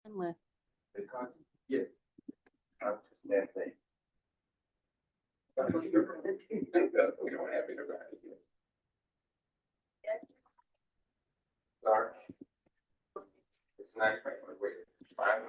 Somewhere. Because, yeah, I'm just that thing. We don't have it around here. Sorry. It's not quite my way. Fine.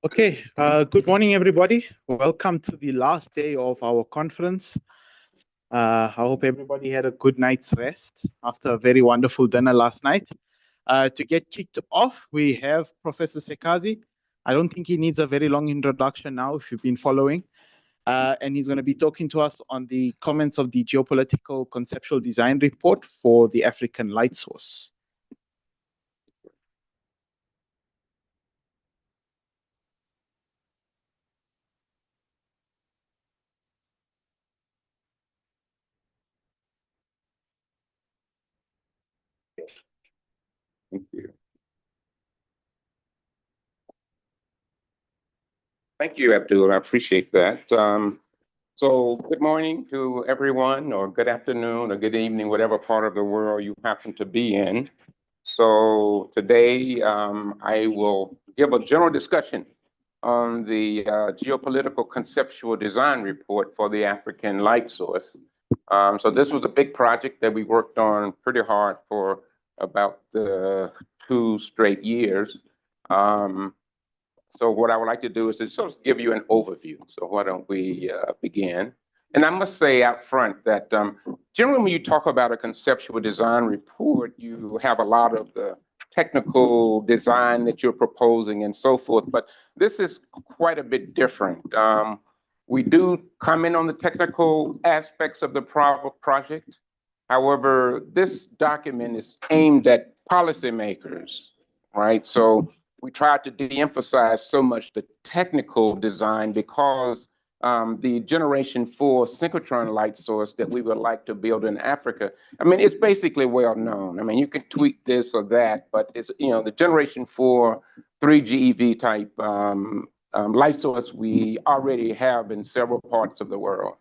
Okay, good morning, everybody. Welcome to the last day of our conference. I hope everybody had a good night's rest after a very wonderful dinner last night. To get kicked off, we have Professor Sekazi. I don't think he needs a very long introduction now if you've been following. And he's going to be talking to us on the comments of the Geopolitical Conceptual Design Report for the African Light Source. Thank you. Thank you, Abdul. I appreciate that. So good morning to everyone, or good afternoon, or good evening, whatever part of the world you happen to be in. So today I will give a general discussion on the Geopolitical Conceptual Design Report for the African Light Source. So this was a big project that we worked on pretty hard for about 2 straight years. So what I would like to do is to sort of give you an overview. So why don't we begin? And I must say out front that generally when you talk about a conceptual design report, you have a lot of the technical design that you're proposing and so forth, but this is quite a bit different. We do comment on the technical aspects of the project. However, this document is aimed at policymakers, right? So we tried to de-emphasize so much the technical design because the Generation 4 synchrotron light source that we would like to build in Africa, I mean, it's basically well known. I mean, you can tweak this or that, but it's, you know, the Generation 4 3 GeV type light source we already have in several parts of the world.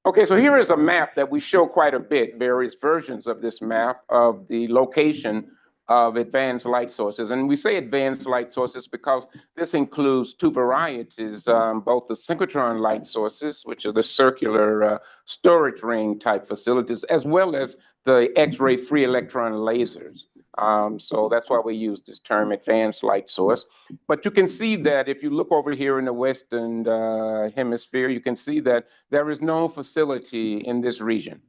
Okay, so here is a map that we show quite a bit, various versions of this map of the location of advanced light sources. And we say advanced light sources because this includes 2 varieties, both the synchrotron light sources, which are the circular storage ring type facilities, as well as the X-ray free electron lasers. So that's why we use this term advanced light source. But you can see that if you look over here in the Western hemisphere, you can see that there is no facility in this region.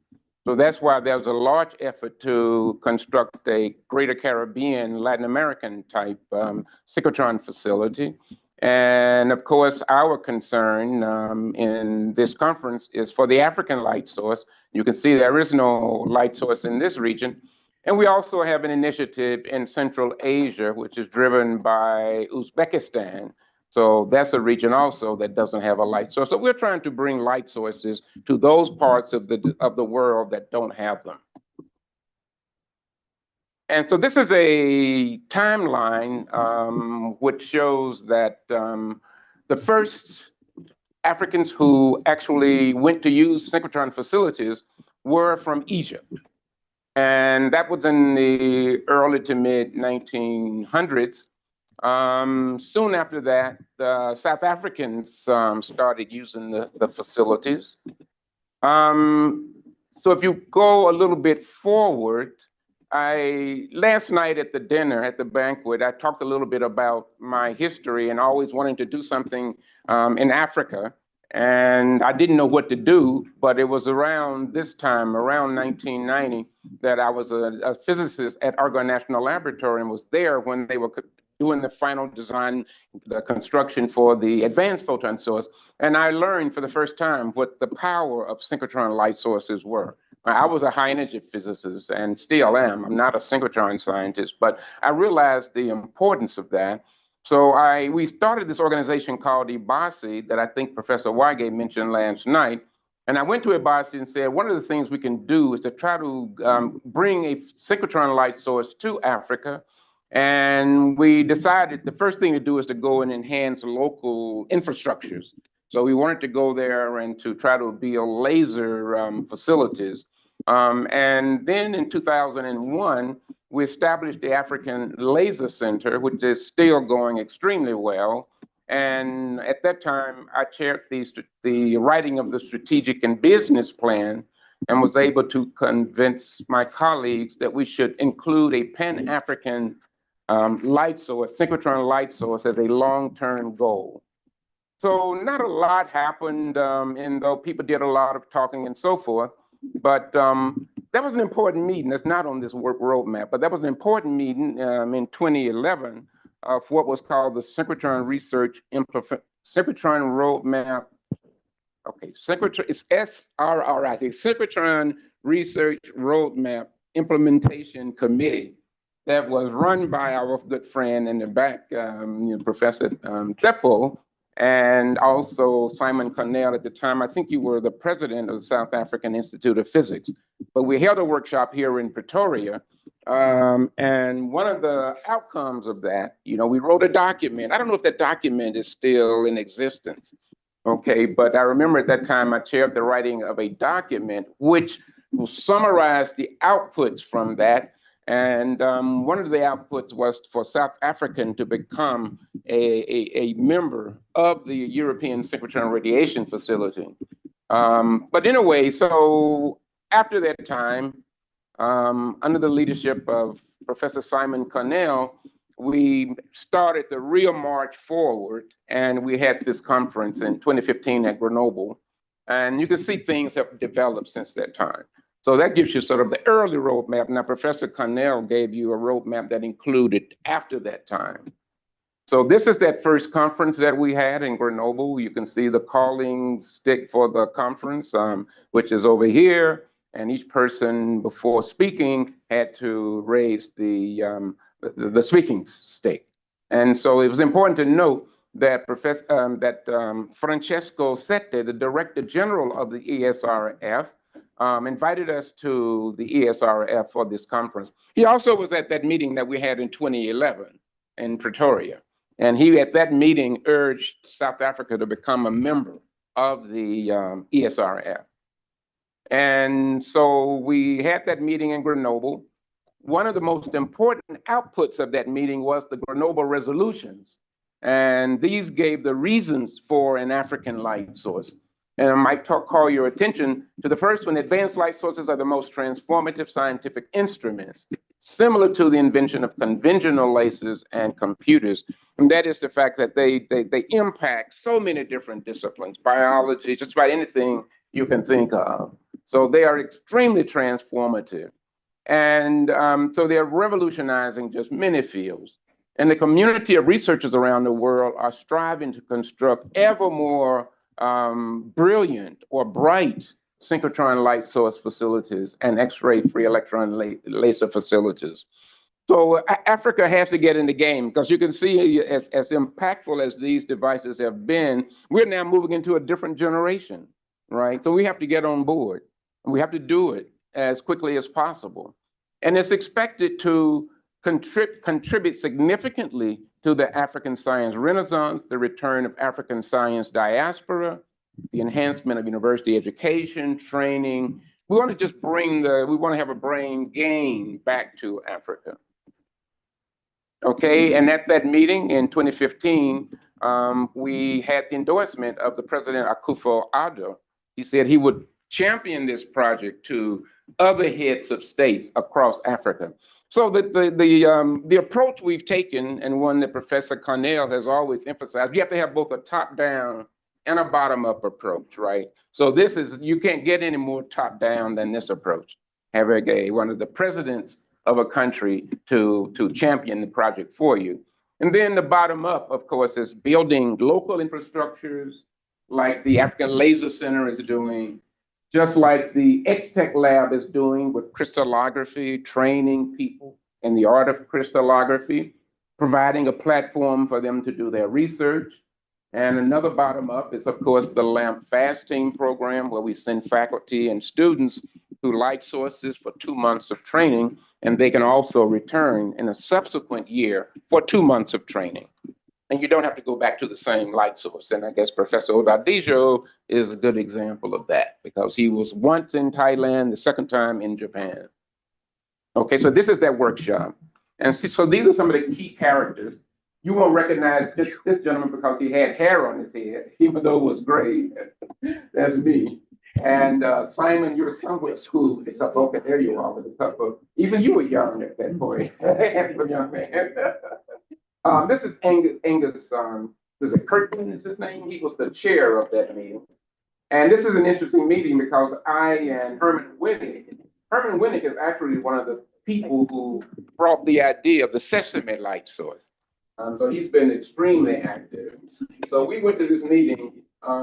So that's why there's a large effort to construct a Greater Caribbean, Latin American type synchrotron facility. And of course, our concern in this conference is for the African light source. You can see there is no light source in this region. And we also have an initiative in Central Asia, which is driven by Uzbekistan. So that's a region also that doesn't have a light source. So we're trying to bring light sources to those parts of the world that don't have them. And so this is a timeline which shows that the first Africans who actually went to use synchrotron facilities were from Egypt. And that was in the early to mid 1900s. Soon after that, the South Africans started using the facilities. So if you go a little bit forward, last night at the dinner, at the banquet, I talked a little bit about my history and always wanting to do something in Africa. And I didn't know what to do, but it was around this time, around 1990, that I was a physicist at Argonne National Laboratory and was there when they were doing the final design, the construction for the advanced photon source. And I learned for the first time what the power of synchrotron light sources were. I was a high energy physicist and still am. I'm not a synchrotron scientist, but I realized the importance of that. So we started this organization called EBASI that I think Professor Wygate mentioned last night. And I went to EBASI and said, one of the things we can do is to try to bring a synchrotron light source to Africa. And we decided the first thing to do is to go and enhance local infrastructures. So we wanted to go there and to try to build laser facilities. And then in 2001, we established the African Laser Center, which is still going extremely well. And at that time, I chaired the writing of the strategic and business plan and was able to convince my colleagues that we should include a Pan-African light source, synchrotron light source, as a long-term goal. So not a lot happened, and though people did a lot of talking and so forth, but that was an important meeting. That's not on this work roadmap, but that was an important meeting in 2011 of what was called the Synchrotron Research Synchrotron Roadmap. Okay, Synchrotron, it's SRRI, Synchrotron Research Roadmap Implementation Committee that was run by our good friend in the back, Professor Teppo, and also Simon Cornell at the time. I think you were the president of the South African Institute of Physics. But we held a workshop here in Pretoria. And one of the outcomes of that, we wrote a document. I don't know if that document is still in existence. Okay, but I remember at that time I chaired the writing of a document which will summarize the outputs from that. And one of the outputs was for South African to become a member of the European Synchrotron Radiation Facility. But in a way, so after that time, under the leadership of Professor Simon Cornell, we started the real march forward, and we had this conference in 2015 at Grenoble. And you can see things have developed since that time. So that gives you sort of the early roadmap. Now, Professor Cornell gave you a roadmap that included after that time. So this is that first conference that we had in Grenoble. You can see the calling stick for the conference, which is over here. And each person before speaking had to raise the speaking stick. And so it was important to note that Francesco Sette, the Director General of the ESRF, invited us to the ESRF for this conference. He also was at that meeting that we had in 2011 in Pretoria. And he, at that meeting, urged South Africa to become a member of the ESRF. And so we had that meeting in Grenoble. One of the most important outputs of that meeting was the Grenoble resolutions. And these gave the reasons for an African light source. And I might call your attention to the first one. Advanced light sources are the most transformative scientific instruments, similar to the invention of conventional lasers and computers. And that is the fact that they impact so many different disciplines, biology, just about anything you can think of. So they are extremely transformative. And so they're revolutionizing just many fields. And the community of researchers around the world are striving to construct ever more brilliant or bright synchrotron light source facilities and X-ray free electron laser facilities. So Africa has to get in the game, because you can see as impactful as these devices have been, we're now moving into a different generation, right? So we have to get on board. We have to do it as quickly as possible. And it's expected to contribute significantly to the African science renaissance, the return of African science diaspora, the enhancement of university education, training. We want to just we want to have a brain gain back to Africa. Okay, and at that meeting in 2015, we had the endorsement of the President Akufo-Addo. He said he would champion this project to other heads of states across Africa. So the approach we've taken, and one that Professor Cornell has always emphasized, you have to have both a top-down and a bottom-up approach, right? So this is, you can't get any more top-down than this approach. Having one of the presidents of a country to champion the project for you. And then the bottom-up, of course, is building local infrastructures like the African Laser Center is doing, just like the X-Tech Lab is doing with crystallography, training people in the art of crystallography, providing a platform for them to do their research. And another bottom up is, of course, the LAMP fasting program, where we send faculty and students to light sources for 2 months of training, and they can also return in a subsequent year for 2 months of training. And you don't have to go back to the same light source. And I guess Professor Odadijo is a good example of that, because he was once in Thailand, the second time in Japan. Okay, so this is that workshop. And so these are some of the key characters. You won't recognize this gentleman because he had hair on his head, even though it was gray. That's me. And Simon, you're somewhere at school. It's up, okay, there you are with a cup of, even you were young at that point. Handsome young man. This is Angus, is it Kirkland is his name? He was the chair of that meeting. And this is an interesting meeting because I and Herman Winnick is actually one of the people who brought the idea of the Sesame light source. So he's been extremely active. So we went to this meeting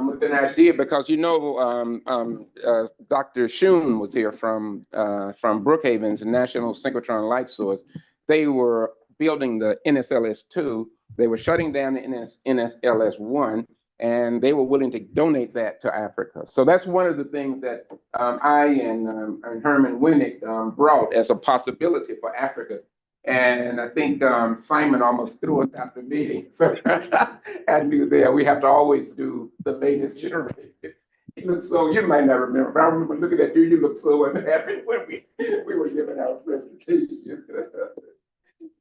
with an idea because, you know, Dr. Schoon was here from Brookhaven's National Synchrotron Light Source. They were building the NSLS-2. They were shutting down the NSLS-1, and they were willing to donate that to Africa. So that's one of the things that I and Herman Winnick brought as a possibility for Africa. And I think Simon almost threw us out the meeting. So I knew there we have to always do the latest generation. He looked so, you might not remember, but I remember looking at you, you looked so unhappy when we were giving our presentation.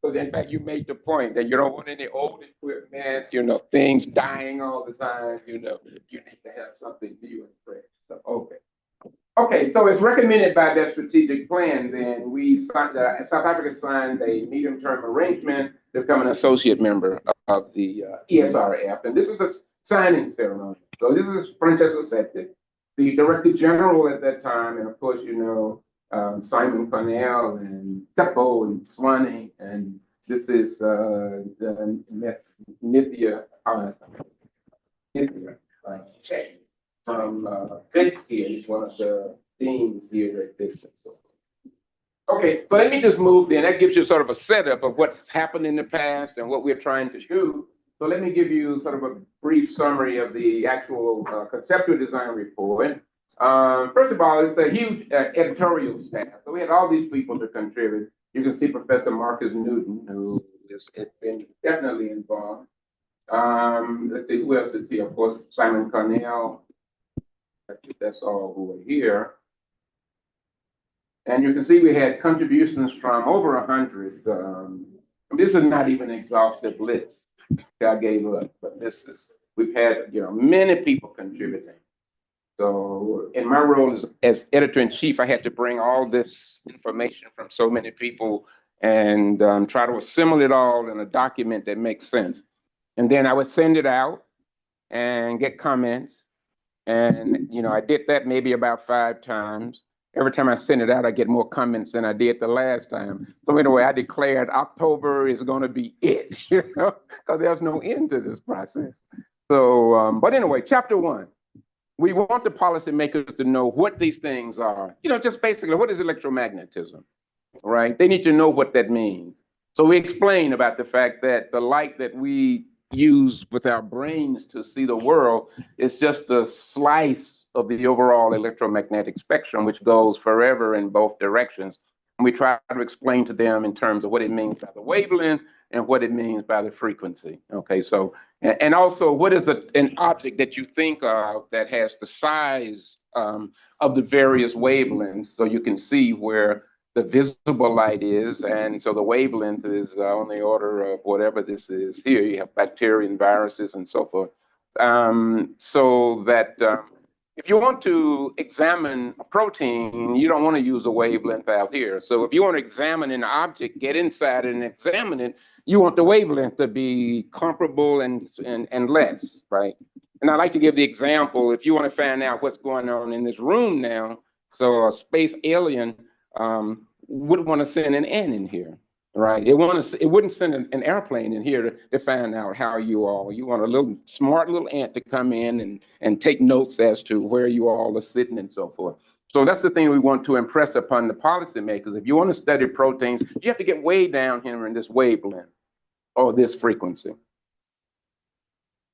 So in fact, you made the point that you don't want any old equipment, you know, things dying all the time, you know, you need to have something new and fresh. So, okay. Okay, so it's recommended by that strategic plan, then we signed, South Africa signed a medium-term arrangement to become an associate member of the ESRF. And this is the signing ceremony. So this is Francesco Sette, the Director General at that time, and of course, you know, Simon Cornell and Seppo and Swanee, and this is Nithya from FIX here. He's one of the themes here at FIX. So. Okay, so let me just move then. That gives you sort of a setup of what's happened in the past and what we're trying to do. So let me give you sort of a brief summary of the actual conceptual design report. First of all, it's a huge editorial staff. So we had all these people to contribute. You can see Professor Marcus Newton, who has been definitely involved. Let's see, who else is here? Of course, Simon Cornell. That's all who are here. And you can see we had contributions from over 100. This is not even an exhaustive list I gave up, but this is, we've had, you know, many people contributing. So in my role as editor-in-chief, I had to bring all this information from so many people and try to assemble it all in a document that makes sense. And then I would send it out and get comments. And, you know, I did that maybe about 5 times. Every time I send it out, I get more comments than I did the last time. So anyway, I declared October is going to be it, you know, because there's no end to this process. So, but anyway, chapter 1. We want the policymakers to know what these things are. You know, just basically, what is electromagnetism, right? They need to know what that means. So we explain about the fact that the light that we use with our brains to see the world is just a slice of the overall electromagnetic spectrum, which goes forever in both directions. And we try to explain to them in terms of what it means by the wavelength and what it means by the frequency. Okay, so, and also what is an object that you think of that has the size of the various wavelengths, so you can see where the visible light is, and so the wavelength is on the order of whatever this is here. You have bacteria and viruses and so forth. So that if you want to examine a protein, you don't want to use a wavelength out here. So if you want to examine an object, get inside it and examine it, you want the wavelength to be comparable and less, right? And I like to give the example, if you want to find out what's going on in this room now, so a space alien wouldn't want to send an ant in here, right? It wouldn't send an airplane in here to find out how you want a little smart little ant to come in and take notes as to where you all are sitting and so forth. So that's the thing we want to impress upon the policymakers. If you want to study proteins, you have to get way down here in this wavelength or this frequency.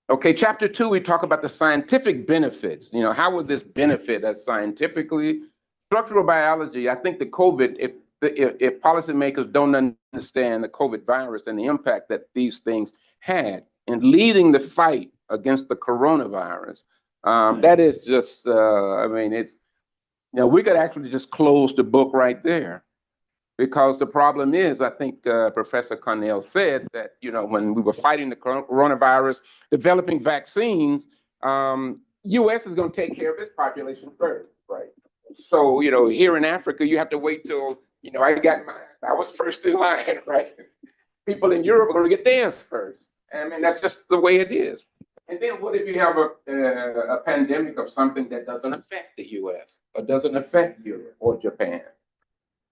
Okay, chapter 2, we talk about the scientific benefits. You know, how would this benefit us scientifically? Structural biology, I think the COVID, if policymakers don't understand the COVID virus and the impact that these things had in leading the fight against the coronavirus, that is just, I mean, it's, you know, we could actually just close the book right there. Because the problem is, I think Professor Cornell said that, you know, when we were fighting the coronavirus, developing vaccines, U.S. is going to take care of its population first, right? So, you know, here in Africa, you have to wait till, you know, I was first in line, right? People in Europe are going to get theirs first. I mean, that's just the way it is. And then what if you have a pandemic of something that doesn't affect the U.S. or doesn't affect Europe or Japan?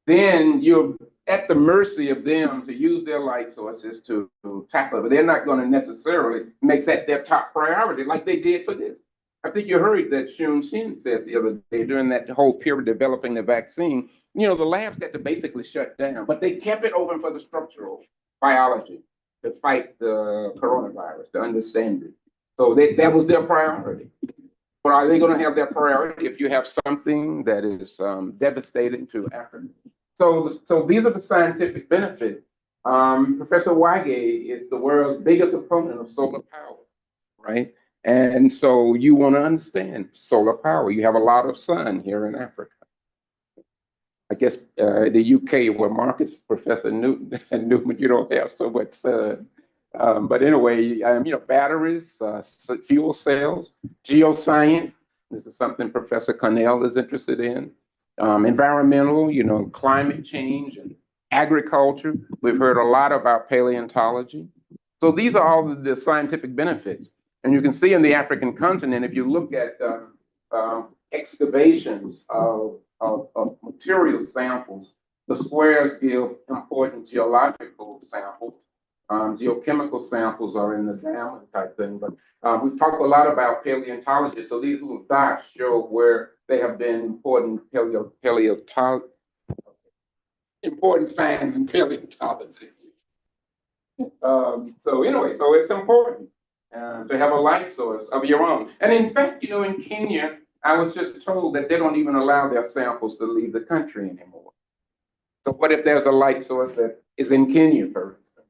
Then you're at the mercy of them to use their light sources to tackle it. But they're not going to necessarily make that their top priority like they did for this. I think you heard that Shun Shin said the other day during that whole period developing the vaccine, you know, the labs had to basically shut down, but they kept it open for the structural biology to fight the coronavirus, to understand it. So that was their priority. But are they going to have that priority if you have something that is devastating to Africa? So these are the scientific benefits. Professor Wage is the world's biggest opponent of solar power, right? And so you want to understand solar power. You have a lot of sun here in Africa. I guess the UK, where Marcus, Professor Newton, you don't have so much sun. But anyway, you know, batteries, fuel cells, geoscience. This is something Professor Cornell is interested in. Environmental, you know, climate change and agriculture. We've heard a lot about paleontology. So these are all the scientific benefits. And you can see in the African continent, if you look at excavations of material samples, the squares give important geological samples. Geochemical samples are in the down type thing, but we've talked a lot about paleontology. So these little dots show where they have been important important finds in paleontology. So anyway, so it's important to have a light source of your own. And in fact, you know, in Kenya, I was just told that they don't even allow their samples to leave the country anymore. So what if there's a light source that is in Kenya, for instance?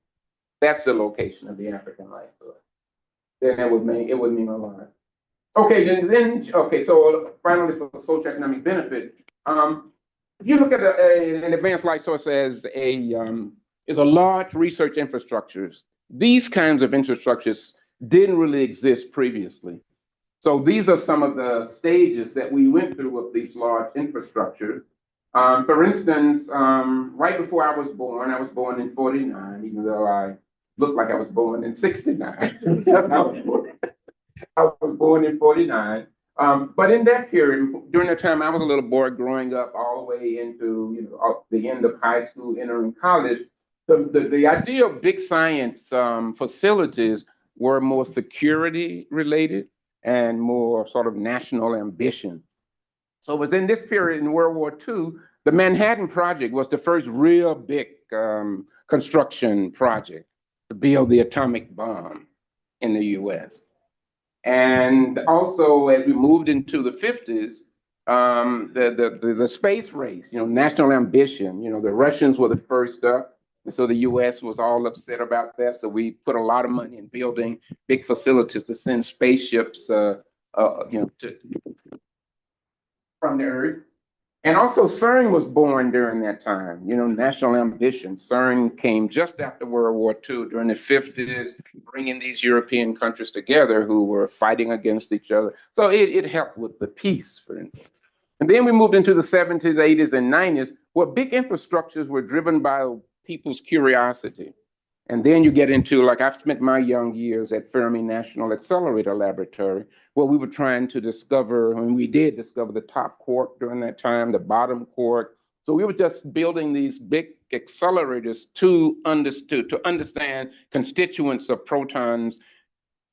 That's the location of the African light source. Then it would mean a lot. Okay, okay, so finally for socioeconomic benefits, if you look at an advanced light source as a large research infrastructures, these kinds of infrastructures didn't really exist previously. So these are some of the stages that we went through of these large infrastructures. For instance, right before I was born in 49, even though I looked like I was born in 69. I was born in 49. But in that period, during the time I was a little boy growing up all the way into, you know, the end of high school, entering college, the idea of big science facilities were more security related and more sort of national ambition. So it was in this period in World War II, the Manhattan Project was the first real big construction project to build the atomic bomb in the US. And also, as we moved into the 50s, the space race, you know, national ambition, you know, the Russians were the first up. And so the US was all upset about that. So we put a lot of money in building big facilities to send spaceships, you know, from the Earth. And also CERN was born during that time, you know, national ambition. CERN came just after World War II during the 50s, bringing these European countries together who were fighting against each other. So it helped with the peace, for instance. And then we moved into the 70s, 80s, and 90s, where big infrastructures were driven by people's curiosity. And then you get into, like, I've spent my young years at Fermi National Accelerator Laboratory, where we were trying to discover, and we did discover the top quark during that time, the bottom quark. So we were just building these big accelerators to understand constituents of protons.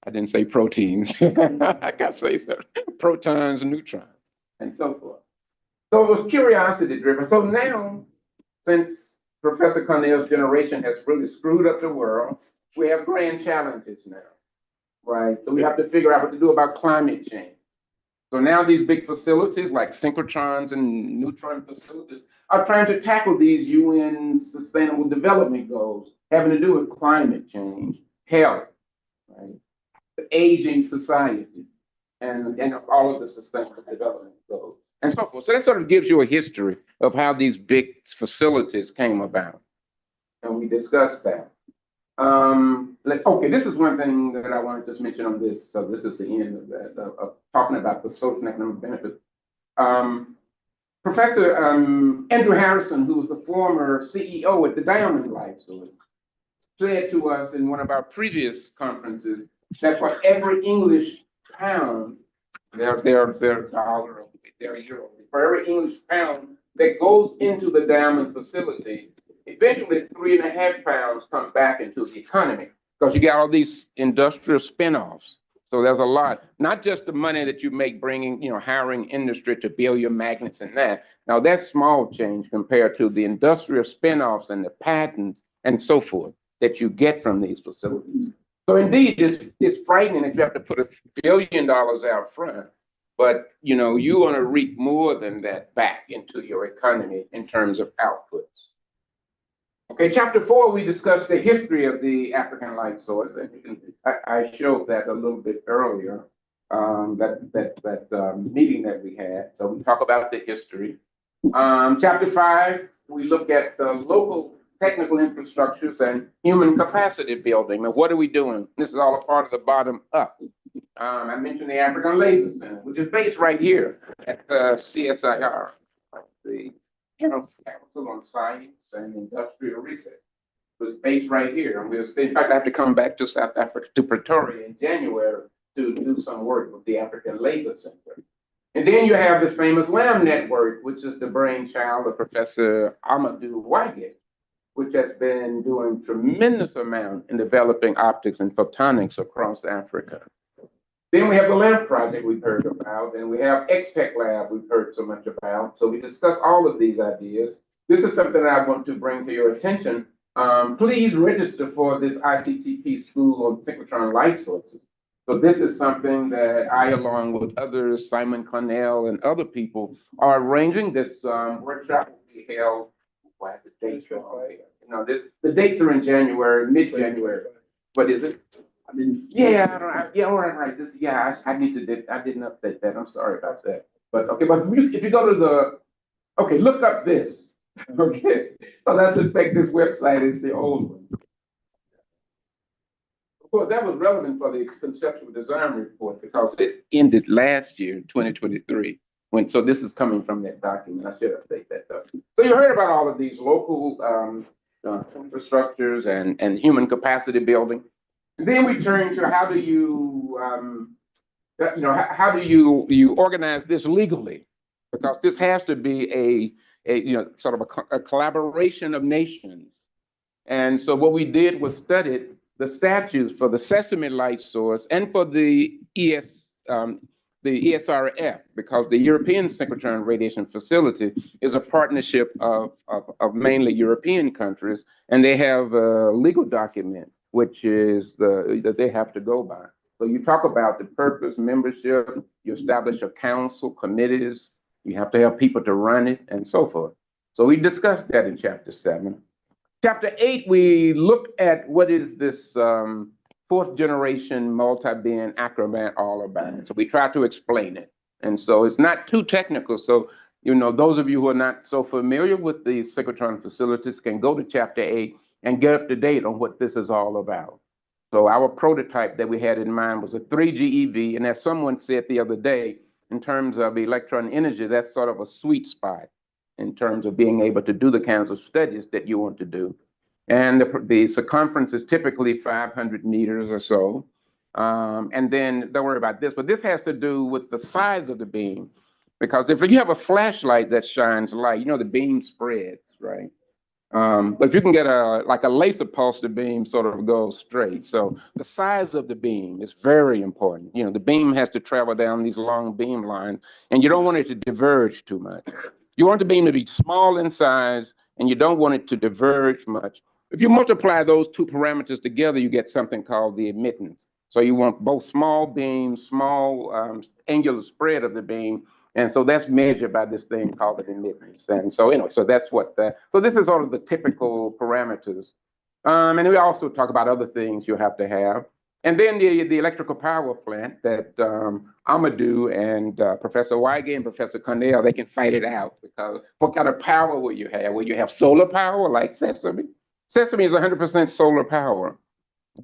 I didn't say proteins. I got to say so. Protons, neutrons, and so forth. So it was curiosity driven. So now, since Professor Cornell's generation has really screwed up the world, we have grand challenges now, right? So we have to figure out what to do about climate change. So now these big facilities like synchrotrons and neutron facilities are trying to tackle these UN Sustainable Development Goals having to do with climate change, health, right? The aging society, and all of the Sustainable Development Goals, and so forth. So that sort of gives you a history of how these big facilities came about. And we discussed that. Okay, this is one thing that I want to just mention on this. So this is the end of that, of talking about the social and economic benefits. Professor Andrew Harrison, who was the former CEO at the Diamond Light Source, said to us in one of our previous conferences that for every English pound, their dollar, their euro, for every English pound that goes into the Diamond facility, eventually 3.5 pounds come back into the economy, because you got all these industrial spinoffs. So there's a lot, not just the money that you make bringing, hiring industry to build your magnets and that. Now that's small change compared to the industrial spinoffs and the patents and so forth that you get from these facilities. So indeed, it's frightening that you have to put $1 billion out front, but you want to reap more than that back into your economy in terms of outputs. Okay, chapter 4, we discussed the history of the African light source, and I showed that a little bit earlier, that meeting that we had. So we talk about the history. Chapter 5, we look at the local technical infrastructures and human capacity building. And what are we doing? This is all a part of the bottom up. I mentioned the African Laser Center, which is based right here at the CSIR, the Council on Science and Industrial Research. It was based right here. And in fact, I have to come back to South Africa, to Pretoria in January to do some work with the African Laser Center. And then you have the famous LAM network, which is the brainchild of Professor Amadou Wygate, which has been doing tremendous amount in developing optics and photonics across Africa. Then we have the LAMP project we've heard about, and we have XTech Lab we've heard so much about. So we discuss all of these ideas. This is something that I want to bring to your attention. Please register for this ICTP School on Synchrotron Light Sources. So this is something that I, along with others, Simon Cornell and other people, are arranging. This workshop will be held. Why the dates are the dates are in January, mid-January. What is it? I don't right. I didn't update that. I'm sorry about that. But okay, but if you go to look up this. Okay, because that's in fact this website is the old one. Of course, that was relevant for the conceptual design report because it ended last year, 2023. So this is coming from that document. I should update that though. So you heard about all of these local infrastructures and human capacity building. And then we turn to how do you organize this legally? Because this has to be sort of a collaboration of nations. And so what we did was studied the statutes for the Sesame Light Source and for the ESRF, because the European Synchrotron Radiation Facility is a partnership of mainly European countries, and they have a legal document which is that they have to go by. So you talk about the purpose, membership, you establish a council, committees, you have to have people to run it, and so forth. So we discussed that in chapter 7. Chapter 8, we look at what is this fourth generation multi-beam acrobat all about. So we try to explain it. And so it's not too technical. So, those of you who are not so familiar with the synchrotron facilities can go to chapter 8 and get up to date on what this is all about. So our prototype that we had in mind was a 3 GeV, and as someone said the other day, in terms of electron energy, that's sort of a sweet spot in terms of being able to do the kinds of studies that you want to do. And the circumference is typically 500 meters or so. And then don't worry about this, but this has to do with the size of the beam. Because if you have a flashlight that shines light, the beam spreads, right? But if you can get like a laser pulse, the beam sort of goes straight. So the size of the beam is very important. The beam has to travel down these long beam lines, and you don't want it to diverge too much. You want the beam to be small in size, and you don't want it to diverge much. If you multiply those two parameters together, you get something called the admittance. So you want both small beams, small angular spread of the beam, and so that's measured by this thing called the admittance. And so anyway, so that's what so this is sort of the typical parameters. And we also talk about other things you have to have. And then the electrical power plant that Amadou and Professor Weige and Professor Cornell, they can fight it out, because what kind of power will you have? Will you have solar power like Sesame? Sesame is 100% solar power.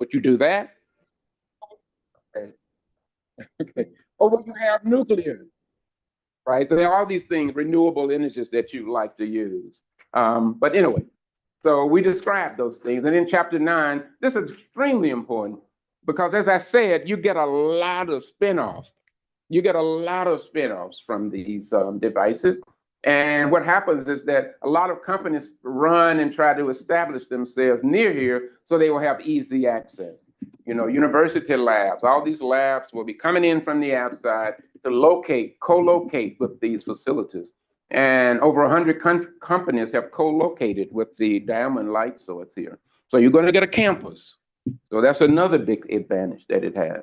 Would you do that? Okay. Okay. Or will you have nuclear? Right? So there are all these things, renewable energies that you like to use. But anyway, so we describe those things. And in chapter 9, this is extremely important, because as I said, you get a lot of spin-offs. You get a lot of spin-offs from these devices. And what happens is that a lot of companies run and try to establish themselves near here so they will have easy access. University labs, all these labs will be coming in from the outside to co-locate with these facilities. And over 100 companies have co-located with the Diamond light source here. So you're going to get a campus. So that's another big advantage that it has.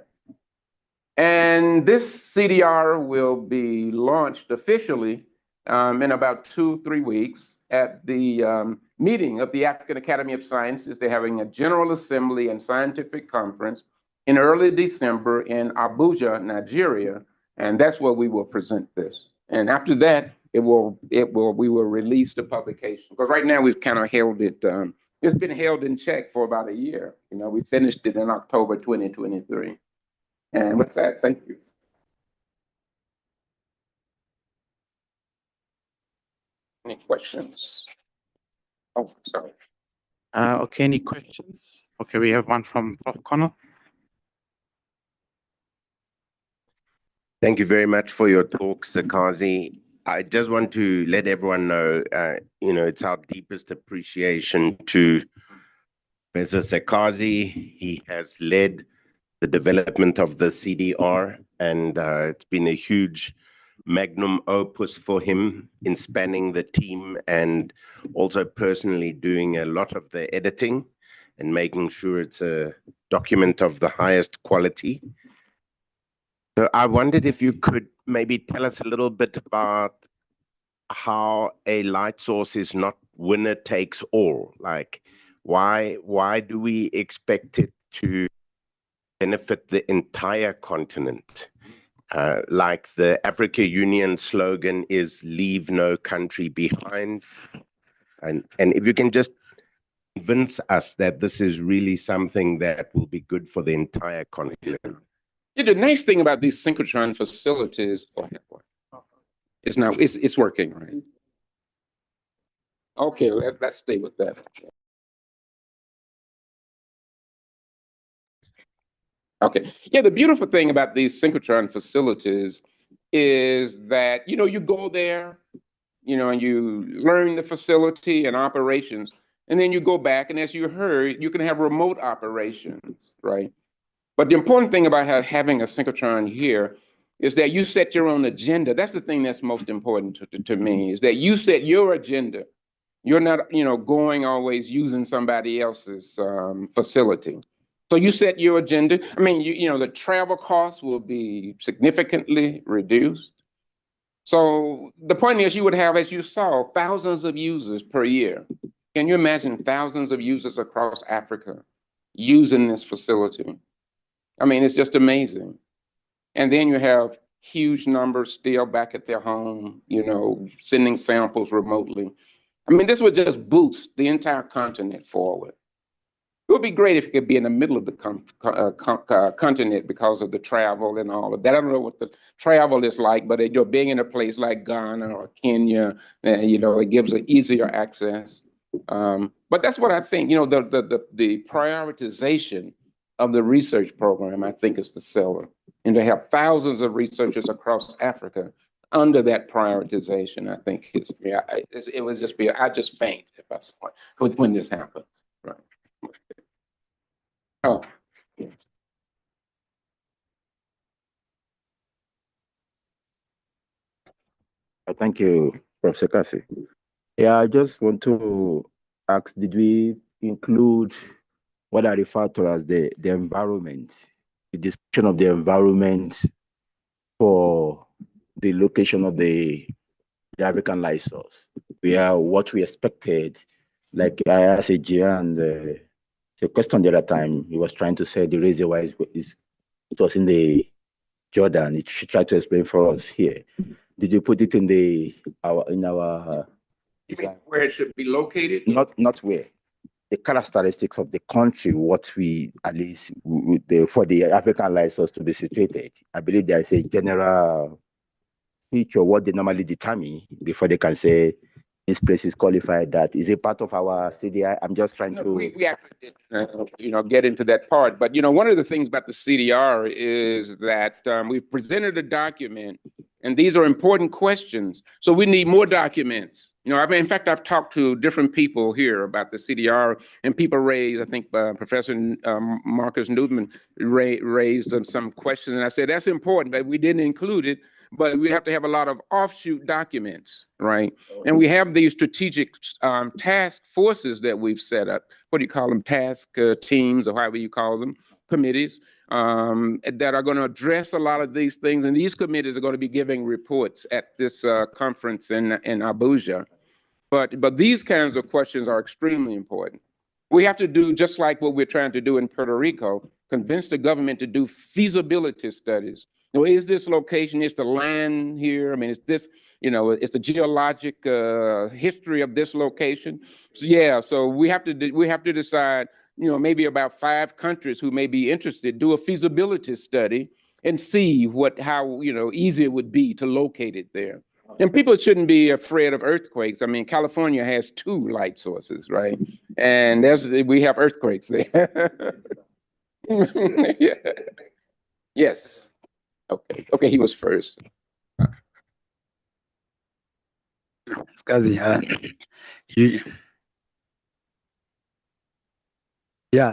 And this CDR will be launched officially in about 2-3 weeks at the meeting of the African Academy of Sciences. They're having a General Assembly and Scientific Conference in early December in Abuja, Nigeria, and that's where we will present this. And after that, we will release the publication. Because right now we've kind of held it, it's been held in check for about a year. We finished it in October 2023. And with that, thank you. Any questions? Oh, sorry. Okay, any questions? Okay, we have one from Prof. Connell. Thank you very much for your talk, Sakazi. I just want to let everyone know, it's our deepest appreciation to Professor Sakazi. He has led the development of the CDR, and it's been a huge magnum opus for him in spanning the team, and also personally doing a lot of the editing and making sure it's a document of the highest quality. So I wondered if you could maybe tell us a little bit about how a light source is not winner takes all. Like, why do we expect it to benefit the entire continent? Like the Africa Union slogan is "Leave no country behind," and if you can just convince us that this is really something that will be good for the entire continent. Yeah, the nice thing about these synchrotron facilities, it's now it's working, right? Okay, let's stay with that. Okay. Yeah, the beautiful thing about these synchrotron facilities is that, you go there, and you learn the facility and operations, and then you go back, and as you heard, you can have remote operations, right? But the important thing about having a synchrotron here is that you set your own agenda. That's the thing that's most important to me, is that you set your agenda. You're not, going always using somebody else's facility. So you set your agenda. I mean, the travel costs will be significantly reduced. So the point is, you would have, as you saw, thousands of users per year. Can you imagine thousands of users across Africa using this facility? I mean, it's just amazing. And then you have huge numbers still back at their home, sending samples remotely. I mean, this would just boost the entire continent forward. It would be great if it could be in the middle of the continent because of the travel and all of that. I don't know what the travel is like, but being in a place like Ghana or Kenya, it gives an easier access. But that's what I think, the prioritization of the research program, I think, is the seller. And to have thousands of researchers across Africa under that prioritization, I think it would just be, I just faint if I saw it when this happens. Right. Oh, yes. Thank you, Professor Cassie. Yeah, I just want to ask, did we include what I refer to as the environment, the description of the environment for the location of the African light source? We are what we expected. Like I asked Gian the question the other time, he was trying to say the reason why it was in the Jordan. It should try to explain for us here. Did you put it in our You mean where it should be located? Not where. The characteristics of the country, what we at least for the African light source to be situated. I believe there is a general feature what they normally determine before they can say this place is qualified. That is a part of our CDI. I'm just trying to. We actually did, get into that part. But one of the things about the CDR is that we've presented a document, and these are important questions. So we need more documents. In fact, I've talked to different people here about the CDR, and people raised, I think Professor Marcus Newman raised some questions, and I said, that's important, but we didn't include it. But we have to have a lot of offshoot documents, right? And we have these strategic task forces that we've set up. What do you call them? Task teams, or however you call them, committees, that are going to address a lot of these things. And these committees are going to be giving reports at this conference in Abuja. But these kinds of questions are extremely important. We have to do just like what we're trying to do in Puerto Rico, convince the government to do feasibility studies. Is this location, is the land here? I mean, is this, it's the geologic history of this location. So, yeah, so we have to decide, maybe about 5 countries who may be interested, do a feasibility study and see how easy it would be to locate it there. And people shouldn't be afraid of earthquakes. I mean, California has 2 light sources, right? And we have earthquakes there. Yeah. Yes. Okay, he was first. Skazi,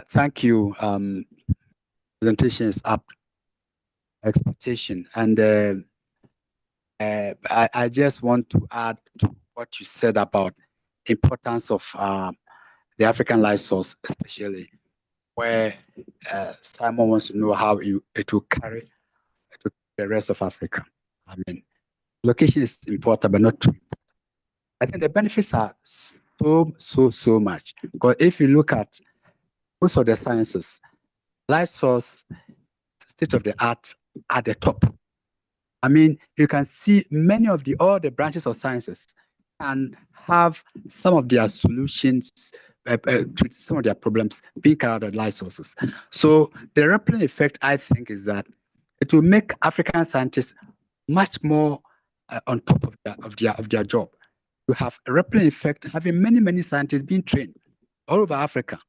thank you. Presentation is up. Expectation. And I just want to add to what you said about importance of the African light source, especially where Simon wants to know how it will carry to the rest of Africa. I mean, location is important, but not too important. I think the benefits are so much. Because if you look at most of the sciences, light source, state of the art at the top. I mean, you can see many of all the branches of sciences can have some of their solutions to some of their problems being carried out at light sources. So the rippling effect, I think, is that it will make African scientists much more on top of their job. You have a rippling effect, having many scientists being trained all over Africa.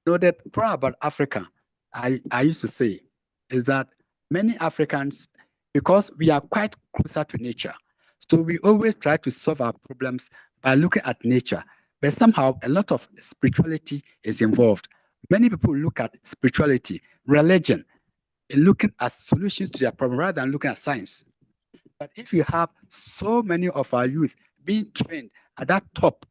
So the problem about Africa, I used to say, is that many Africans, because we are quite closer to nature, so we always try to solve our problems by looking at nature. But somehow a lot of spirituality is involved. Many people look at spirituality, religion, in looking at solutions to their problem rather than looking at science. But if you have so many of our youth being trained at that top,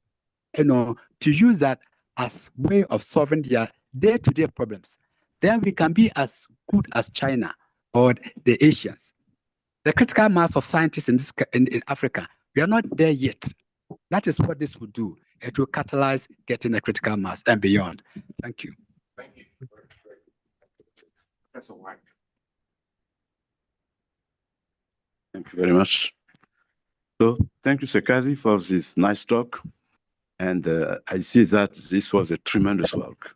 to use that as way of solving their day-to-day problems, then we can be as good as China or the Asians. The critical mass of scientists in Africa, we are not there yet. That is what this will do. It will catalyze getting a critical mass and beyond. Thank you. Thank you. That's a white. Thank you very much. So thank you, Sekazi, for this nice talk. And I see that this was a tremendous work.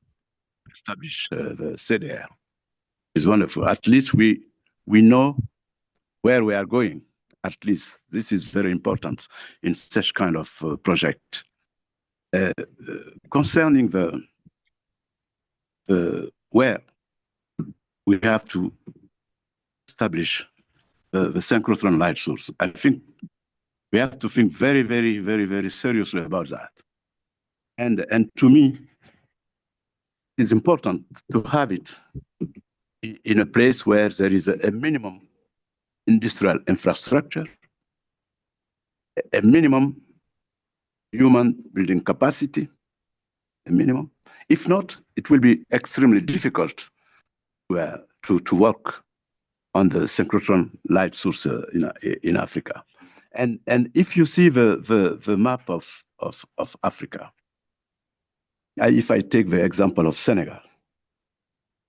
Establish the CDR. It's wonderful. At least we know where we are going. At least this is very important in such kind of project. Concerning where we have to establish the synchrotron light source, I think we have to think very, very, very, very seriously about that. And to me, it's important to have it in a place where there is a minimum industrial infrastructure, a minimum human building capacity, a minimum. If not, it will be extremely difficult to work on the synchrotron light source in Africa. And if you see the map of Africa, if I take the example of Senegal,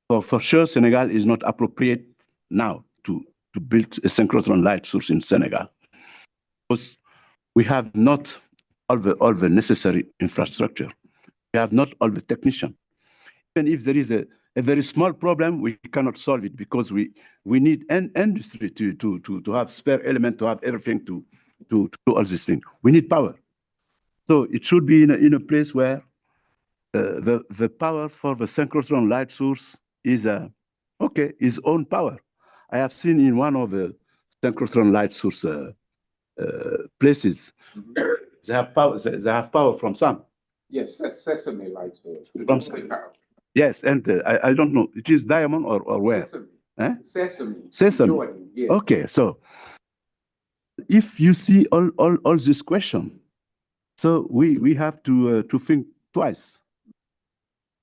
for sure Senegal is not appropriate now to build a synchrotron light source in Senegal, because we have not all the necessary infrastructure. We have not all the technicians. Even if there is a very small problem, we cannot solve it because we need an industry to have spare element, to have everything to do all these things. We need power. So it should be in a place where the power for the synchrotron light source is its own power. I have seen in one of the synchrotron light source places, they have power. They have power from sun. Yes, sesame light source. From power. Yes, and I don't know. It is diamond or where? Sesame. Eh? Sesame. Sesame. Jordan, yes. Okay, so if you see all this question, so we have to think twice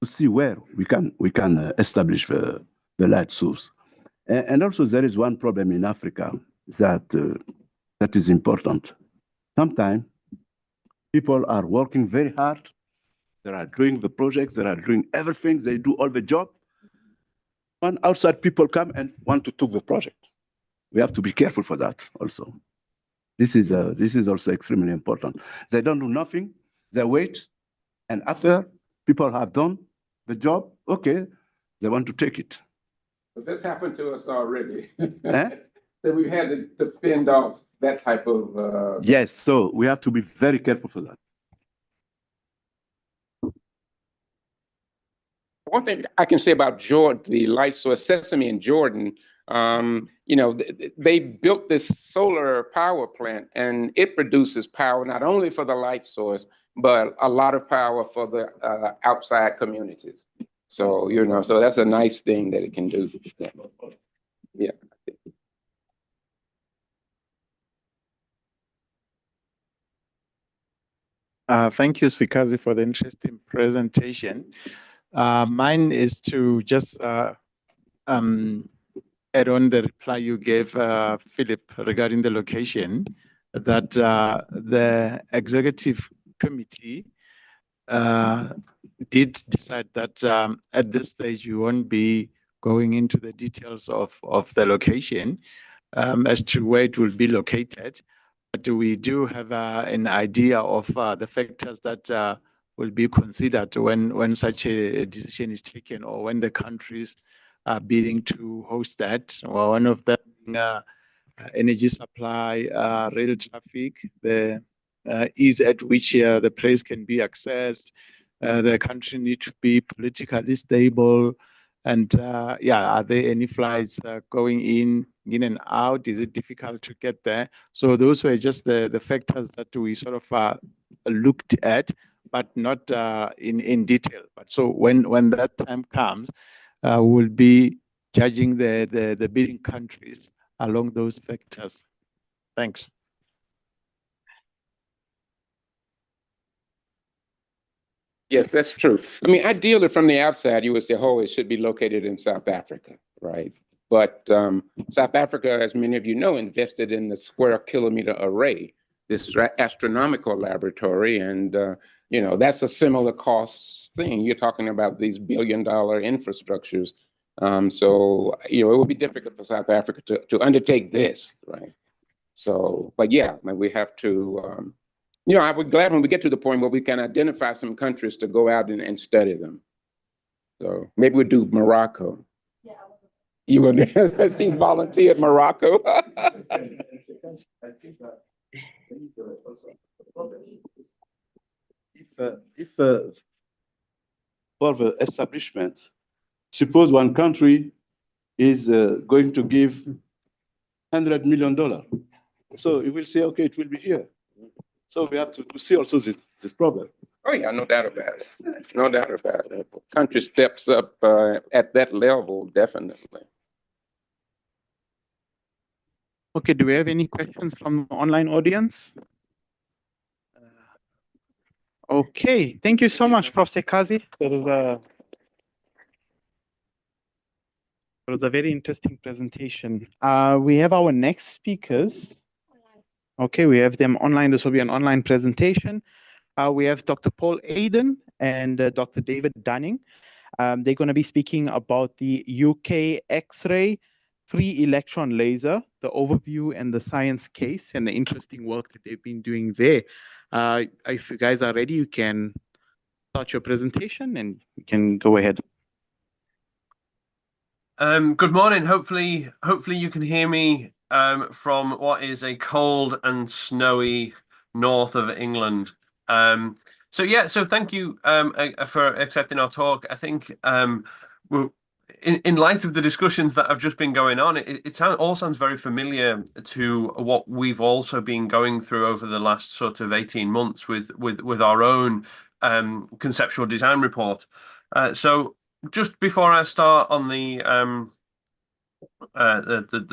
to see where we can establish the light source. And also there is one problem in Africa that is important. Sometimes people are working very hard. They are doing the projects. They are doing everything. They do all the job. When outside people come and want to take the project, we have to be careful for that also. This is also extremely important. They don't do nothing. They wait, and after people have done the job, okay, they want to take it. But this happened to us already. Eh? So we've had to fend off that type of. Yes, so we have to be very careful for that. One thing I can say about Jordan, the light source Sesame in Jordan, they built this solar power plant, and it produces power not only for the light source, but a lot of power for the outside communities. So, so that's a nice thing that it can do. Yeah. Thank you, Sikazi, for the interesting presentation. Mine is to just add on the reply you gave, Philip, regarding the location, that the executive committee did decide that at this stage you won't be going into the details of the location as to where it will be located. But we do have an idea of the factors that will be considered when such a decision is taken, or when the countries are bidding to host that. Well, one of them energy supply, rail traffic, the ease at which the place can be accessed. The country needs to be politically stable. And are there any flights going in and out? Is it difficult to get there? So those were just the factors that we sort of looked at, but not in detail. But so when that time comes, we'll be judging the bidding countries along those factors. Thanks. Yes, that's true. I mean, ideally from the outside, you would say, oh, it should be located in South Africa, right? But South Africa, as many of you know, invested in the square kilometer array, this astronomical laboratory. And, that's a similar cost thing. You're talking about these billion-dollar infrastructures. So, it would be difficult for South Africa to undertake this, right? So, but yeah, I mean, we have to, I would glad when we get to the point where we can identify some countries to go out and study them. So maybe we'll do Morocco. Yeah. You would see volunteer Morocco. If if for the establishment, suppose one country is going to give $100 million. So you will say, okay, it will be here. So we have to see also this problem. Oh, yeah, no doubt about it. No doubt about it. Country steps up at that level, definitely. Okay, do we have any questions from the online audience? Okay, thank you so much, Prof. Sekazi. It was a very interesting presentation. We have our next speakers. Okay, we have them online. This will be an online presentation. We have Dr. Paul Aiden and Dr. David Dunning. They're going to be speaking about the UK X-ray free electron laser, the overview and the science case, and the interesting work that they've been doing there. If you guys are ready, you can start your presentation and you can go ahead. Good morning. Hopefully you can hear me from what is a cold and snowy north of England. So thank you for accepting our talk. I think in light of the discussions that have just been going on, it all sounds very familiar to what we've also been going through over the last sort of 18 months with our own conceptual design report. So just before I start on the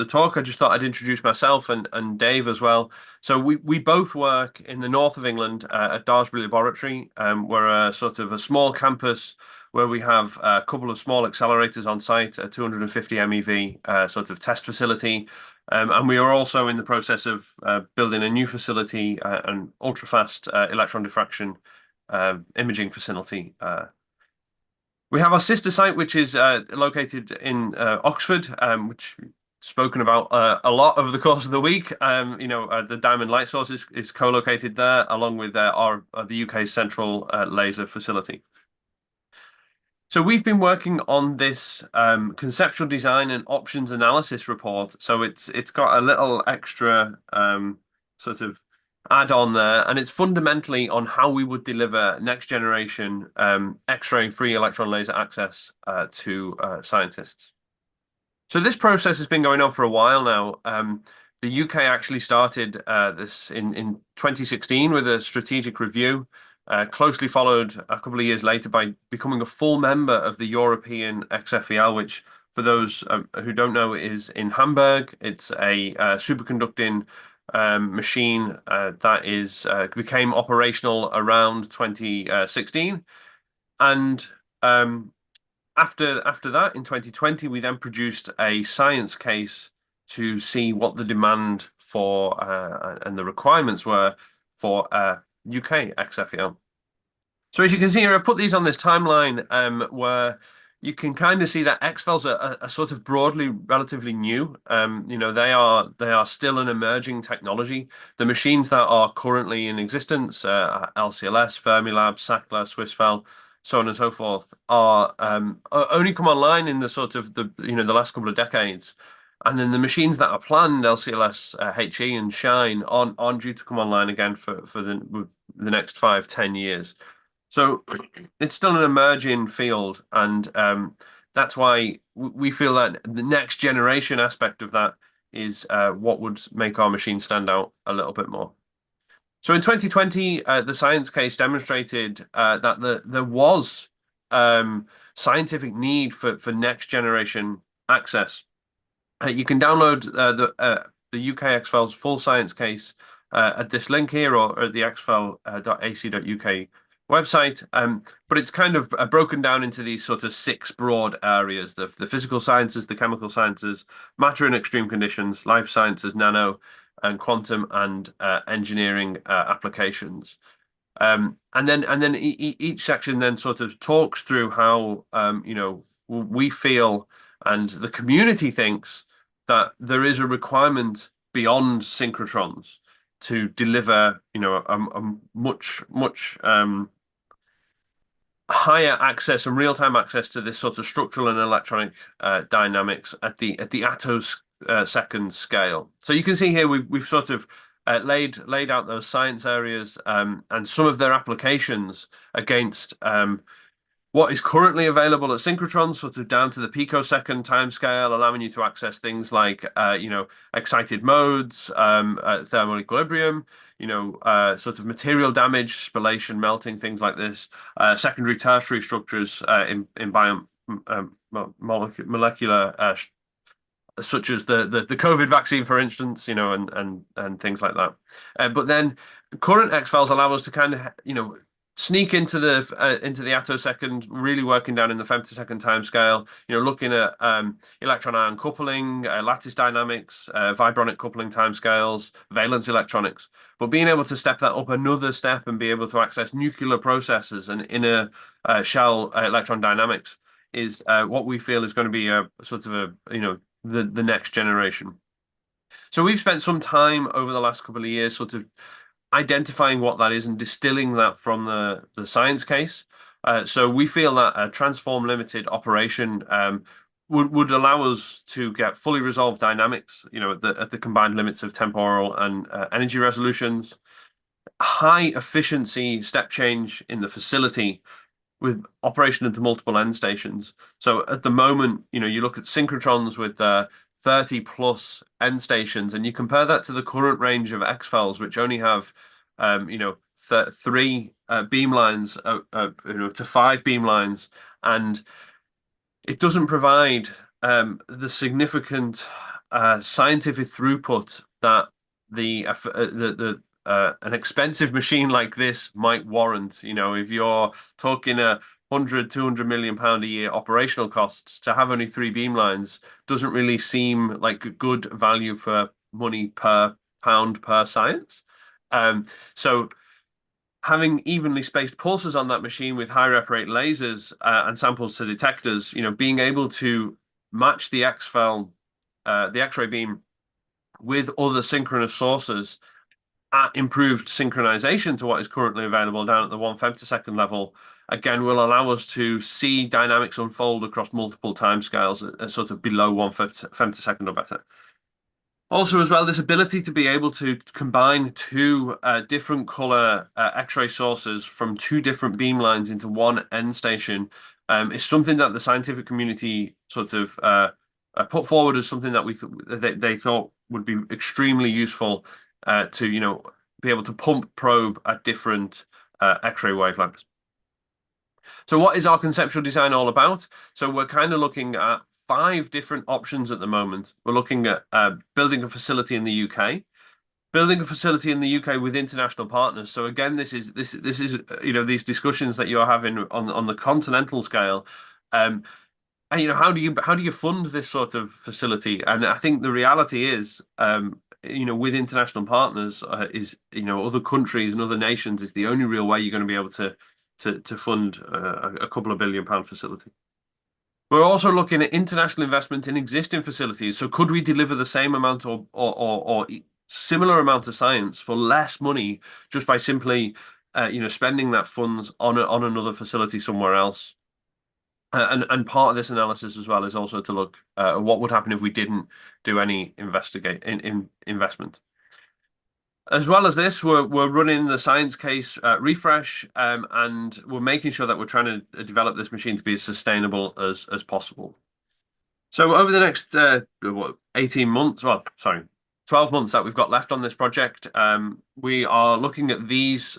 talk, I just thought I'd introduce myself and Dave as well. So we both work in the north of England at Daresbury Laboratory. We're a sort of a small campus where we have a couple of small accelerators on site, a 250 MeV sort of test facility. And we are also in the process of building a new facility, an ultra-fast electron diffraction imaging facility. We have our sister site, which is located in Oxford, which we've spoken about a lot over the course of the week. The Diamond Light Source is co-located there, along with the UK's central laser facility. So we've been working on this conceptual design and options analysis report. So it's got a little extra sort of add-on there, and it's fundamentally on how we would deliver next generation X-ray free electron laser access to scientists. So this process has been going on for a while now. The UK actually started this in 2016 with a strategic review, closely followed a couple of years later by becoming a full member of the European XFEL, which, for those who don't know, is in Hamburg. It's a superconducting machine that became operational around 2016, and after that, in 2020, we then produced a science case to see what the demand for and the requirements were for UK XFEL. So as you can see here, I've put these on this timeline where you can kind of see that XFELs are sort of broadly relatively new. They are still an emerging technology. The machines that are currently in existence, LCLS, Fermilab, Sackler, Swissfel, so on and so forth, are only come online in the sort of the last couple of decades. And then the machines that are planned, LCLS, HE, and Shine, aren't due to come online again for the next 5-10 years. So it's still an emerging field, and that's why we feel that the next generation aspect of that is what would make our machine stand out a little bit more. So in 2020, the science case demonstrated that there was scientific need for next generation access. You can download the UK XFEL's full science case at this link here, or at the xfel.ac.uk website, but it's kind of broken down into these sort of 6 broad areas: the physical sciences, the chemical sciences, matter in extreme conditions, life sciences, nano, and quantum and engineering applications. And then each section then sort of talks through how we feel and the community thinks that there is a requirement beyond synchrotrons to deliver a much higher access and real-time access to this sort of structural and electronic dynamics at the attosecond scale. So you can see here we've sort of laid out those science areas and some of their applications against what is currently available at synchrotrons, sort of down to the picosecond timescale, allowing you to access things like, excited modes, thermal equilibrium, sort of material damage, spallation, melting, things like this, secondary, tertiary structures in molecular, such as the COVID vaccine, for instance, and things like that. But then current XFELs allow us to kind of, sneak into the attosecond, really working down in the femtosecond timescale, looking at electron ion coupling, lattice dynamics, vibronic coupling timescales, valence electronics. But being able to step that up another step and be able to access nuclear processes and inner shell electron dynamics is what we feel is going to be a sort of the next generation. So we've spent some time over the last couple of years sort of identifying what that is and distilling that from the science case. So we feel that a transform limited operation would allow us to get fully resolved dynamics, at the combined limits of temporal and energy resolutions, high efficiency step change in the facility with operation into multiple end stations. So at the moment, you look at synchrotrons with 30 plus end stations, and you compare that to the current range of XFELs, which only have, 3 beam lines to 5 beam lines, and it doesn't provide the significant scientific throughput that an expensive machine like this might warrant. If you're talking 100-200 million pound a year operational costs, to have only 3 beam lines doesn't really seem like a good value for money per pound per science. So having evenly spaced pulses on that machine with high rep rate lasers and samples to detectors, being able to match the XFEL, the X-ray beam, with other synchronous sources at improved synchronization to what is currently available down at the 1 femtosecond level, again, will allow us to see dynamics unfold across multiple timescales at sort of below 1 femtosecond or better. Also, as well, this ability to be able to combine 2 different color X-ray sources from 2 different beam lines into 1 end station is something that the scientific community sort of put forward as something that they thought would be extremely useful to be able to pump probe at different X-ray wavelengths. So what is our conceptual design all about? So we're kind of looking at 5 different options at the moment. We're looking at building a facility in the UK, building a facility in the UK with international partners. So again, this is these discussions that you're having on the continental scale. And how do you fund this sort of facility? And I think the reality is, with international partners, other countries and other nations is the only real way you're going to be able to fund a couple of £1 billion facility. We're also looking at international investment in existing facilities. So could we deliver the same amount or similar amount of science for less money just by simply, spending that funds on another facility somewhere else? And part of this analysis as well is also to look at what would happen if we didn't do any investment. As well as this, we're running the science case refresh, and we're making sure that we're trying to develop this machine to be as sustainable as possible. So over the next 18 months, 12 months that we've got left on this project, we are looking at these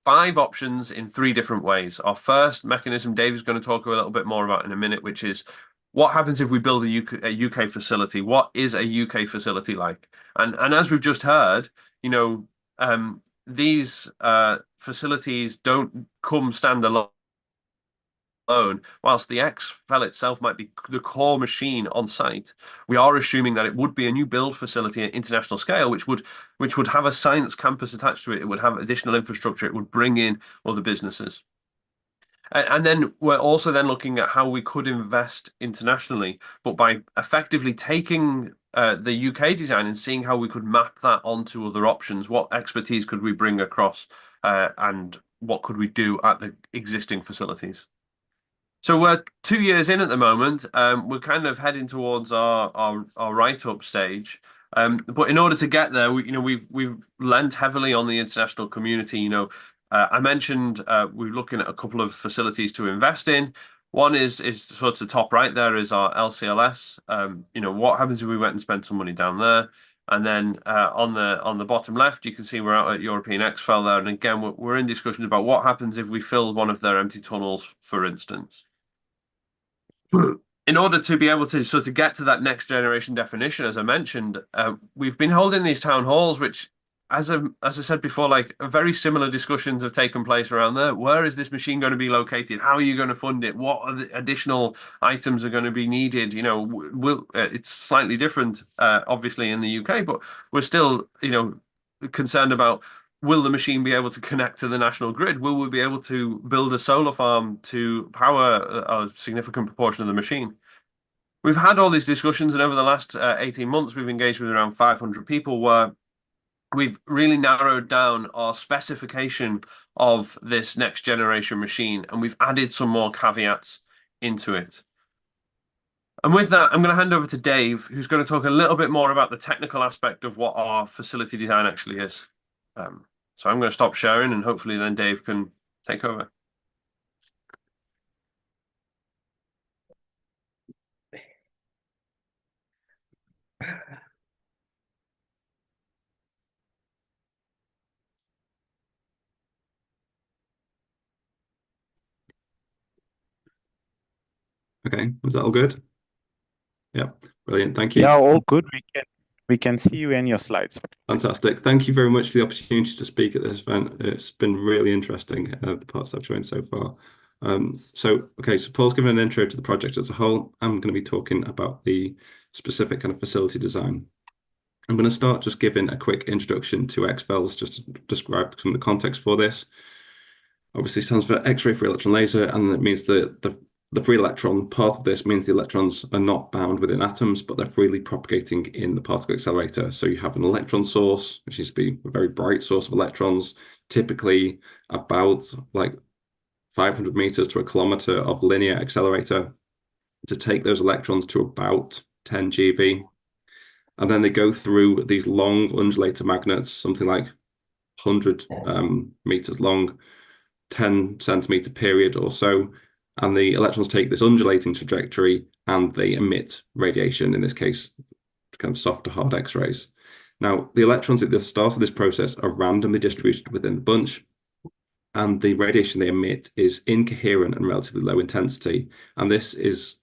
5 options in 3 different ways. Our first mechanism, Dave is going to talk a little bit more about in a minute, which is what happens if we build a UK facility? What is a UK facility like? And as we've just heard, these facilities don't come standalone. Whilst the XFEL itself might be the core machine on site, we are assuming that it would be a new build facility at international scale, which would have a science campus attached to it. It would have additional infrastructure. It would bring in other businesses. And then we're also then looking at how we could invest internationally, but by effectively taking the UK design and seeing how we could map that onto other options. What expertise could we bring across, and what could we do at the existing facilities? So we're 2 years in at the moment. We're kind of heading towards our write-up stage. But in order to get there, we've lent heavily on the international community. I mentioned we're looking at a couple of facilities to invest in. One is sort of top right there is our LCLS. What happens if we went and spent some money down there? And then on the bottom left, you can see we're out at European Exfel there. And again, we're in discussions about what happens if we filled one of their empty tunnels, for instance. In order to be able to sort of get to that next generation definition, as I mentioned, we've been holding these town halls, which, as I said before, like very similar discussions have taken place around there. Where is this machine going to be located? How are you going to fund it? What are the additional items are going to be needed? It's slightly different, obviously, in the UK, but we're still, concerned about, will the machine be able to connect to the national grid? Will we be able to build a solar farm to power a significant proportion of the machine? We've had all these discussions, and over the last 18 months, we've engaged with around 500 people where we've really narrowed down our specification of this next generation machine, and we've added some more caveats into it. And with that, I'm going to hand over to Dave, who's going to talk a little bit more about the technical aspect of what our facility design actually is. So I'm going to stop sharing, and hopefully then Dave can take over. Okay, was that all good? Yeah, brilliant. Thank you. Yeah, all good. We can see you in your slides. Fantastic. Thank you very much for the opportunity to speak at this event. It's been really interesting, the parts I've joined so far. So Paul's given an intro to the project as a whole. I'm going to be talking about the specific kind of facility design. I'm going to start just giving a quick introduction to AfLS, just to describe some of the context for this. Obviously, it stands for X-ray free electron laser, and it means that the free electron part of this means the electrons are not bound within atoms, but they're freely propagating in the particle accelerator. So you have an electron source, which needs to be a very bright source of electrons, typically about like 500 meters to a kilometer of linear accelerator to take those electrons to about 10 GeV. And then they go through these long undulator magnets, something like 100 meters long, 10 centimeter period or so. And the electrons take this undulating trajectory and they emit radiation, in this case, kind of soft to hard X-rays. Now, the electrons at the start of this process are randomly distributed within the bunch, and the radiation they emit is incoherent and relatively low intensity. And this is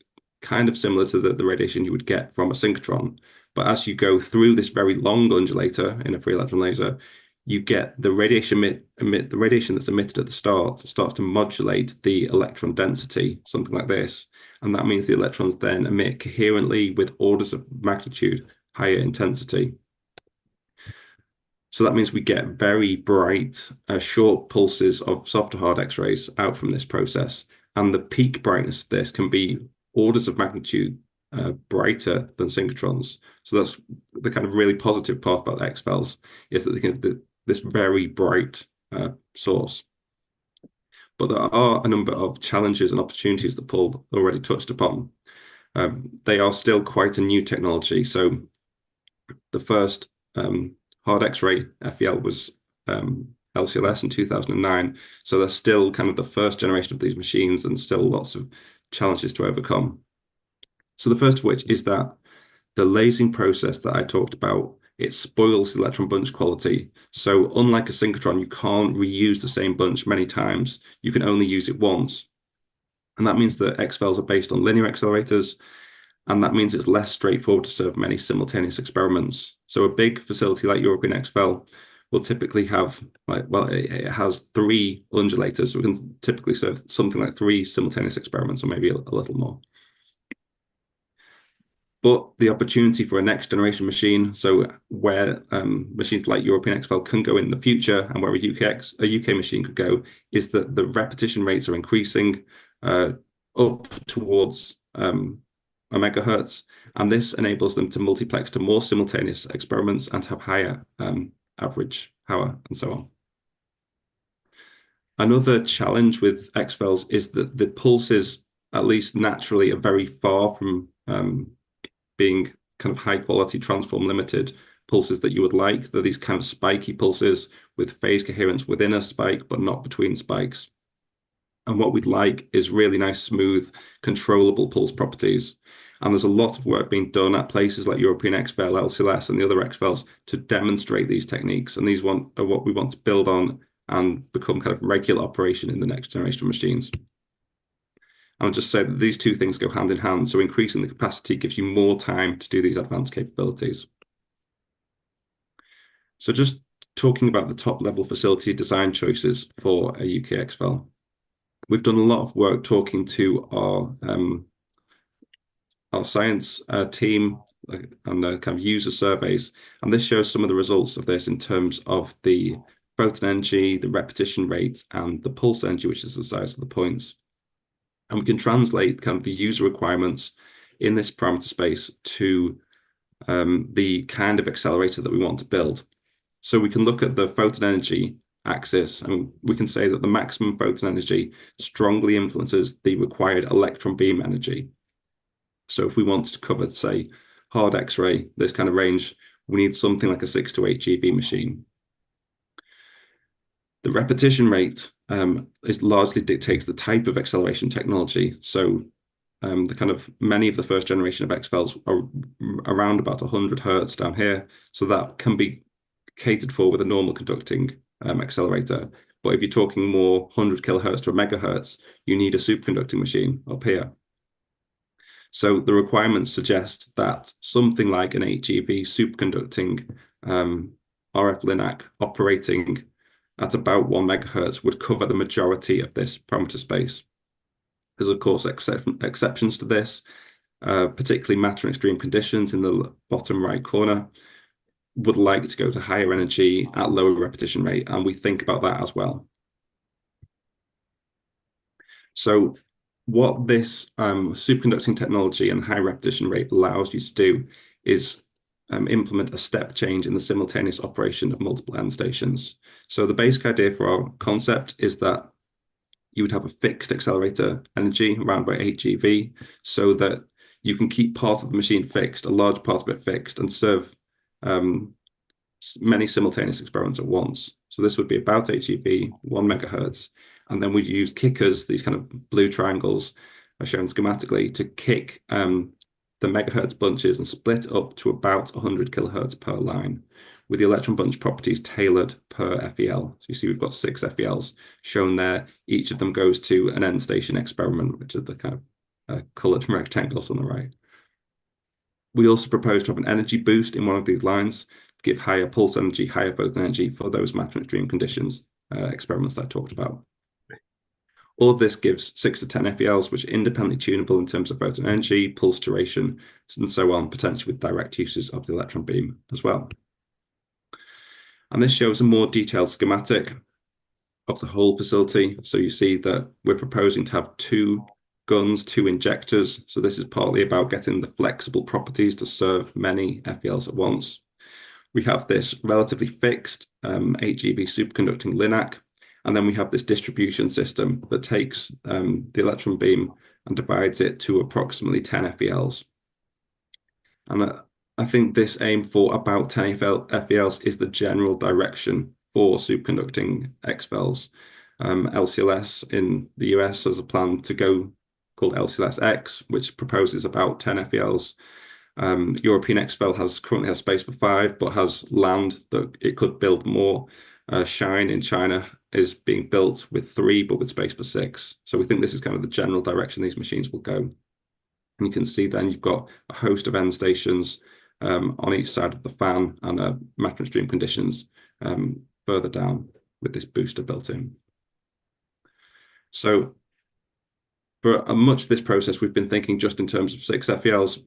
kind of similar to the radiation you would get from a synchrotron. But as you go through this very long undulator in a free electron laser, you get the radiation the radiation that's emitted at the start starts to modulate the electron density, something like this. And that means the electrons then emit coherently with orders of magnitude higher intensity. So that means we get very bright, short pulses of soft to hard X-rays out from this process. And the peak brightness of this can be orders of magnitude brighter than synchrotrons. So that's the kind of really positive part about AfLS, is that they can this very bright source. But there are a number of challenges and opportunities that Paul already touched upon. They are still quite a new technology. So the first hard X-ray FEL was LCLS in 2009. So they're still kind of the first generation of these machines and still lots of challenges to overcome. So the first of which is that the lasing process that I talked about, it spoils the electron bunch quality. So unlike a synchrotron, you can't reuse the same bunch many times. You can only use it once. And that means that AfLS are based on linear accelerators. And that means it's less straightforward to serve many simultaneous experiments. So a big facility like European Exfel will typically have, it has 3 undulators. So we can typically serve something like 3 simultaneous experiments, or maybe a little more. But the opportunity for a next generation machine, so where machines like European Exfel can go in the future and where a UK machine could go, is that the repetition rates are increasing up towards a megahertz. And this enables them to multiplex to more simultaneous experiments and have higher average power and so on. Another challenge with AfLS is that the pulses, at least naturally, are very far from being kind of high quality transform limited pulses that you would like. They're these kind of spiky pulses with phase coherence within a spike, but not between spikes. And what we'd like is really nice, smooth, controllable pulse properties. And there's a lot of work being done at places like European XFEL, LCLS, and the other XFELs to demonstrate these techniques. And these are what we want to build on and become kind of regular operation in the next generation of machines. I'll just say that these two things go hand in hand. So increasing the capacity gives you more time to do these advanced capabilities. So just talking about the top level facility design choices for a UK XFEL. We've done a lot of work talking to our science team and kind of user surveys, and this shows some of the results of this in terms of the photon energy, the repetition rate, and the pulse energy, which is the size of the points. And we can translate kind of the user requirements in this parameter space to the kind of accelerator that we want to build. So we can look at the photon energy axis, and we can say that the maximum photon energy strongly influences the required electron beam energy. So if we want to cover, say, hard X-ray, this kind of range, we need something like a 6 to 8 GeV machine. The repetition rate is largely dictates the type of acceleration technology. So the kind of many of the first generation of XFELs are around about 100 hertz down here. So that can be catered for with a normal conducting accelerator. But if you're talking more 100 kilohertz to a megahertz, you need a superconducting machine up here. So the requirements suggest that something like an 8 GeV superconducting RF LINAC operating at about 1 megahertz would cover the majority of this parameter space. There's, of course, exceptions to this, particularly matter and extreme conditions in the bottom right corner would like to go to higher energy at lower repetition rate, and we think about that as well. So what this superconducting technology and high repetition rate allows you to do is implement a step change in the simultaneous operation of multiple end stations. So the basic idea for our concept is that you would have a fixed accelerator energy around by 8 GeV so that you can keep part of the machine fixed, a large part of it fixed, and serve many simultaneous experiments at once. So this would be about 8 GeV, 1 megahertz, and then we'd use kickers, these kind of blue triangles are shown schematically, to kick the megahertz bunches and split up to about 100 kilohertz per line, with the electron bunch properties tailored per FEL. So you see we've got 6 FELs shown there. Each of them goes to an end station experiment, which are the kind of colored rectangles on the right. We also propose to have an energy boost in one of these lines to give higher pulse energy, higher photon energy for those matter and extreme conditions experiments that I talked about. All of this gives 6 to 10 FELs, which are independently tunable in terms of photon energy, pulse duration, and so on, potentially with direct uses of the electron beam as well. And this shows a more detailed schematic of the whole facility. So you see that we're proposing to have 2 guns, 2 injectors. So this is partly about getting the flexible properties to serve many FELs at once. We have this relatively fixed 8 GeV superconducting LINAC. And then we have this distribution system that takes the electron beam and divides it to approximately 10 FELs. And I think this aim for about 10 FELs is the general direction for superconducting XFELs. LCLS in the US has a plan to go called LCLS-X, which proposes about 10 FELs. European XFEL currently has space for 5, but has land that it could build more. Shine in China is being built with 3, but with space for 6. So we think this is kind of the general direction these machines will go. And you can see then you've got a host of end stations on each side of the fan and matter and extreme conditions further down with this booster built in. So for much of this process, we've been thinking just in terms of 6 FELs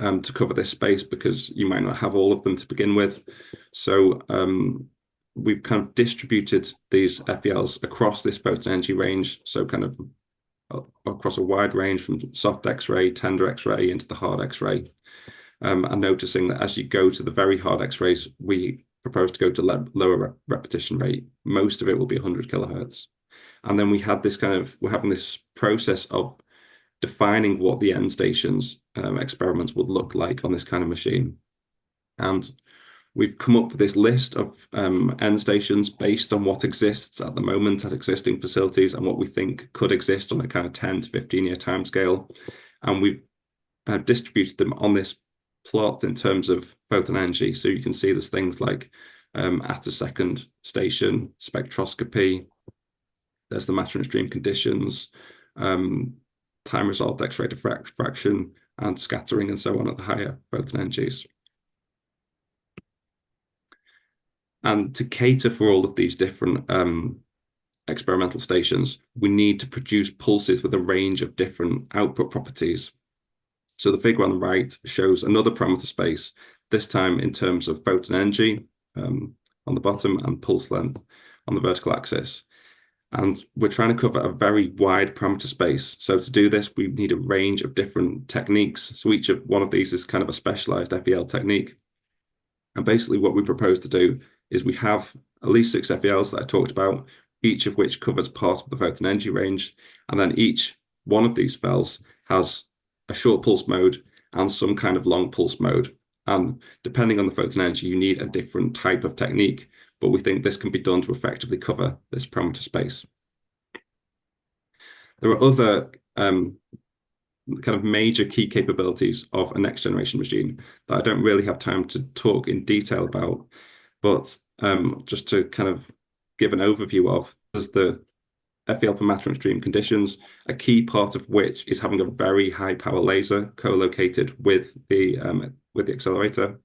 to cover this space, because you might not have all of them to begin with. So we've kind of distributed these FELs across this photon energy range, so kind of across a wide range from soft X-ray, tender X-ray into the hard X-ray. And noticing that as you go to the very hard X-rays, we propose to go to lower repetition rate. Most of it will be 100 kilohertz. And then we had this we're having this process of defining what the end stations experiments would look like on this kind of machine. And we've come up with this list of end stations based on what exists at the moment at existing facilities and what we think could exist on a kind of 10 to 15-year timescale. And we've distributed them on this plot in terms of photon energy. So you can see there's things like attosecond station, spectroscopy, there's the matter and stream conditions, time-resolved X-ray diffraction, and scattering and so on at the higher photon energies. And to cater for all of these different experimental stations, we need to produce pulses with a range of different output properties. So the figure on the right shows another parameter space, this time in terms of photon energy on the bottom and pulse length on the vertical axis. And we're trying to cover a very wide parameter space. So to do this, we need a range of different techniques. So each of one of these is kind of a specialized FEL technique. And basically what we propose to do is we have at least 6 FELs that I talked about, each of which covers part of the photon energy range. And then each one of these FELs has a short pulse mode and some kind of long pulse mode. And depending on the photon energy, you need a different type of technique, but we think this can be done to effectively cover this parameter space. There are other kind of major key capabilities of a next generation machine that I don't really have time to talk in detail about, but just to kind of give an overview of, there's the FEL for matter and stream conditions, a key part of which is having a very high power laser co-located with the accelerator.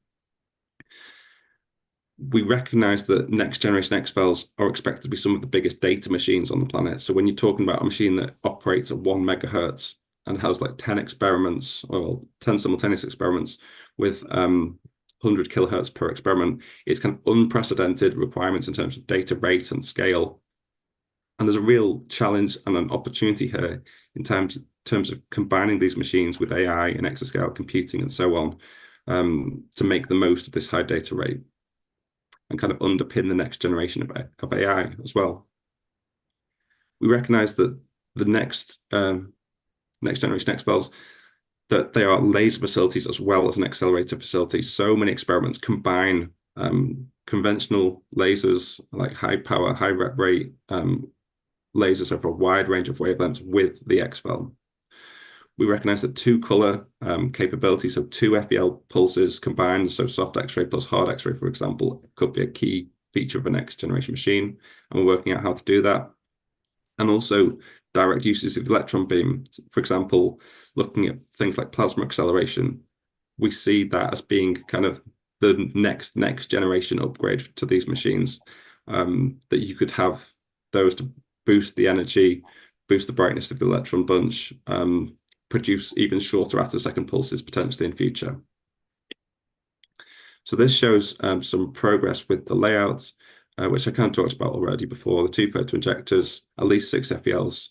We recognize that next generation XFELs are expected to be some of the biggest data machines on the planet. So when you're talking about a machine that operates at 1 megahertz and has like 10 experiments or 10 simultaneous experiments with 100 kilohertz per experiment, it's kind of unprecedented requirements in terms of data rate and scale. And there's a real challenge and an opportunity here in terms of combining these machines with AI and exascale computing and so on to make the most of this high data rate and kind of underpin the next generation of AI as well. We recognize that the next generation XFELs, that they are laser facilities as well as an accelerator facility. So many experiments combine conventional lasers like high power, high rep rate lasers over a wide range of wavelengths with the XFEL. We recognize that 2-color capabilities of 2 FEL pulses combined, so soft X-ray plus hard X-ray, for example, could be a key feature of a next generation machine, and we're working out how to do that. And also direct uses of the electron beam, for example, looking at things like plasma acceleration, we see that as being kind of the next generation upgrade to these machines, that you could have those to boost the energy, boost the brightness of the electron bunch, produce even shorter attosecond pulses potentially in future. So this shows some progress with the layouts, which I kind of talked about already before, the 2 photo injectors, at least 6 FELs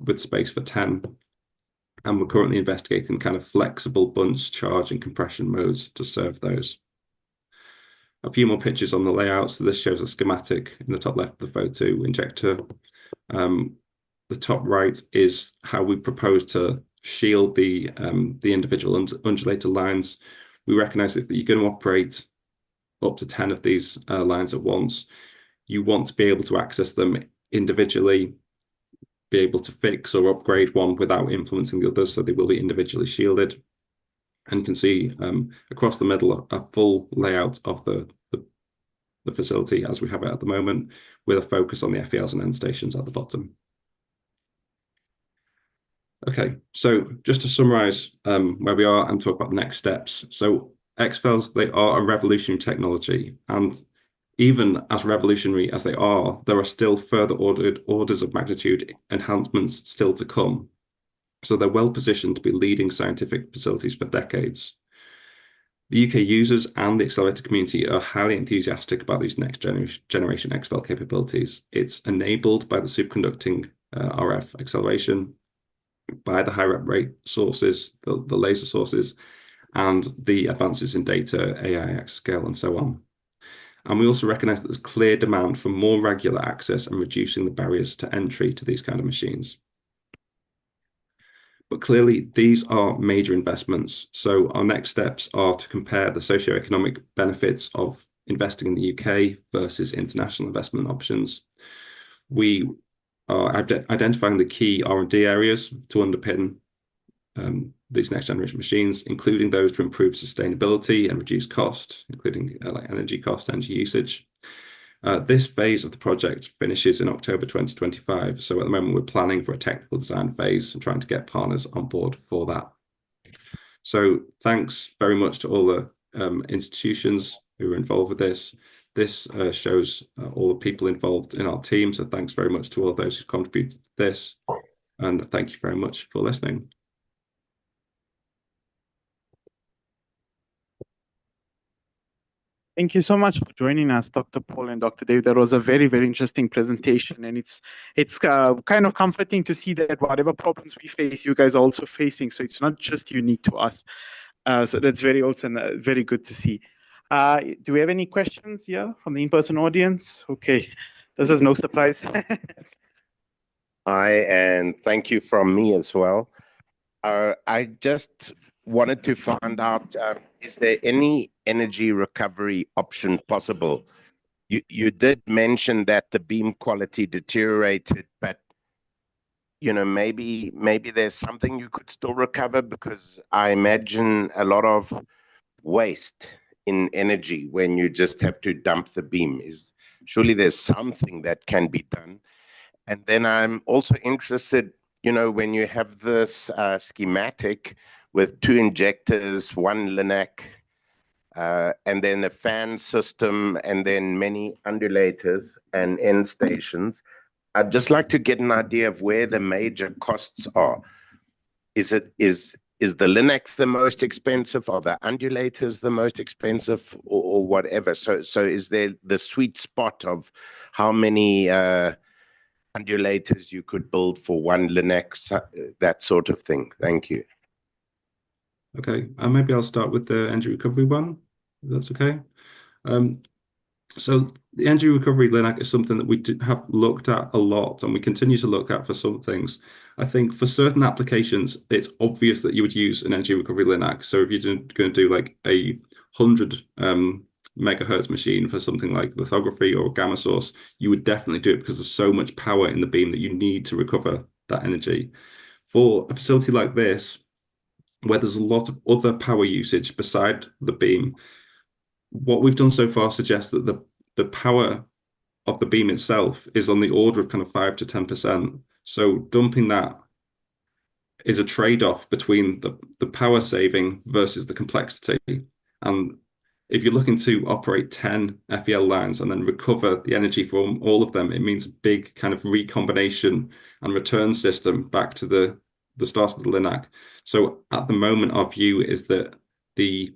with space for 10. And we're currently investigating kind of flexible bunch charge and compression modes to serve those. A few more pictures on the layout. So this shows a schematic in the top left of the photo injector. The top right is how we propose to shield the individual undulator lines. We recognize that if you're going to operate up to 10 of these lines at once, you want to be able to access them individually, be able to fix or upgrade one without influencing the others, so they will be individually shielded. And you can see across the middle a full layout of the facility as we have it at the moment, with a focus on the FELs and end stations at the bottom. Okay, so just to summarize where we are and talk about the next steps. So XFELs, they are a revolutionary technology, and even as revolutionary as they are, there are still further orders of magnitude enhancements still to come. So they're well positioned to be leading scientific facilities for decades. The UK users and the accelerator community are highly enthusiastic about these next generation XFEL capabilities. It's enabled by the superconducting RF acceleration, by the high rep rate sources, the laser sources, and the advances in data, AI, exascale, and so on. And we also recognize that there's clear demand for more regular access and reducing the barriers to entry to these kind of machines. But clearly, these are major investments. So our next steps are to compare the socioeconomic benefits of investing in the UK versus international investment options. We are identifying the key R&D areas to underpin these next generation machines, including those to improve sustainability and reduce cost, including like energy cost, energy usage. This phase of the project finishes in October 2025. So at the moment, we're planning for a technical design phase and trying to get partners on board for that. So thanks very much to all the institutions who are involved with this. This shows all the people involved in our team. So thanks very much to all those who contributed to this. And thank you very much for listening. Thank you so much for joining us, Dr. Paul and Dr. Dave. That was a very, very interesting presentation, and it's kind of comforting to see that whatever problems we face, you guys are also facing. So it's not just unique to us. So that's very awesome, very good to see. Do we have any questions here from the in-person audience? Okay, this is no surprise. And thank you from me as well. I just wanted to find out, is there any energy recovery option possible? You did mention that the beam quality deteriorated, but maybe there's something you could still recover, because I imagine a lot of waste in energy when you just have to dump the beam. Surely there's something that can be done. And then I'm also interested, when you have this schematic with 2 injectors, 1 linac, and then a fan system, and then many undulators and end stations, I'd just like to get an idea of where the major costs are. Is the linac the most expensive? Are the undulators the most expensive, or whatever? So is there the sweet spot of how many undulators you could build for 1 linac, that sort of thing? Thank you. Okay, maybe I'll start with the energy recovery one, if that's okay. So the energy recovery linac is something that we have looked at a lot, and we continue to look at for some things. I think for certain applications, it's obvious that you would use an energy recovery linac. So if you're going to do like a 100 megahertz machine for something like lithography or gamma source, you would definitely do it because there's so much power in the beam that you need to recover that energy. For a facility like this, where there's a lot of other power usage beside the beam, what we've done so far suggests that the power of the beam itself is on the order of kind of 5 to 10%. So dumping that is a trade-off between the power saving versus the complexity. And if you're looking to operate 10 FEL lines and then recover the energy from all of them, it means a big kind of recombination and return system back to the start of the linac. So at the moment, our view is that the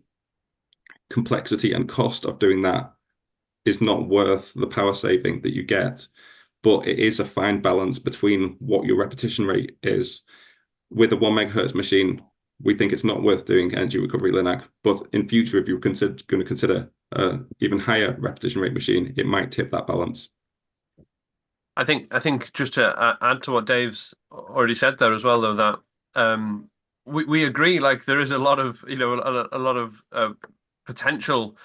complexity and cost of doing that is not worth the power saving that you get, but it is a fine balance between what your repetition rate is. With a 1 megahertz machine, we think it's not worth doing energy recovery linac, but in future, if you're going to consider even higher repetition rate machine, it might tip that balance. I think just to add to what Dave's already said there as well, though, that we agree, like there is a lot of potential,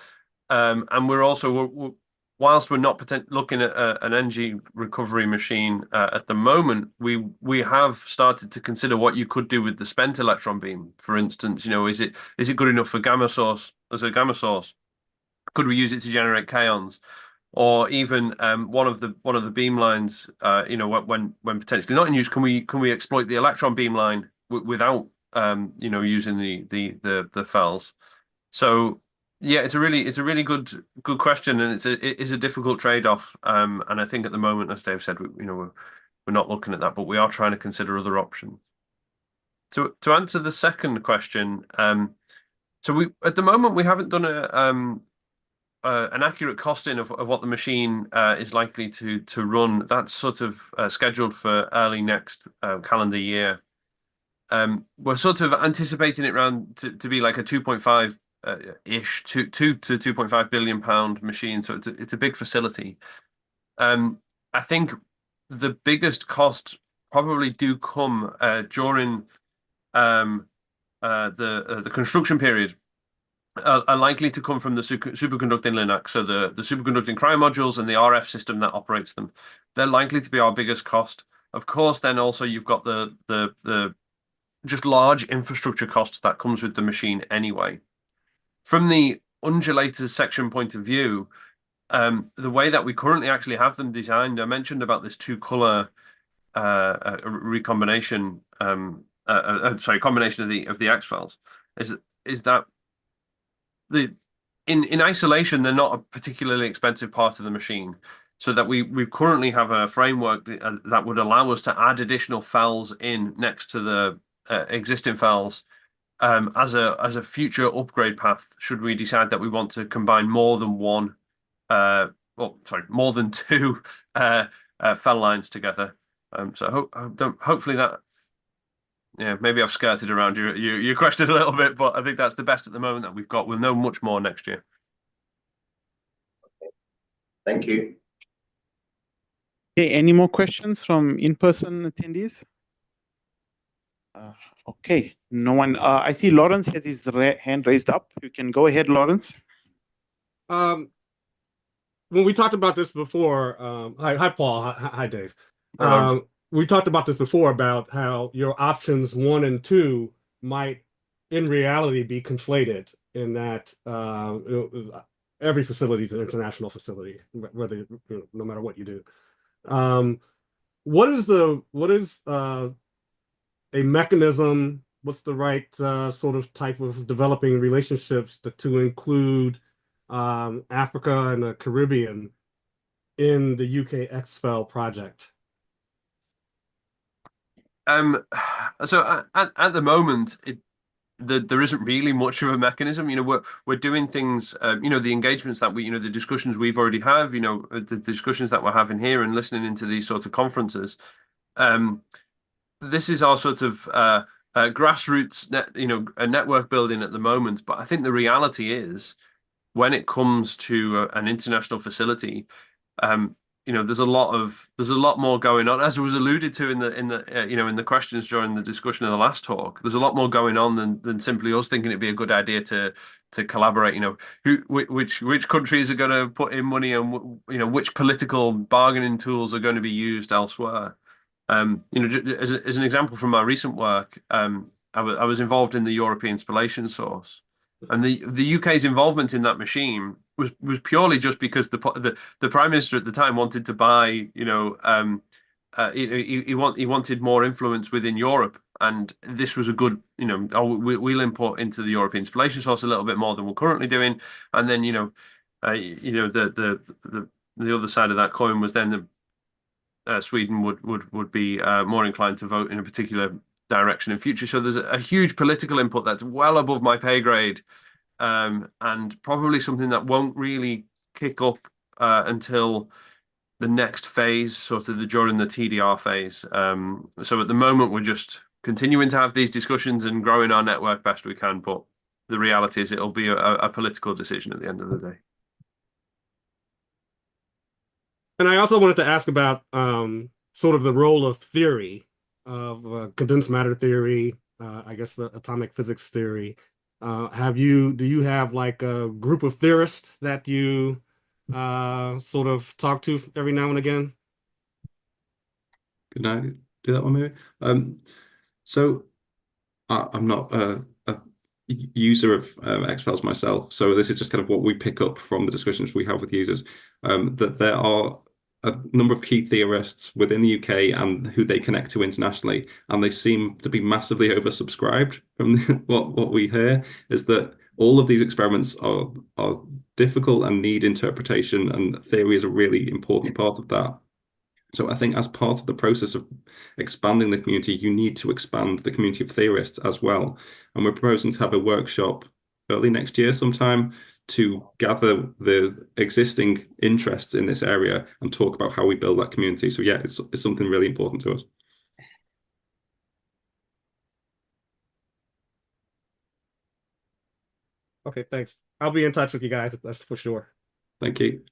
and we're also whilst we're not looking at an energy recovery machine at the moment, we have started to consider what you could do with the spent electron beam. For instance, is it good enough for gamma source as a gamma source? Could we use it to generate kaons? Or even one of the beam lines, when potentially not in use, can we exploit the electron beam line without using the FELs? So yeah, it's a really good question, and it is a difficult trade-off. And I think at the moment, as Dave said, we're not looking at that, but we are trying to consider other options. To answer the second question, so at the moment we haven't done an accurate costing of what the machine is likely to run. That's sort of scheduled for early next calendar year. We're sort of anticipating it around to be like a 2.5 ish, 2 to 2.5 billion pound machine. So it's a big facility. I think the biggest costs probably do come during the construction period are likely to come from the superconducting linacs, so the superconducting cryo modules and the RF system that operates them. They're likely to be our biggest cost. Of course, then also you've got the just large infrastructure costs that comes with the machine anyway. From the undulator section point of view, the way that we currently actually have them designed, I mentioned about this two-color recombination, combination of the AfLS, is that in isolation they're not a particularly expensive part of the machine, so that we currently have a framework that would allow us to add additional FELs in next to the existing FELs as a future upgrade path should we decide that we want to combine more than one more than two FEL lines together. So hopefully that, yeah, maybe I've skirted around your question a little bit, but I think that's the best at the moment that we've got. We'll know much more next year. Thank you. Okay, any more questions from in-person attendees? Okay, no one. I see Lawrence has his hand raised up. You can go ahead, Lawrence. When we talked about this before, hi Paul, hi Dave. We talked about this before about how your options 1 and 2 might in reality be conflated in that every facility is an international facility, whether no matter what you do. What is a mechanism? What's the right sort of type of developing relationships to include Africa and the Caribbean in the UK AfFL project? So at the moment, there isn't really much of a mechanism. We're doing things. The engagements that the discussions we've already have. The discussions that we're having here and listening into these sorts of conferences. This is our sort of grassroots network building at the moment. But I think the reality is, when it comes to an international facility, there's a lot more going on, as was alluded to in the questions during the discussion of the last talk. There's a lot more going on than simply us thinking it'd be a good idea to collaborate. Which countries are going to put in money, and which political bargaining tools are going to be used elsewhere. As an example from my recent work, I was involved in the European Spallation Source, and the UK's involvement in that machine was purely just because the Prime Minister at the time wanted to buy, he wanted more influence within Europe, and this was a good, we'll import into the European Spallation Source a little bit more than we're currently doing, and then the other side of that coin was then Sweden would be more inclined to vote in a particular direction in future. So there's a huge political input that's well above my pay grade, and probably something that won't really kick up until the next phase, sort of during the TDR phase. So at the moment, we're just continuing to have these discussions and growing our network best we can. But the reality is it'll be a political decision at the end of the day. And I also wanted to ask about sort of the role of theory, of condensed matter theory, I guess the atomic physics theory. Do you have like a group of theorists that you sort of talk to every now and again? Can I do that one maybe? So I'm not a user of AfFLS myself, so this is just kind of what we pick up from the discussions we have with users, that there are a number of key theorists within the UK and who they connect to internationally, and they seem to be massively oversubscribed. From what we hear is that all of these experiments are difficult and need interpretation, and theory is a really important part of that. So I think as part of the process of expanding the community, you need to expand the community of theorists as well. And we're proposing to have a workshop early next year sometime to gather the existing interests in this area and talk about how we build that community. So yeah, it's something really important to us. Okay, thanks. I'll be in touch with you guys, that's for sure. Thank you.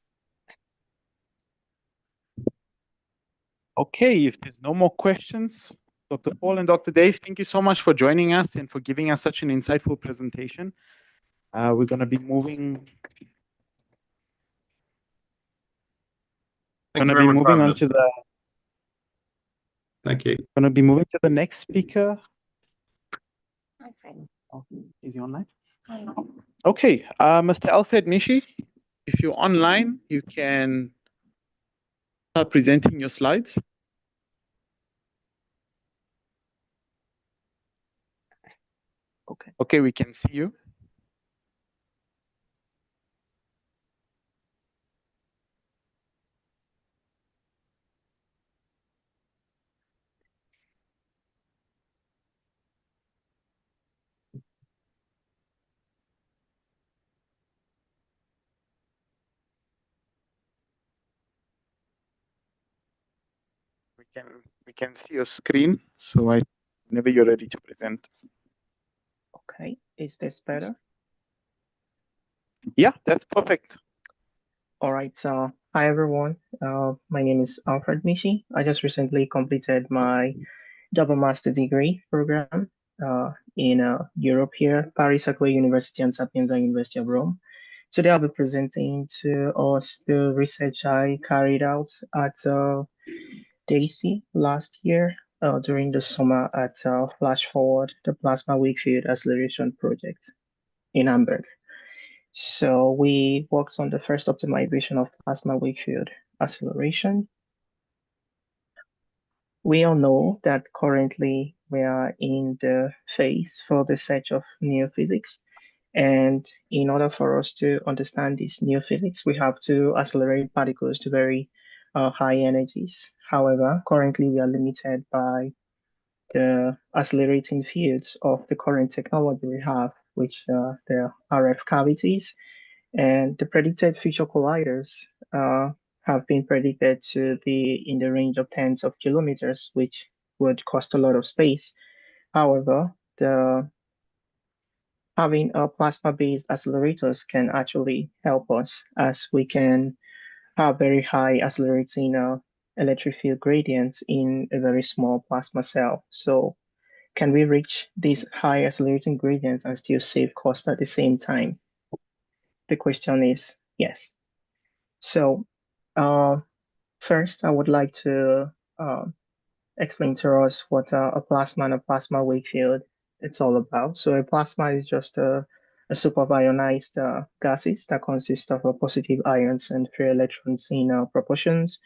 Okay, if there's no more questions, Dr. Paul and Dr. Dave, thank you so much for joining us and for giving us such an insightful presentation. We're going to be moving. Thank you very much for having us. Thank you. Going to be moving to the next speaker. Oh, is he online? Okay, Mr. Alfred Mishi, if you're online, you can start presenting your slides. Okay, we can see you. We can see your screen, so whenever you're ready to present. Okay, is this better? Yeah, that's perfect. All right, hi everyone. My name is Alfred Mishi. I just recently completed my double master degree program in Europe here, Paris Saclay University and Sapienza University of Rome. Today I'll be presenting to us the research I carried out at Daisy last year during the summer at Flash Forward, the Plasma Wake Field Acceleration Project in Hamburg. So we worked on the first optimization of plasma wake field acceleration. We all know that currently we are in the phase for the search of new physics. And in order for us to understand this new physics, we have to accelerate particles to very high energies. However, currently we are limited by the accelerating fields of the current technology we have, which the RF cavities. And the predicted future colliders have been predicted to be in the range of tens of kilometers, which would cost a lot of space. However, having a plasma-based accelerators can actually help us, as we can have very high accelerating electric field gradients in a very small plasma cell. So can we reach these high accelerating gradients and still save cost at the same time? The question is yes. So first, I would like to explain to us what a plasma and a plasma wake field it's all about. So a plasma is just a soup of ionized gases that consist of positive ions and free electrons in proportions.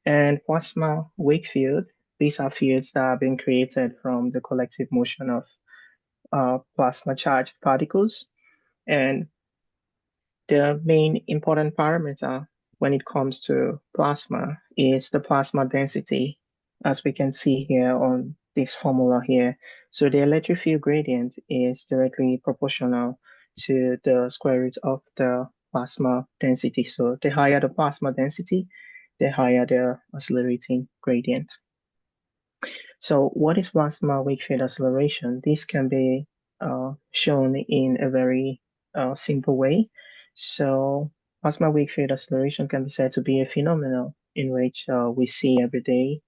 And plasma wake field, these are fields that have been created from the collective motion of plasma charged particles. And the main important parameter when it comes to plasma is the plasma density, as we can see here on this formula here. So the electric field gradient is directly proportional to the square root of the plasma density. So the higher the plasma density, the higher the accelerating gradient. So what is plasma wake field acceleration? This can be shown in a very simple way. So plasma wake field acceleration can be said to be a phenomenon in which we see every day.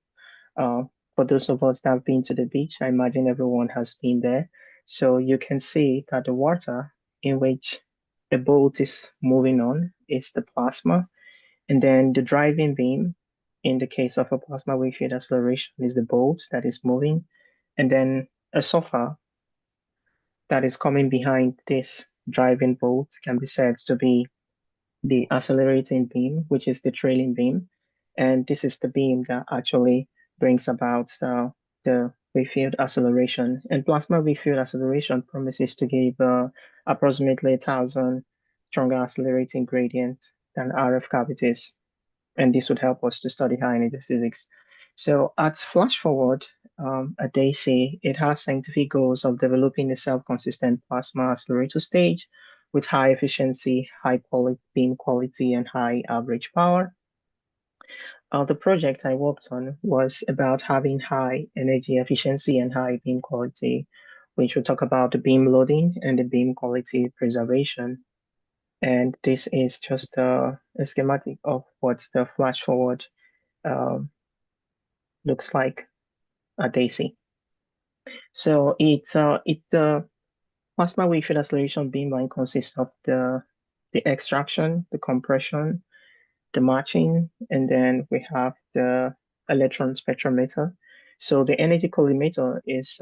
For those of us that have been to the beach, I imagine everyone has been there. So you can see that the water in which the boat is moving on is the plasma. And then the driving beam, in the case of a plasma wave field acceleration, is the bolt that is moving. And then a surfer that is coming behind this driving bolt can be said to be the accelerating beam, which is the trailing beam. And this is the beam that actually brings about the wave field acceleration. And plasma wave field acceleration promises to give approximately 1,000 stronger accelerating gradient than RF cavities. And this would help us to study high energy physics. So at Flash Forward, at DAISY, it has scientific goals of developing a self-consistent plasma accelerator stage with high efficiency, high quality, beam quality, and high average power. The project I worked on was about having high energy efficiency and high beam quality, which will talk about the beam loading and the beam quality preservation. And this is just a schematic of what the Flash Forward looks like at DAISY. So the plasma wave field acceleration beamline consists of the extraction, the compression, the matching, and then we have the electron spectrometer. So the energy collimator is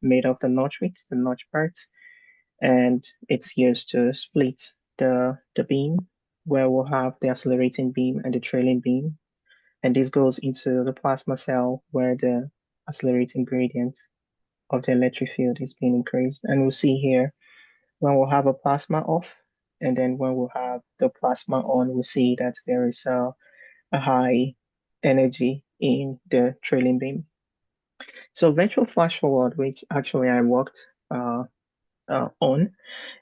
made of the notch width, the notch parts, and it's used to split the beam, where we'll have the accelerating beam and the trailing beam. And this goes into the plasma cell where the accelerating gradient of the electric field is being increased. And we'll see here when we'll have a plasma off, and then when we'll have the plasma on, we'll see that there is a high energy in the trailing beam. So virtual flash forward, which actually I worked on,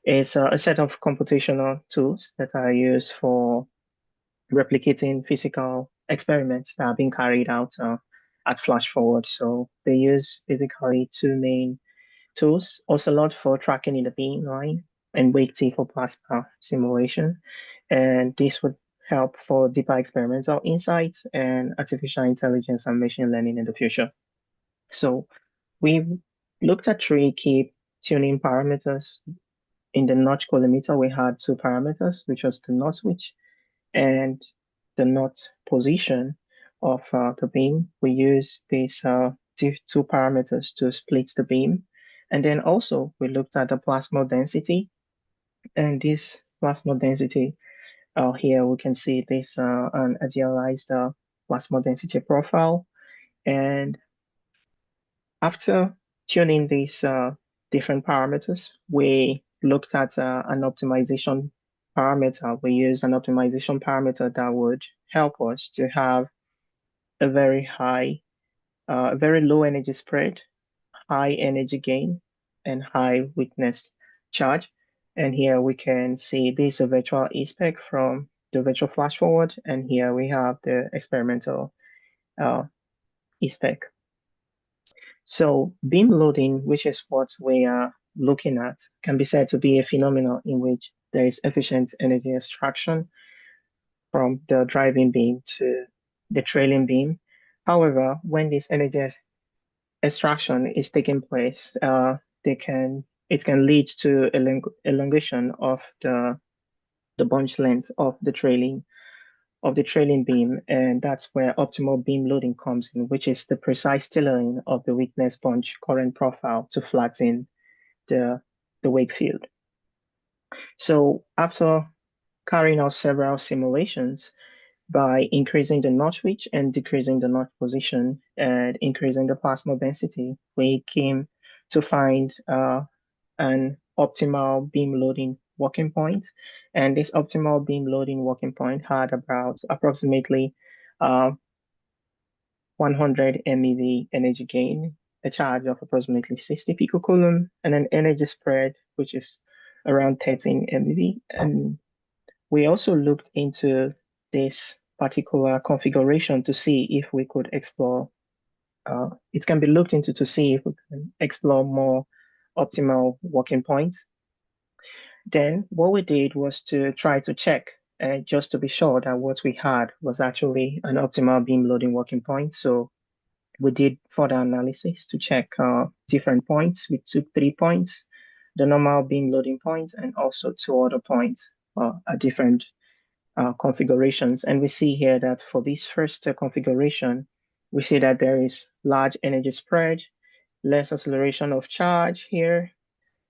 is a set of computational tools that are used for replicating physical experiments that are being carried out at flash forward. So they use basically two main tools: Ocelot for tracking in the beamline and Wake-T for plasma simulation. And this would help for deeper experimental insights and artificial intelligence and machine learning in the future. So we've looked at three key tuning parameters. In the notch collimator, we had two parameters, which was the notch switch and the notch position of the beam. We use these two parameters to split the beam. And then also we looked at the plasma density, and this plasma density here we can see this an idealized plasma density profile. And after tuning these different parameters, we looked at an optimization parameter. We used an optimization parameter that would help us to have a very low energy spread, high energy gain, and high witness charge. And here we can see this a virtual e-spec from the virtual flash forward, and here we have the experimental e-spec. So beam loading, which is what we are looking at, can be said to be a phenomenon in which there is efficient energy extraction from the driving beam to the trailing beam. However, when this energy extraction is taking place, it can lead to elongation of the bunch length of the trailing beam, and that's where optimal beam loading comes in, which is the precise tailoring of the witness bunch current profile to flatten the wake field. So after carrying out several simulations by increasing the notch width and decreasing the notch position and increasing the plasma density, we came to find an optimal beam loading working point. And this optimal beam loading working point had about approximately 100 MeV energy gain, a charge of approximately 60 picocoulomb, and an energy spread, which is around 13 MeV. And we also looked into this particular configuration to see if we could explore, it can be looked into to see if we can explore more optimal working points. Then what we did was to try to check just to be sure that what we had was actually an optimal beam loading working point. So we did further analysis to check different points. We took 3 points, the normal beam loading point, and also 2 other points at different configurations. And we see here that for this first configuration, we see that there is large energy spread, less acceleration of charge here,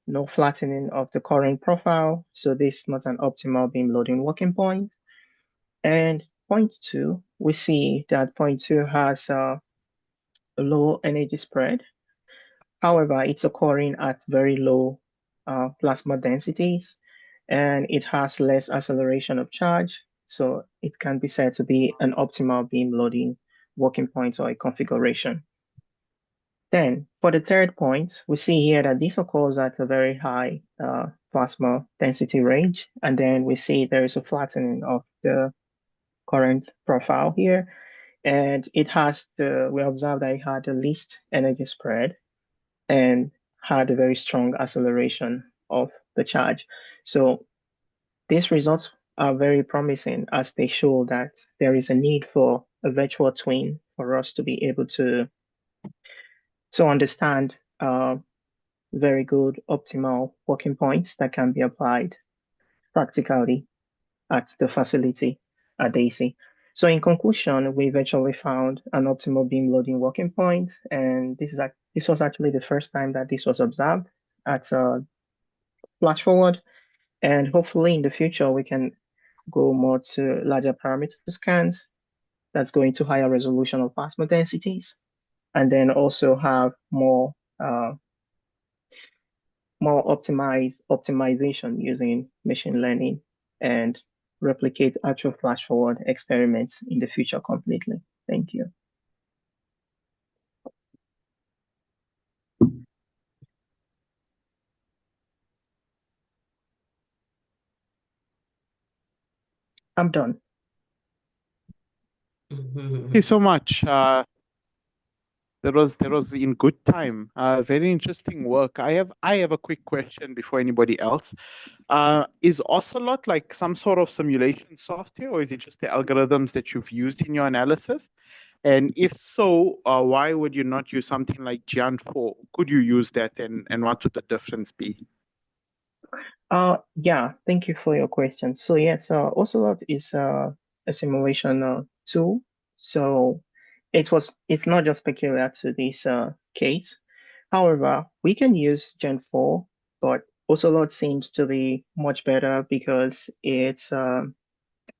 no flattening of the current profile. So this is not an optimal beam loading working point. And point 2, we see that point 2 has a low energy spread. However, it's occurring at very low plasma densities, and it has less acceleration of charge. So it can be said to be an optimal beam loading working point or a configuration. Then for the third point, we see here that this occurs at a very high plasma density range. And then we see there is a flattening of the current profile here. And it has we observed that it had the least energy spread and had a very strong acceleration of the charge. So these results are very promising as they show that there is a need for a virtual twin for us to be able to understand very good optimal working points that can be applied practically at the facility at Daisy. So in conclusion, we eventually found an optimal beam loading working point, and this was actually the first time that this was observed at Flash Forward, and hopefully in the future we can go more to larger parameter scans that's going to higher resolution of plasma densities, and then also have more optimization using machine learning and replicate actual flash forward experiments in the future completely. Thank you. I'm done. Thank you so much. That was in good time. Very interesting work. I have a quick question before anybody else. Is Ocelot like some sort of simulation software, or is it just the algorithms that you've used in your analysis? And if so, why would you not use something like Gian4? Could you use that, and what would the difference be? Yeah, thank you for your question. So yes, Ocelot is a simulation tool. So it's not just peculiar to this case. However, we can use Gen 4, but Ocelot seems to be much better because it's a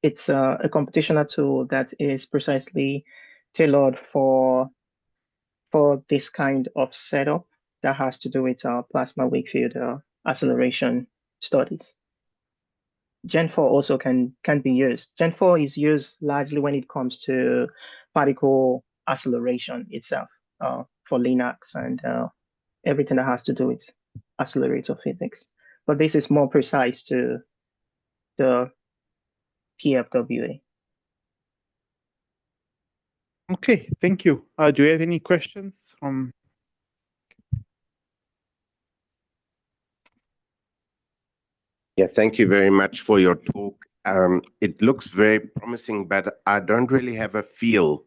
computational tool that is precisely tailored for this kind of setup that has to do with plasma wave field acceleration studies. Gen 4 also can be used. Gen 4 is used largely when it comes to particle acceleration itself for Linux and everything that has to do with accelerator physics. But this is more precise to the PFWA. Okay, thank you. Do you have any questions from? Yeah, thank you very much for your talk. It looks very promising, but I don't really have a feel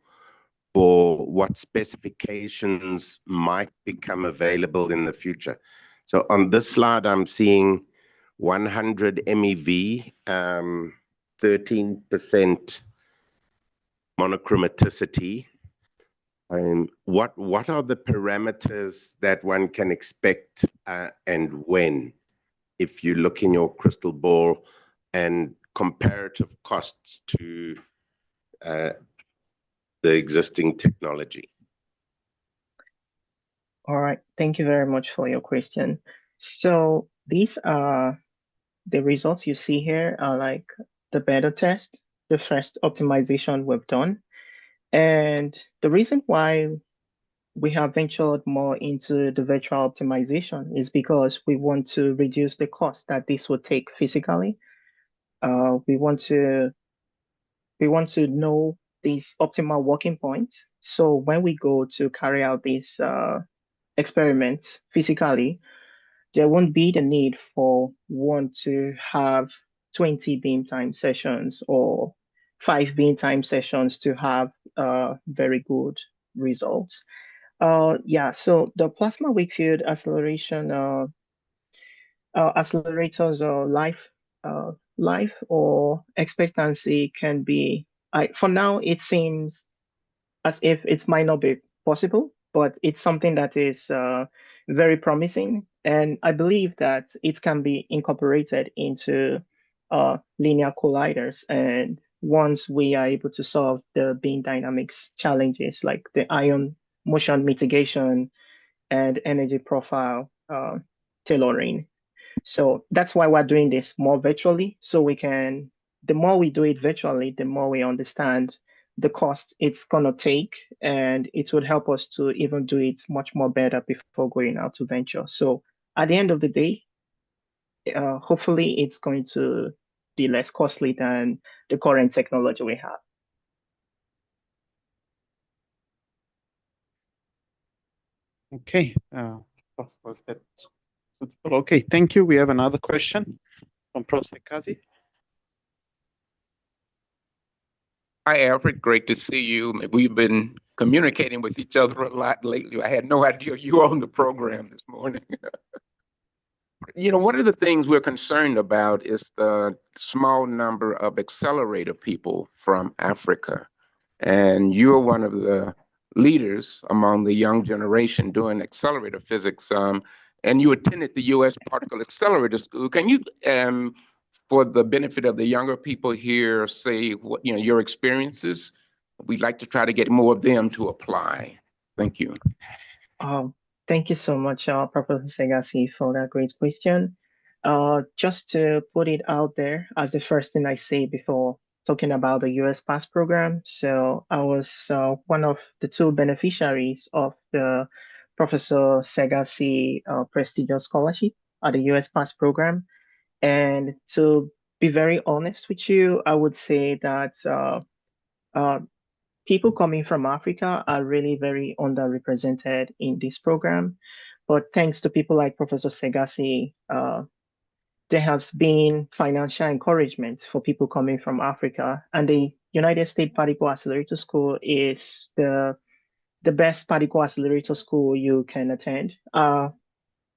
for what specifications might become available in the future. So on this slide, I'm seeing 100 MeV, 13% monochromaticity. What are the parameters that one can expect and when, if you look in your crystal ball, and comparative costs to the existing technology? All right, thank you very much for your question. So these are the results you see here are like the beta test, the first optimization we've done. And the reason why we have ventured more into the virtual optimization is because we want to reduce the cost that this would take physically. We want to know these optimal working points. So when we go to carry out these experiments physically, there won't be the need for one to have 20 beam time sessions or 5 beam time sessions to have very good results. Yeah, so the plasma wave field acceleration accelerators life or expectancy can be, for now, it seems as if it might not be possible, but it's something that is very promising. And I believe that it can be incorporated into linear colliders. And once we are able to solve the beam dynamics challenges like the ion motion mitigation and energy profile tailoring. So that's why we're doing this more virtually. So the more we do it virtually, the more we understand the cost it's gonna take, and it would help us to even do it much more better before going out to venture. So at the end of the day, hopefully it's going to be less costly than the current technology we have. Okay. Was that okay? Thank you. We have another question from Prof. Kazi. Hi, Alfred. Great to see you. We've been communicating with each other a lot lately. I had no idea you were on the program this morning. You know, one of the things we're concerned about is the small number of accelerator people from Africa. And you're one of the leaders among the young generation doing accelerator physics. And you attended the U.S. Particle Accelerator School. Can you, for the benefit of the younger people here, say what, you know, your experiences? We'd like to try to get more of them to apply. Thank you. Thank you so much, Professor Segasi, for that great question. Just to put it out there as the first thing I say before talking about the US PASS program. So I was one of the two beneficiaries of the Professor Segasi prestigious scholarship at the US PASS program. And to be very honest with you, I would say that people coming from Africa are really very underrepresented in this program. But thanks to people like Professor Segasi, there has been financial encouragement for people coming from Africa. And the United States Particle Accelerator School is the best particle accelerator school you can attend. I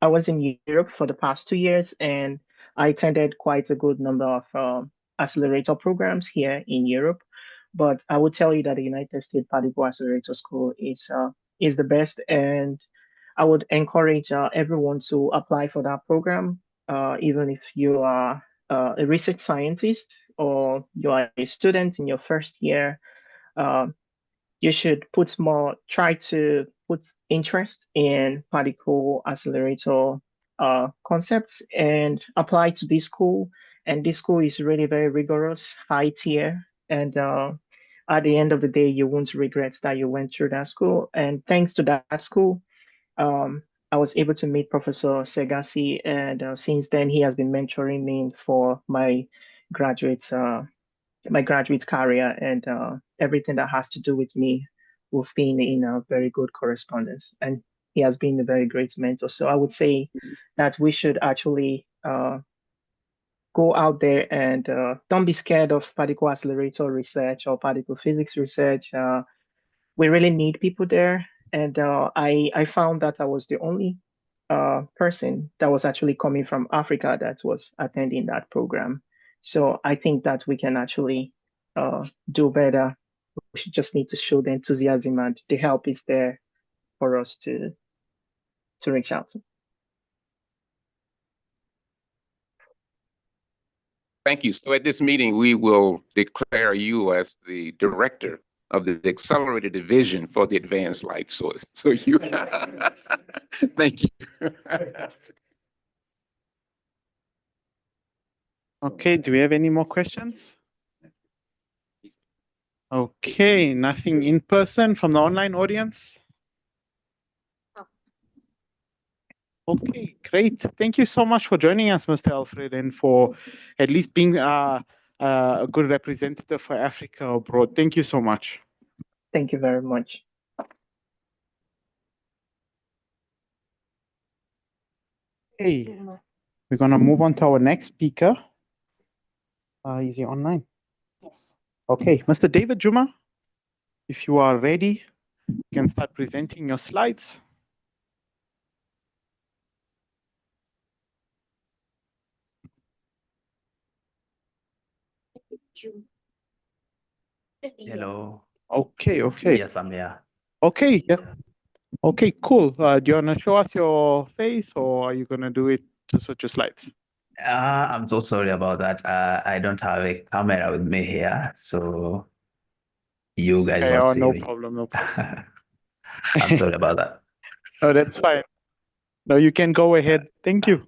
was in Europe for the past 2 years, and I attended quite a good number of accelerator programs here in Europe. But I would tell you that the United States Particle Accelerator School is the best, and I would encourage everyone to apply for that program, even if you are a research scientist or you are a student in your first year. You should try to put interest in particle accelerator concepts and apply to this school. And this school is really very rigorous, high tier. And at the end of the day, you won't regret that you went through that school. And thanks to that school, I was able to meet Professor Segasi. And since then, he has been mentoring me for my graduate career, and everything that has to do with me, we've been in a very good correspondence, and he has been a very great mentor. So I would say that we should actually go out there and don't be scared of particle accelerator research or particle physics research. We really need people there, and I found that I was the only person that was actually coming from Africa that was attending that program. So I think that we can actually do better. We should just need to show the enthusiasm, and the help is there for us to reach out. Thank you. So at this meeting, we will declare you as the director of the accelerated division for the advanced light source. So you, thank you. Okay, do we have any more questions? Okay, nothing in person from the online audience. Okay, great. Thank you so much for joining us, Mr. Alfred, and for at least being a good representative for Africa abroad. Thank you so much. Thank you very much. Okay, we're going to move on to our next speaker. Is he online? Yes. Okay, Mr. David Juma, if you are ready, you can start presenting your slides. Hello. Okay, okay. Yes, I'm here. Okay, yeah. Okay, cool. Do you want to show us your face, or are you going to do it just with your slides? I'm so sorry about that. I don't have a camera with me here, so you guys Okay, won't oh, see no me. problem, no problem. I'm sorry about that. No, that's fine. No, you can go ahead. Thank you.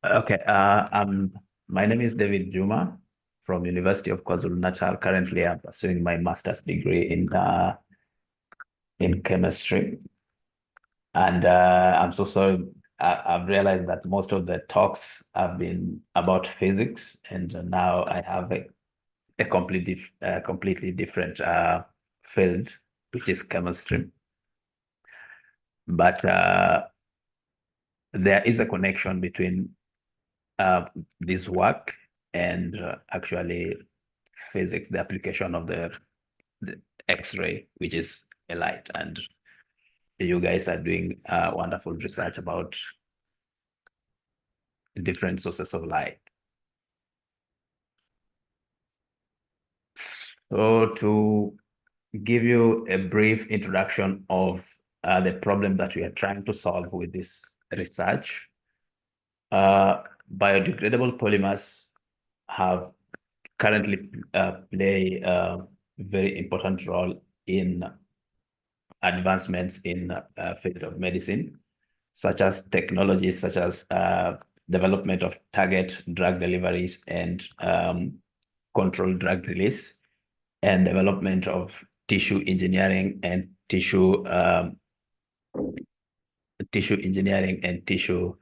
Okay. My name is David Juma from University of KwaZulu-Natal. Currently, I'm pursuing my master's degree in chemistry. And I'm so sorry. I've realized that most of the talks have been about physics, and now I have a completely different field, which is chemistry. But there is a connection between this work and actually physics, the application of the X-ray, which is a light. And you guys are doing wonderful research about different sources of light. So to give you a brief introduction of the problem that we are trying to solve with this research, biodegradable polymers have currently play a very important role in advancements in field of medicine, such as technologies such as development of target drug deliveries and controlled drug release, and development of tissue engineering and tissue engineering and tissue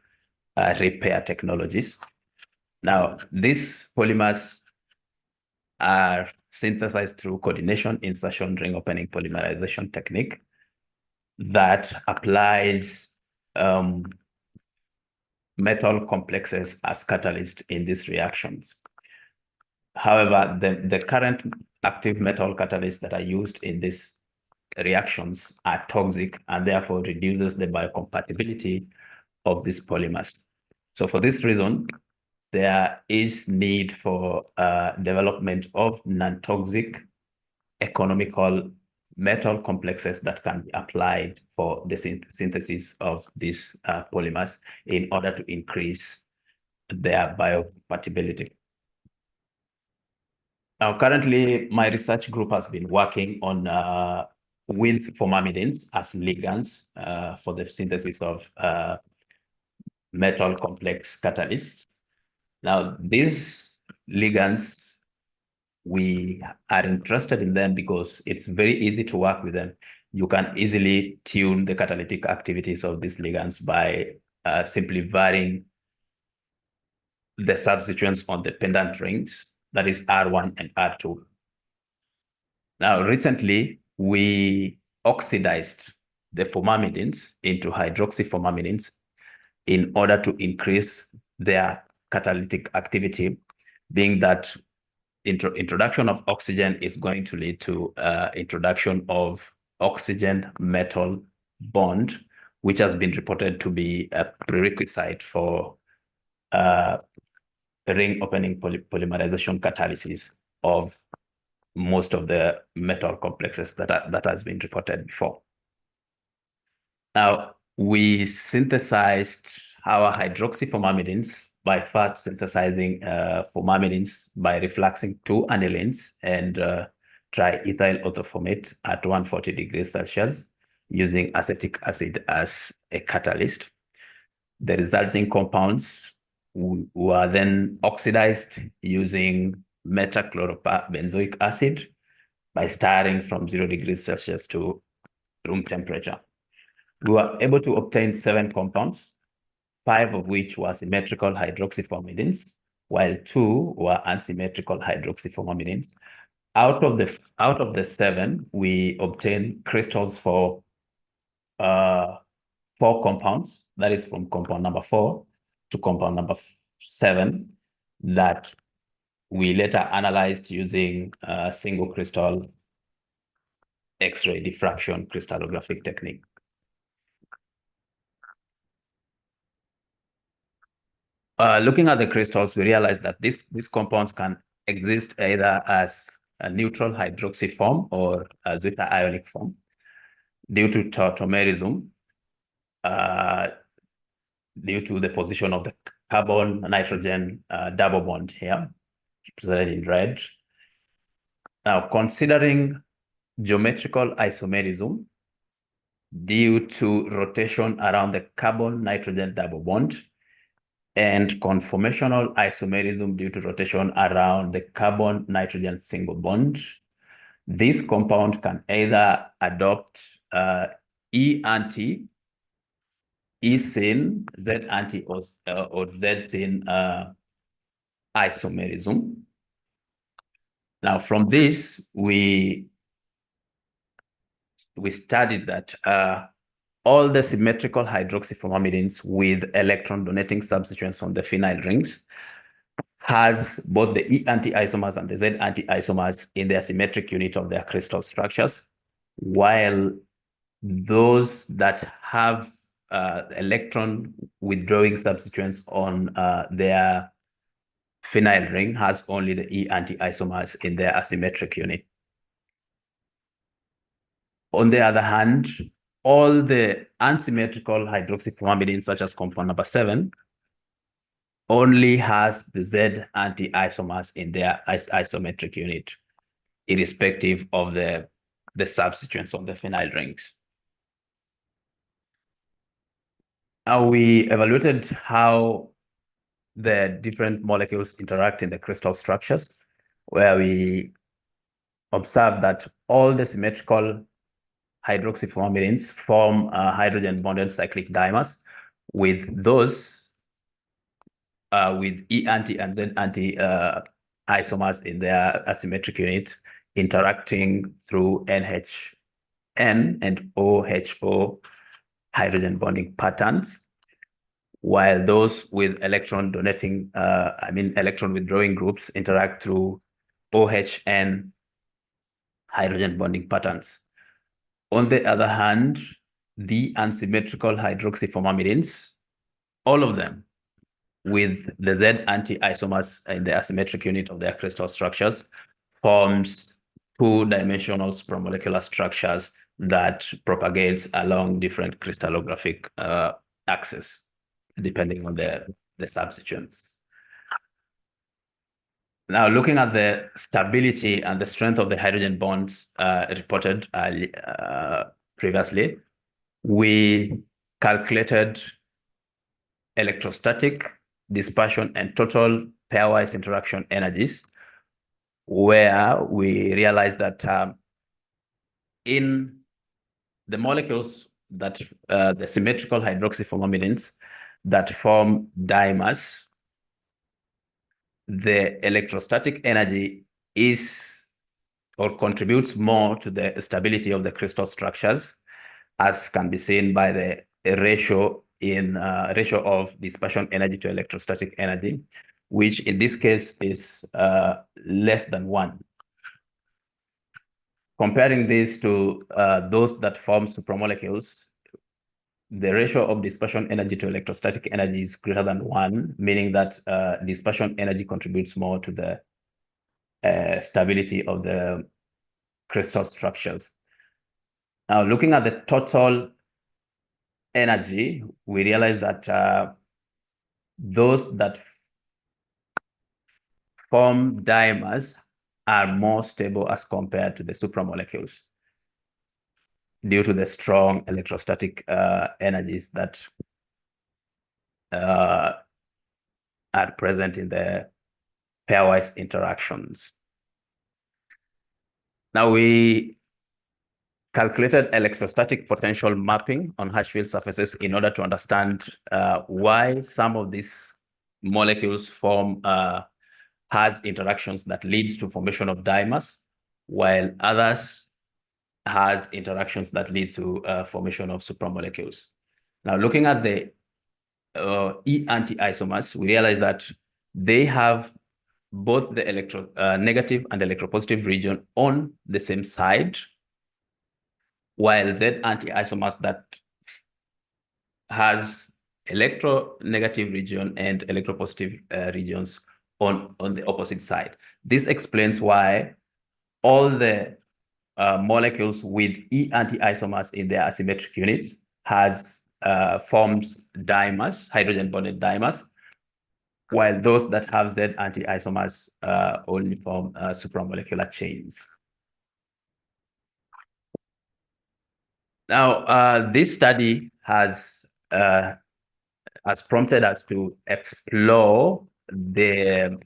repair technologies. Now, these polymers are synthesized through coordination insertion ring opening polymerization technique that applies metal complexes as catalyst in these reactions. However, the current active metal catalysts that are used in these reactions are toxic and therefore reduces the biocompatibility of these polymers. So for this reason, there is need for development of non-toxic economical metal complexes that can be applied for the synthesis of these polymers in order to increase their biocompatibility. Now, currently, my research group has been working on with formamidins as ligands for the synthesis of metal complex catalysts. Now, these ligands, we are interested in them because it's very easy to work with them. You can easily tune the catalytic activities of these ligands by simply varying the substituents on the pendant rings, that is R1 and R2. Now, recently, we oxidized the formamidins into hydroxyformamidins in order to increase their catalytic activity, being that introduction of oxygen is going to lead to introduction of oxygen metal bond, which has been reported to be a prerequisite for ring opening polymerization catalysis of most of the metal complexes that has been reported before. Now, we synthesized our hydroxyformamidins by first synthesizing formamidins by refluxing 2 anilines and triethyl orthoformate at 140 degrees Celsius using acetic acid as a catalyst. The resulting compounds were then oxidized using metachlorobenzoic acid by stirring from 0 degrees Celsius to room temperature. We were able to obtain 7 compounds, 5 of which were symmetrical hydroxyformamidins, while 2 were unsymmetrical hydroxyformamidins. Out of the 7, we obtained crystals for 4 compounds, that is from compound number 4 to compound number 7, that we later analyzed using a single crystal X-ray diffraction crystallographic technique. Looking at the crystals, we realized that these compounds can exist either as a neutral hydroxy form or a zeta ionic form due to tautomerism, due to the position of the carbon-nitrogen double bond here, represented in red. Now, considering geometrical isomerism due to rotation around the carbon-nitrogen double bond, and conformational isomerism due to rotation around the carbon-nitrogen single bond, this compound can either adopt E-anti, E-syn, Z-anti, or Z-syn isomerism. Now, from this, we studied that all the symmetrical hydroxyformamidins with electron donating substituents on the phenyl rings has both the E anti-isomers and the Z anti-isomers in their symmetric unit of their crystal structures, while those that have electron withdrawing substituents on their phenyl ring has only the E anti-isomers in their asymmetric unit. On the other hand, all the unsymmetrical hydroxyformamidins, such as compound number 7, only has the Z anti-isomers in their isometric unit, irrespective of the substituents of the phenyl rings. Now we evaluated how the different molecules interact in the crystal structures, where we observed that all the symmetrical hydroxyformamidins form hydrogen-bonded cyclic dimers, with those with E anti and Z anti isomers in their asymmetric unit interacting through NHN and OHO hydrogen bonding patterns, while those with electron donating, electron withdrawing groups interact through OHN hydrogen bonding patterns. On the other hand, the unsymmetrical hydroxyformamidins, all of them with the Z anti-isomers in the asymmetric unit of their crystal structures, forms two-dimensional supramolecular structures that propagates along different crystallographic axes, depending on the substituents. Now, looking at the stability and the strength of the hydrogen bonds reported previously, we calculated electrostatic, dispersion, and total pairwise interaction energies, where we realized that in the molecules that the symmetrical hydroxyformamidins that form dimers, the electrostatic energy is or contributes more to the stability of the crystal structures, as can be seen by the ratio of dispersion energy to electrostatic energy, which in this case is less than 1. Comparing this to those that form supramolecules, the ratio of dispersion energy to electrostatic energy is greater than 1, meaning that dispersion energy contributes more to the stability of the crystal structures. Now, looking at the total energy, we realize that those that form dimers are more stable as compared to the supramolecules due to the strong electrostatic energies that are present in the pairwise interactions. Now we calculated electrostatic potential mapping on Hirschfeld surfaces in order to understand why some of these molecules form has interactions that leads to formation of dimers, while others has interactions that lead to formation of supramolecules. Now, looking at the E anti-isomers, we realize that they have both the negative and electropositive region on the same side, while Z anti-isomers that has electronegative region and electropositive regions on the opposite side. This explains why all the molecules with E anti-isomers in their asymmetric units forms dimers, hydrogen bonded dimers, while those that have Z anti-isomers only form supramolecular chains. Now, this study has prompted us to explore the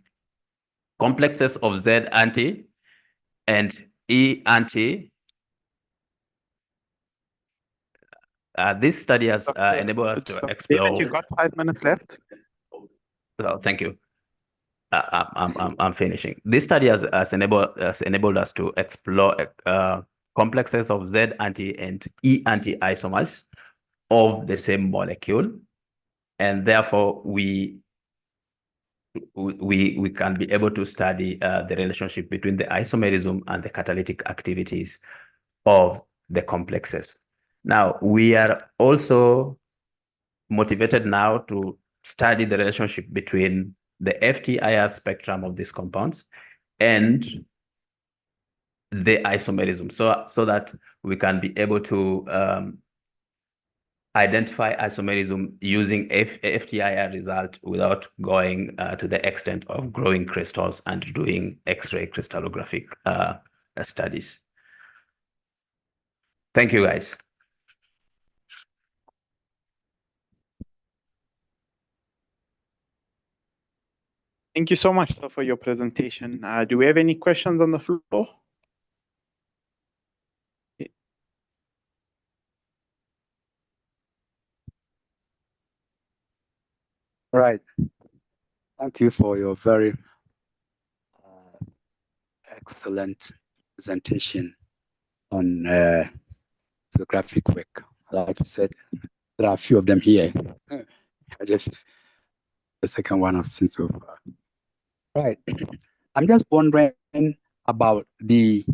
complexes of Z anti and E anti. This study has enabled us to explore. David, you got 5 minutes left. Well, thank you. I'm finishing. This study has enabled us to explore complexes of Z anti and E anti isomers of the same molecule, and therefore we we can be able to study the relationship between the isomerism and the catalytic activities of the complexes. Now, we are also motivated now to study the relationship between the FTIR spectrum of these compounds and the isomerism, so that we can be able to identify isomerism using FTIR result without going to the extent of growing crystals and doing X-ray crystallographic studies. Thank you, guys. Thank you so much for your presentation. Do we have any questions on the floor? Right. Thank you for your very excellent presentation on graphic work. Like you said, there are a few of them here. I just the second one I've seen so far. Right. I'm just wondering about the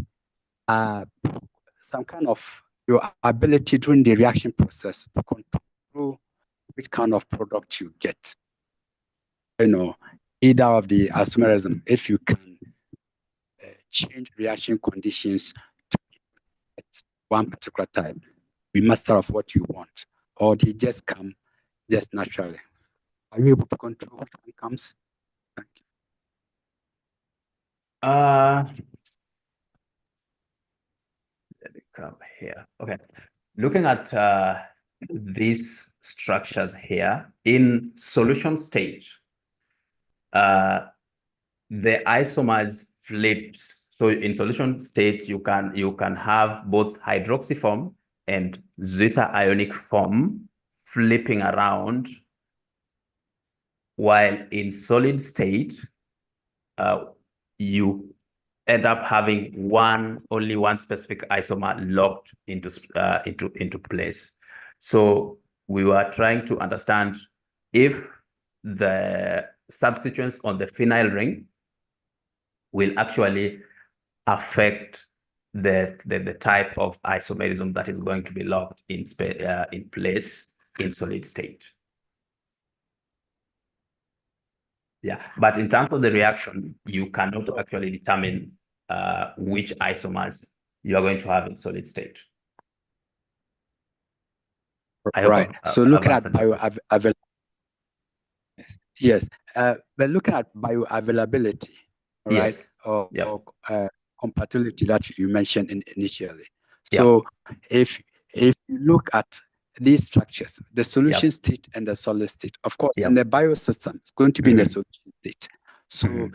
some kind of your ability during the reaction process to control which kind of product you get. You know, either of the isomerism, if you can change reaction conditions to one particular type, be master of what you want, or they just come just naturally. Are you able to control which one comes? Thank you. Let me come here. Okay. Looking at these structures here in solution stage, the isomers flips. So in solution state, you can have both hydroxy form and zeta ionic form flipping around, while in solid state, you end up having only one specific isomer locked into place. So we were trying to understand if the substituents on the phenyl ring will actually affect the type of isomerism that is going to be locked in place in solid state. Yeah, but in terms of the reaction, you cannot actually determine which isomers you are going to have in solid state. Right. So looking at bioavailability, yes, but looking at bioavailability, right, yes. or compatibility that you mentioned initially. Yep. So if you look at these structures, the solution state and the solid state, of course, in the biosystem, it's going to be in the solution state. So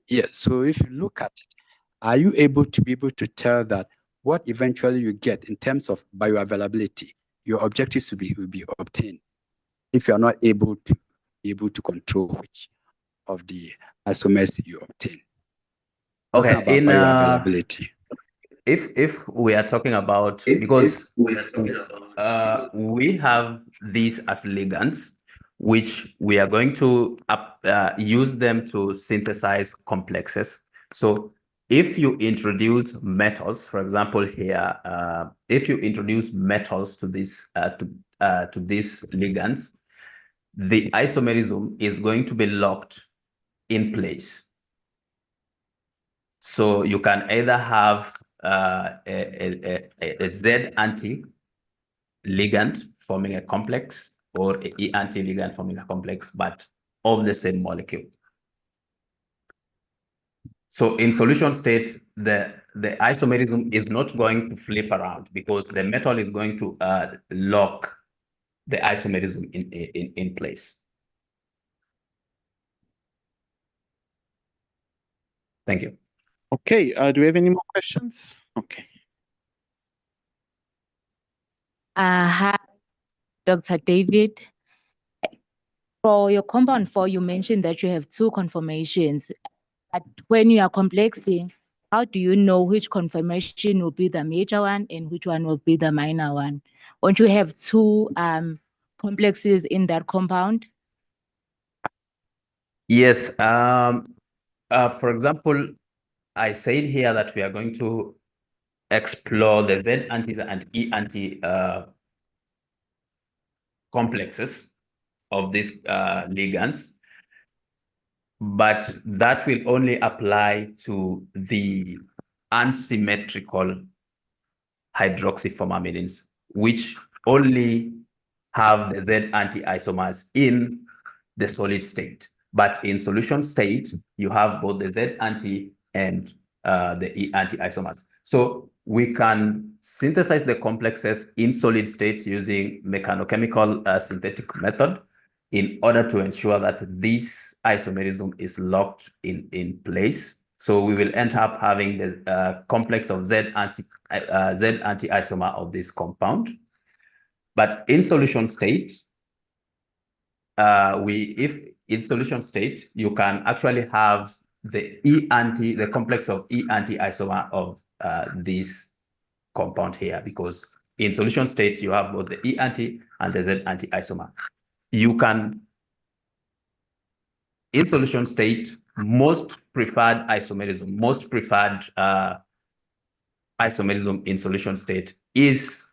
yeah, so if you look at it, are you able to tell that what eventually you get in terms of bioavailability, your objectives will be obtained if you are not able to control which of the isomers you obtain? Okay, in bioavailability. If we are talking about, because we have these as ligands, which we are going to use them to synthesize complexes. So if you introduce metals, for example, here, if you introduce metals to this to these ligands, the isomerism is going to be locked in place. So you can either have a Z anti-ligand forming a complex or a E anti-ligand forming a complex, but of the same molecule. So in solution state, the isomerism is not going to flip around because the metal is going to lock the isomerism in place. Thank you. Okay, do we have any more questions? Okay. Hi, Dr. David. For your compound 4, you mentioned that you have 2 conformations. But when you are complexing, how do you know which conformation will be the major one and which one will be the minor one? Won't you have 2 complexes in that compound? Yes. For example, I said here that we are going to explore the Z anti and E anti complexes of these ligands, but that will only apply to the unsymmetrical hydroxyformamidins, which only have the Z anti-isomers in the solid state. But in solution state, you have both the Z anti and the E anti-isomers. So we can synthesize the complexes in solid state using mechanochemical synthetic method in order to ensure that this isomerism is locked in place. So we will end up having the complex of Z anti-isomer of this compound. But in solution state, if in solution state, you can actually have the complex of E anti-isomer of this compound here, because in solution state, you have both the E anti and the Z anti-isomer. You can, in solution state, most preferred isomerism in solution state is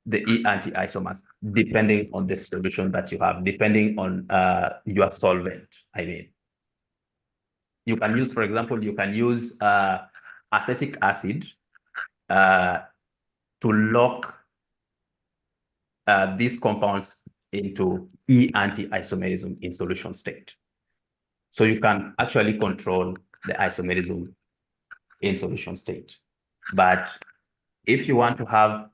the E anti-isomers, depending on the solution that you have, depending on your solvent, I mean. You can use, for example, you can use acetic acid to lock these compounds into E anti-isomerism in solution state. So you can actually control the isomerism in solution state. But if you want to have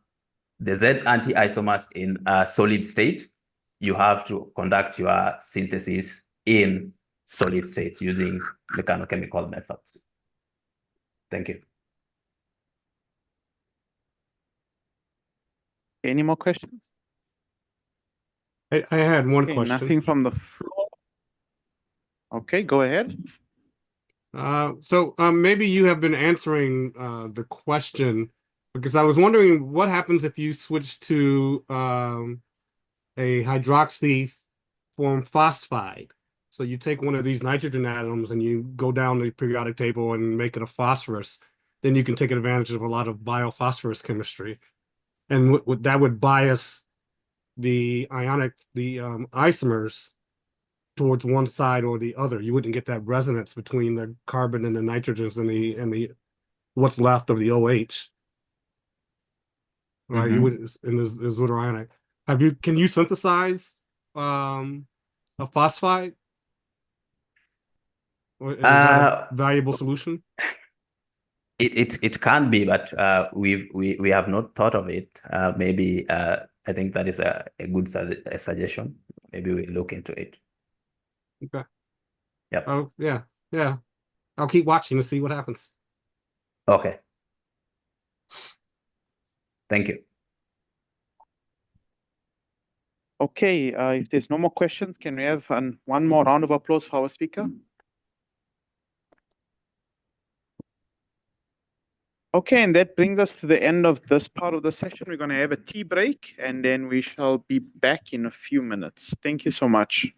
the Z anti-isomers in a solid state, you have to conduct your synthesis in solid state using mechanochemical methods. Thank you. Any more questions? I had one Okay, question. nothing from the floor. Okay, go ahead. So maybe you have been answering the question, because I was wondering what happens if you switch to a hydroxy form phosphide. So you take one of these nitrogen atoms and you go down the periodic table and make it a phosphorus. Then you can take advantage of a lot of biophosphorus chemistry, and that would bias the isomers towards one side or the other. You wouldn't get that resonance between the carbon and the nitrogens and the what's left of the OH. Right? You would in this ionic. Can you synthesize a phosphide? Or is that a valuable solution? It can be, but we have not thought of it. Maybe I think that is a good suggestion. Maybe we look into it. Okay. Yep. Oh yeah. I'll keep watching to see what happens. Okay. Thank you. Okay, if there's no more questions, can we have one more round of applause for our speaker? Okay, and that brings us to the end of this part of the session. We're going to have a tea break, and then we shall be back in a few minutes. Thank you so much.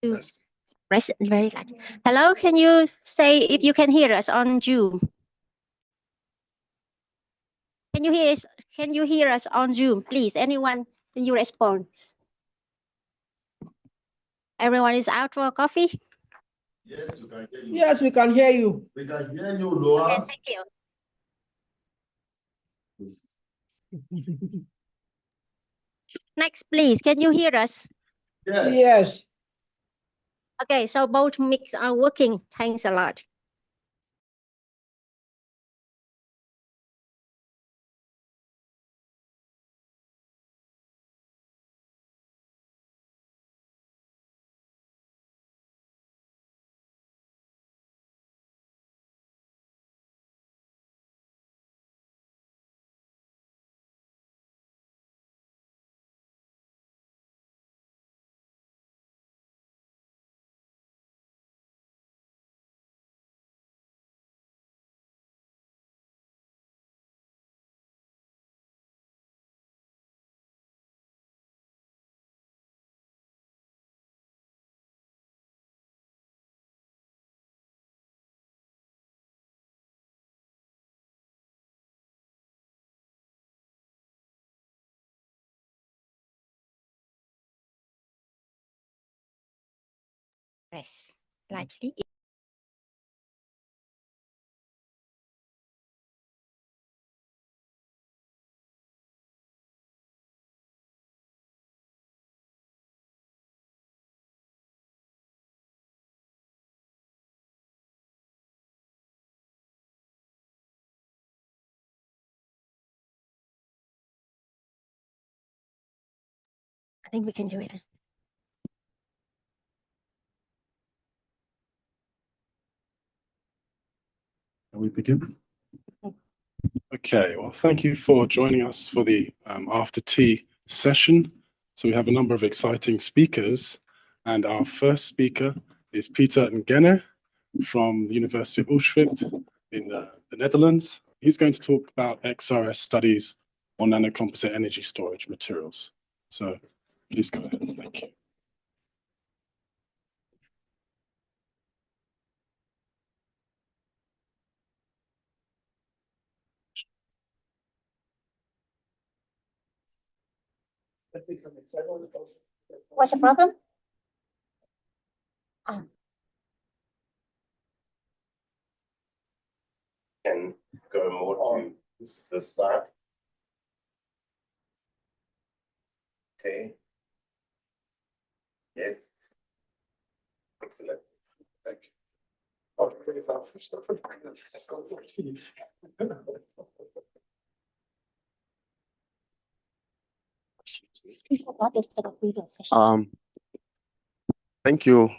Yes. Press very loud. Hello, can you say if you can hear us on Zoom? Can you hear us? Can you hear us on Zoom? Please, anyone, can you respond? Everyone is out for coffee? Yes, we can hear you. Yes, we can hear you. We can hear you, Loa. Okay, thank you. Next, please, can you hear us? Yes. Yes. Okay, so both mics are working. Thanks a lot. Press lightly. I think we can do it. Can we begin? Okay, well, thank you for joining us for the after tea session. So we have a number of exciting speakers, and our first speaker is Peter Ngene from the University of Utrecht in the Netherlands. He's going to talk about XRS studies on nanocomposite energy storage materials. So please go ahead. Thank you. What's the problem? And go more to this side. Okay. Yes. Excellent. Thank you. Thank you,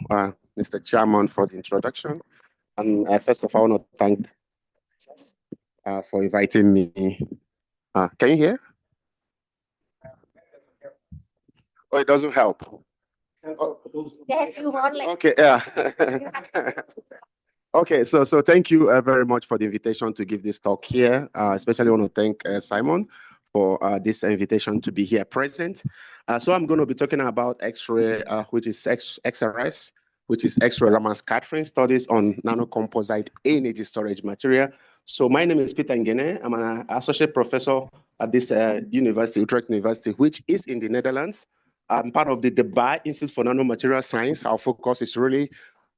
Mr. Chairman, for the introduction. And first of all, I want to thank for inviting me. Can you hear? Oh, it doesn't help. Okay, yeah. Okay, so thank you very much for the invitation to give this talk here. Especially want to thank Simon for this invitation to be here present. So I'm going to be talking about X-ray, which is XRS, which is X-ray Raman scattering studies on nanocomposite energy storage material. So my name is Peter Ngene. I'm an associate professor at this university, Utrecht University, which is in the Netherlands. I'm part of the Dubai Institute for Nanomaterial Science. Our focus is really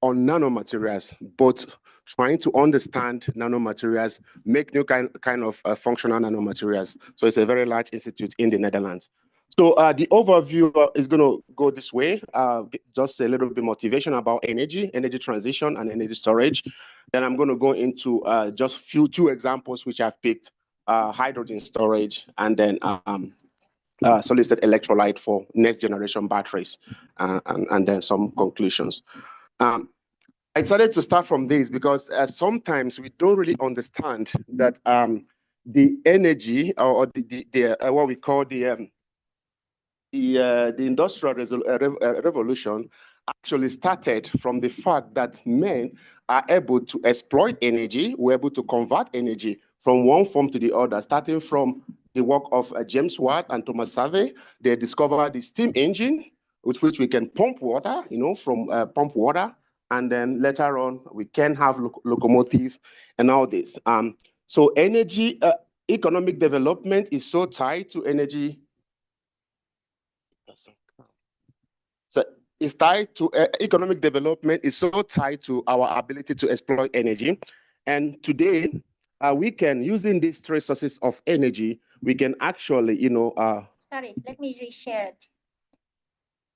on nanomaterials, but trying to understand nanomaterials, make new kind of functional nanomaterials. So it's a very large institute in the Netherlands. So the overview is going to go this way, just a little bit motivation about energy transition, and energy storage. Then I'm going to go into just two examples which I've picked, hydrogen storage, and then solid-state electrolyte for next generation batteries, and then some conclusions. I decided to start from this because sometimes we don't really understand that the energy or the what we call the industrial revolution actually started from the fact that men are able to exploit energy, we're able to convert energy from one form to the other, starting from the work of James Watt and Thomas Savage. They discovered the steam engine, with which we can pump water, from pump water, and then later on we can have locomotives and all this. So energy, economic development is so tied to energy. So it's tied to economic development is so tied to our ability to exploit energy. And today, we can, using these three sources of energy, we can actually, Sorry, let me reshare it.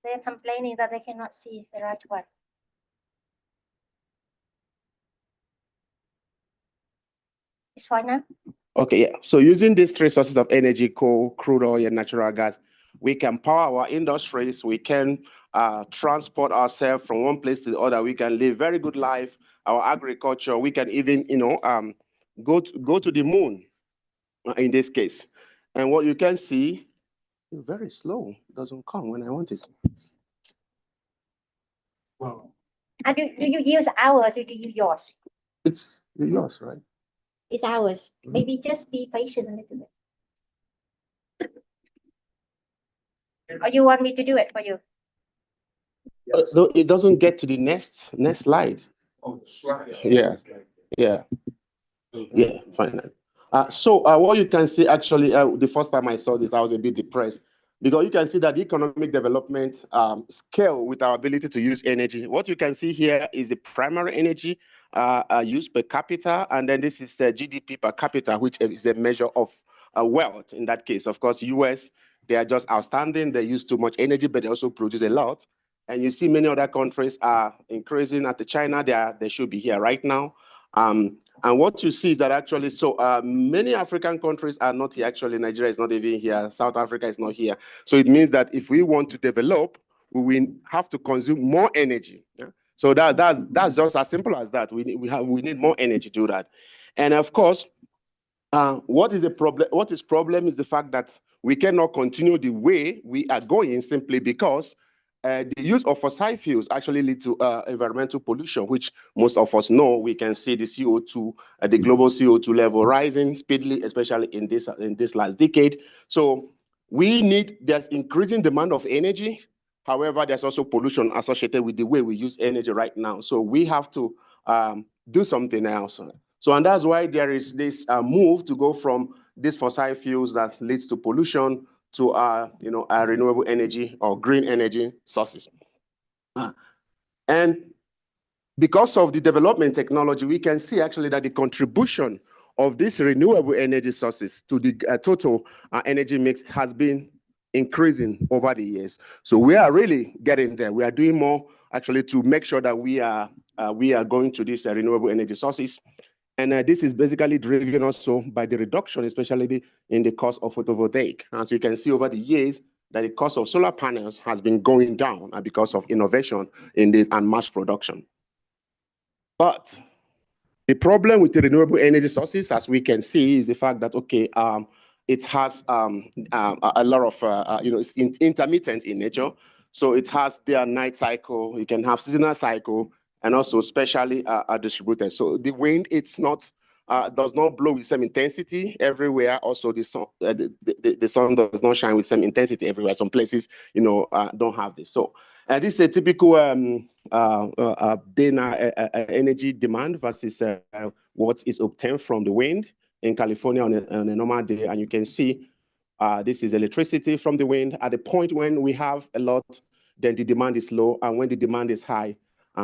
They're complaining that they cannot see the right one. It's fine now? Okay, yeah. So using these three sources of energy, coal, crude oil, and natural gas, we can power our industries, we can transport ourselves from one place to the other, we can live very good life, our agriculture, we can even, go to the moon in this case. And what you can see, very slow, it doesn't come when I want it. Wow. Do you use ours or do you yours? It's yours, right? It's ours. Maybe just be patient a little bit. Or you want me to do it for you? No, it doesn't get to the next slide. Oh, slide. Yeah, yeah, yeah, fine. So what you can see, actually, the first time I saw this, I was a bit depressed because you can see that the economic development scale with our ability to use energy. What you can see here is the primary energy used per capita, and then this is GDP per capita, which is a measure of wealth. In that case, of course, US, they are just outstanding. They use too much energy, but they also produce a lot. And you see many other countries are increasing. At the China, they should be here right now. And what you see is that actually, so many African countries are not here. Actually, Nigeria is not even here. South Africa is not here. So it means that if we want to develop, we will have to consume more energy. Yeah? So that's just as simple as that. We need more energy to do that. And of course, what is the problem? What is problem is the fact that we cannot continue the way we are going simply because the use of fossil fuels actually lead to environmental pollution, which most of us know. We can see the CO2, the global CO2 level rising speedily, especially in this last decade. So there's increasing demand of energy. However, there's also pollution associated with the way we use energy right now. So we have to do something else. So, and that's why there is this move to go from these fossil fuels that leads to pollution to renewable energy or green energy sources. And because of the development technology, we can see actually that the contribution of these renewable energy sources to the total energy mix has been increasing over the years. So we are really getting there. We are doing more actually to make sure that we are going to these renewable energy sources. And this is basically driven also by the reduction, especially in the cost of photovoltaic. As you can see over the years, that the cost of solar panels has been going down because of innovation in this and mass production. But the problem with the renewable energy sources, as we can see, is the fact that, okay, it has a lot of, it's intermittent in nature. So it has their night cycle, you can have seasonal cycle, and also specially distributed. So the wind, it's not, does not blow with the same intensity everywhere. Also, the sun does not shine with the same intensity everywhere. Some places, don't have this. So this is a typical day energy demand versus what is obtained from the wind in California on a normal day. And you can see this is electricity from the wind. At the point when we have a lot, then the demand is low. And when the demand is high,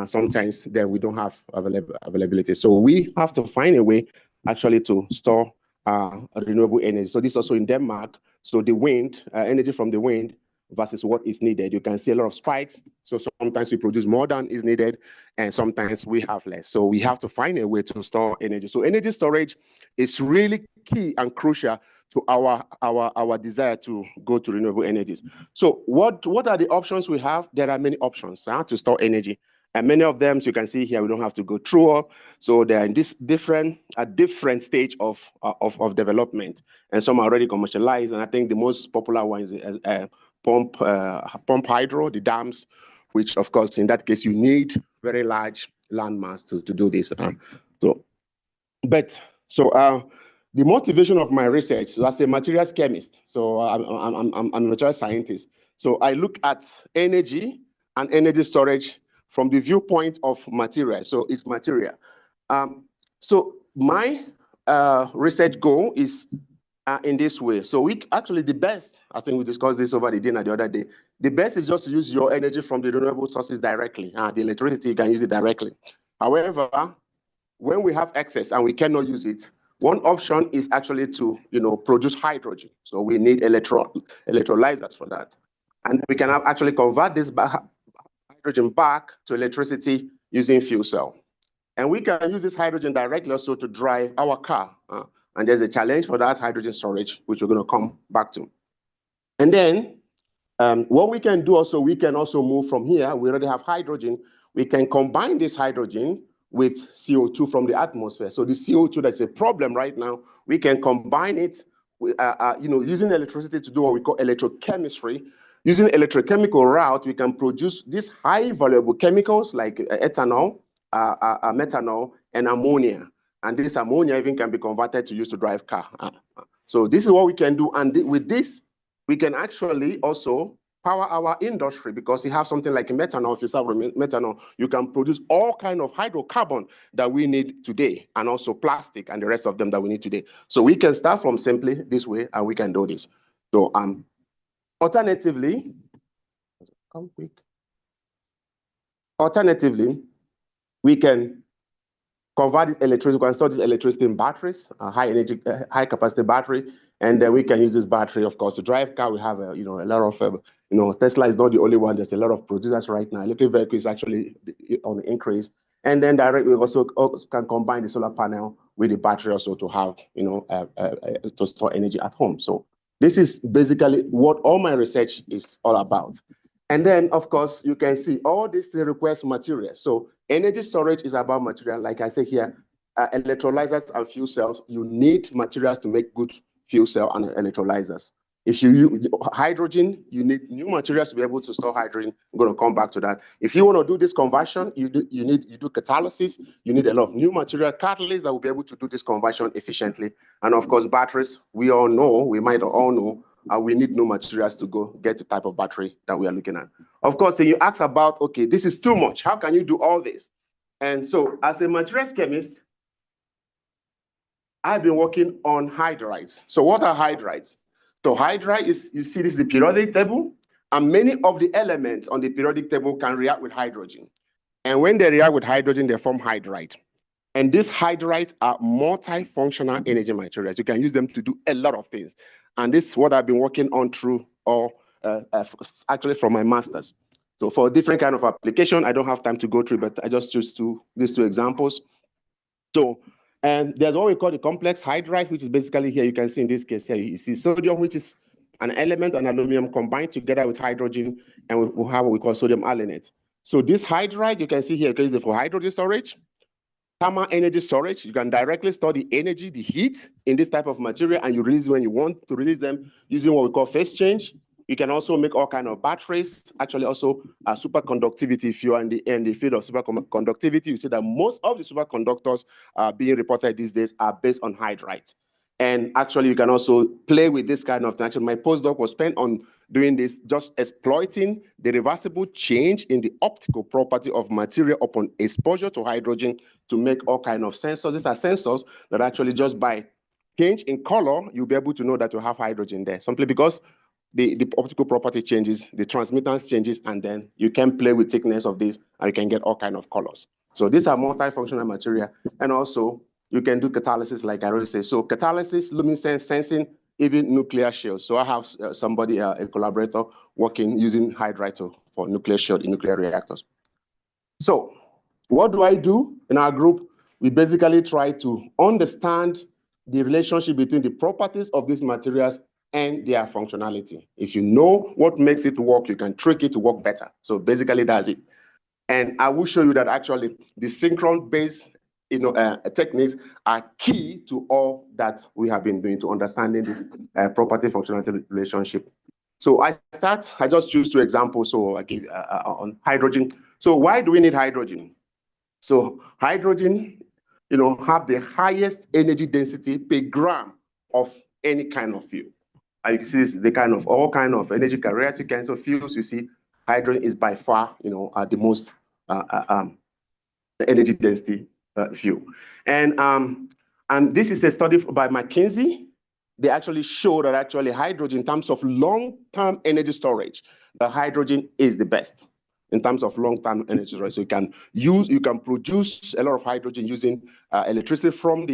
sometimes then we don't have availability. So we have to find a way actually to store renewable energy. So this is also in Denmark. So the wind, energy from the wind versus what is needed. You can see a lot of spikes. So sometimes we produce more than is needed, and sometimes we have less. So we have to find a way to store energy. So energy storage is really key and crucial to our desire to go to renewable energies. So what are the options we have? There are many options to store energy. And many of them, so you can see here, we don't have to go through all. So they're in this different stage of development. And some are already commercialized. And I think the most popular one is pump hydro, the dams, which of course, in that case, you need very large landmass to do this. The motivation of my research, so as a materials chemist, so I'm a materials scientist. So I look at energy and energy storage from the viewpoint of material. So it's material. So my research goal is in this way. So we actually, the best, I think we discussed this over the dinner the other day, the best is just to use your energy from the renewable sources directly. The electricity, you can use it directly. However, when we have excess and we cannot use it, one option is actually to produce hydrogen. So we need electrolyzers for that. And we can actually convert this hydrogen back to electricity using fuel cell. And we can use this hydrogen directly also to drive our car. And there's a challenge for that hydrogen storage, which we're going to come back to. And then what we can do also, we can also move from here. We already have hydrogen. We can combine this hydrogen with CO2 from the atmosphere. So the CO2 that's a problem right now, we can combine it with, using electricity to do what we call electrochemistry. Using electrochemical route, we can produce these high valuable chemicals like ethanol, methanol, and ammonia. And this ammonia even can be converted to use to drive car. So this is what we can do. And with this, we can actually also power our industry, because you have something like methanol. If you start with methanol, you can produce all kinds of hydrocarbon that we need today, and also plastic and the rest of them that we need today. So we can start from simply this way, and we can do this. So alternatively, we can convert this electricity. We can store this electricity in batteries, high energy, high capacity battery, and then we can use this battery, of course, to drive car. We have a lot of Tesla is not the only one. There's a lot of producers right now. Electric vehicle is actually on the increase, and then we also can combine the solar panel with the battery also to have to store energy at home. So this is basically what all my research is all about. And then, of course, you can see all this requires materials. So energy storage is about material. Like I say here, electrolyzers and fuel cells, you need materials to make good fuel cell and electrolyzers. If you use hydrogen, you need new materials to be able to store hydrogen. I'm going to come back to that. If you want to do this conversion, you do catalysis. You need a lot of new material catalysts that will be able to do this conversion efficiently. And of course, batteries, we might all know, we need new materials to go get the type of battery that we are looking at. Of course, then you ask about, okay, this is too much. How can you do all this? And so as a materials chemist, I've been working on hydrides. So what are hydrides? So hydride is, you see this is the periodic table, and many of the elements on the periodic table can react with hydrogen. And when they react with hydrogen, they form hydride. And these hydrides are multifunctional energy materials. You can use them to do a lot of things. And this is what I've been working on through, actually from my master's. So for different kind of application, I don't have time to go through, but I just choose these two examples. So, and there's what we call the complex hydride, which is basically here, you can see in this case here, you see sodium, which is an element and aluminum combined together with hydrogen, and we have what we call sodium alanate. So this hydride, you can see here, you can use it for hydrogen storage, thermal energy storage. You can directly store the energy, the heat in this type of material, and you release when you want to release them using what we call phase change. You can also make all kinds of batteries, actually also superconductivity. If you are in the field of superconductivity, you see that most of the superconductors being reported these days are based on hydride. And actually, you can also play with this kind of thing. Actually, my postdoc was spent on doing this, just exploiting the reversible change in the optical property of material upon exposure to hydrogen to make all kinds of sensors. These are sensors that actually just by change in color, you'll be able to know that you have hydrogen there, simply because the optical property changes, the transmittance changes, and then you can play with thickness of this, and you can get all kinds of colors. So these are multifunctional material, and also you can do catalysis, like I already said. So catalysis, luminescence sensing, even nuclear shields. So I have somebody, a collaborator, working using hydride for nuclear shield in nuclear reactors. So what do I do in our group? We basically try to understand the relationship between the properties of these materials and their functionality. If you know what makes it work, you can trick it to work better. So basically that's it. And I will show you that actually the synchron-based techniques are key to all that we have been doing to understanding this property functionality relationship. So I just choose two examples. So I give on hydrogen. So why do we need hydrogen? So hydrogen, have the highest energy density per gram of any kind of fuel. And you can see this is the kind of all kind of energy carriers you can. So fuels, you see, hydrogen is by far, the most energy density fuel. And this is a study by McKinsey. They actually show that actually hydrogen, in terms of long-term energy storage, the hydrogen is the best in terms of long-term energy storage. So you can produce a lot of hydrogen using electricity from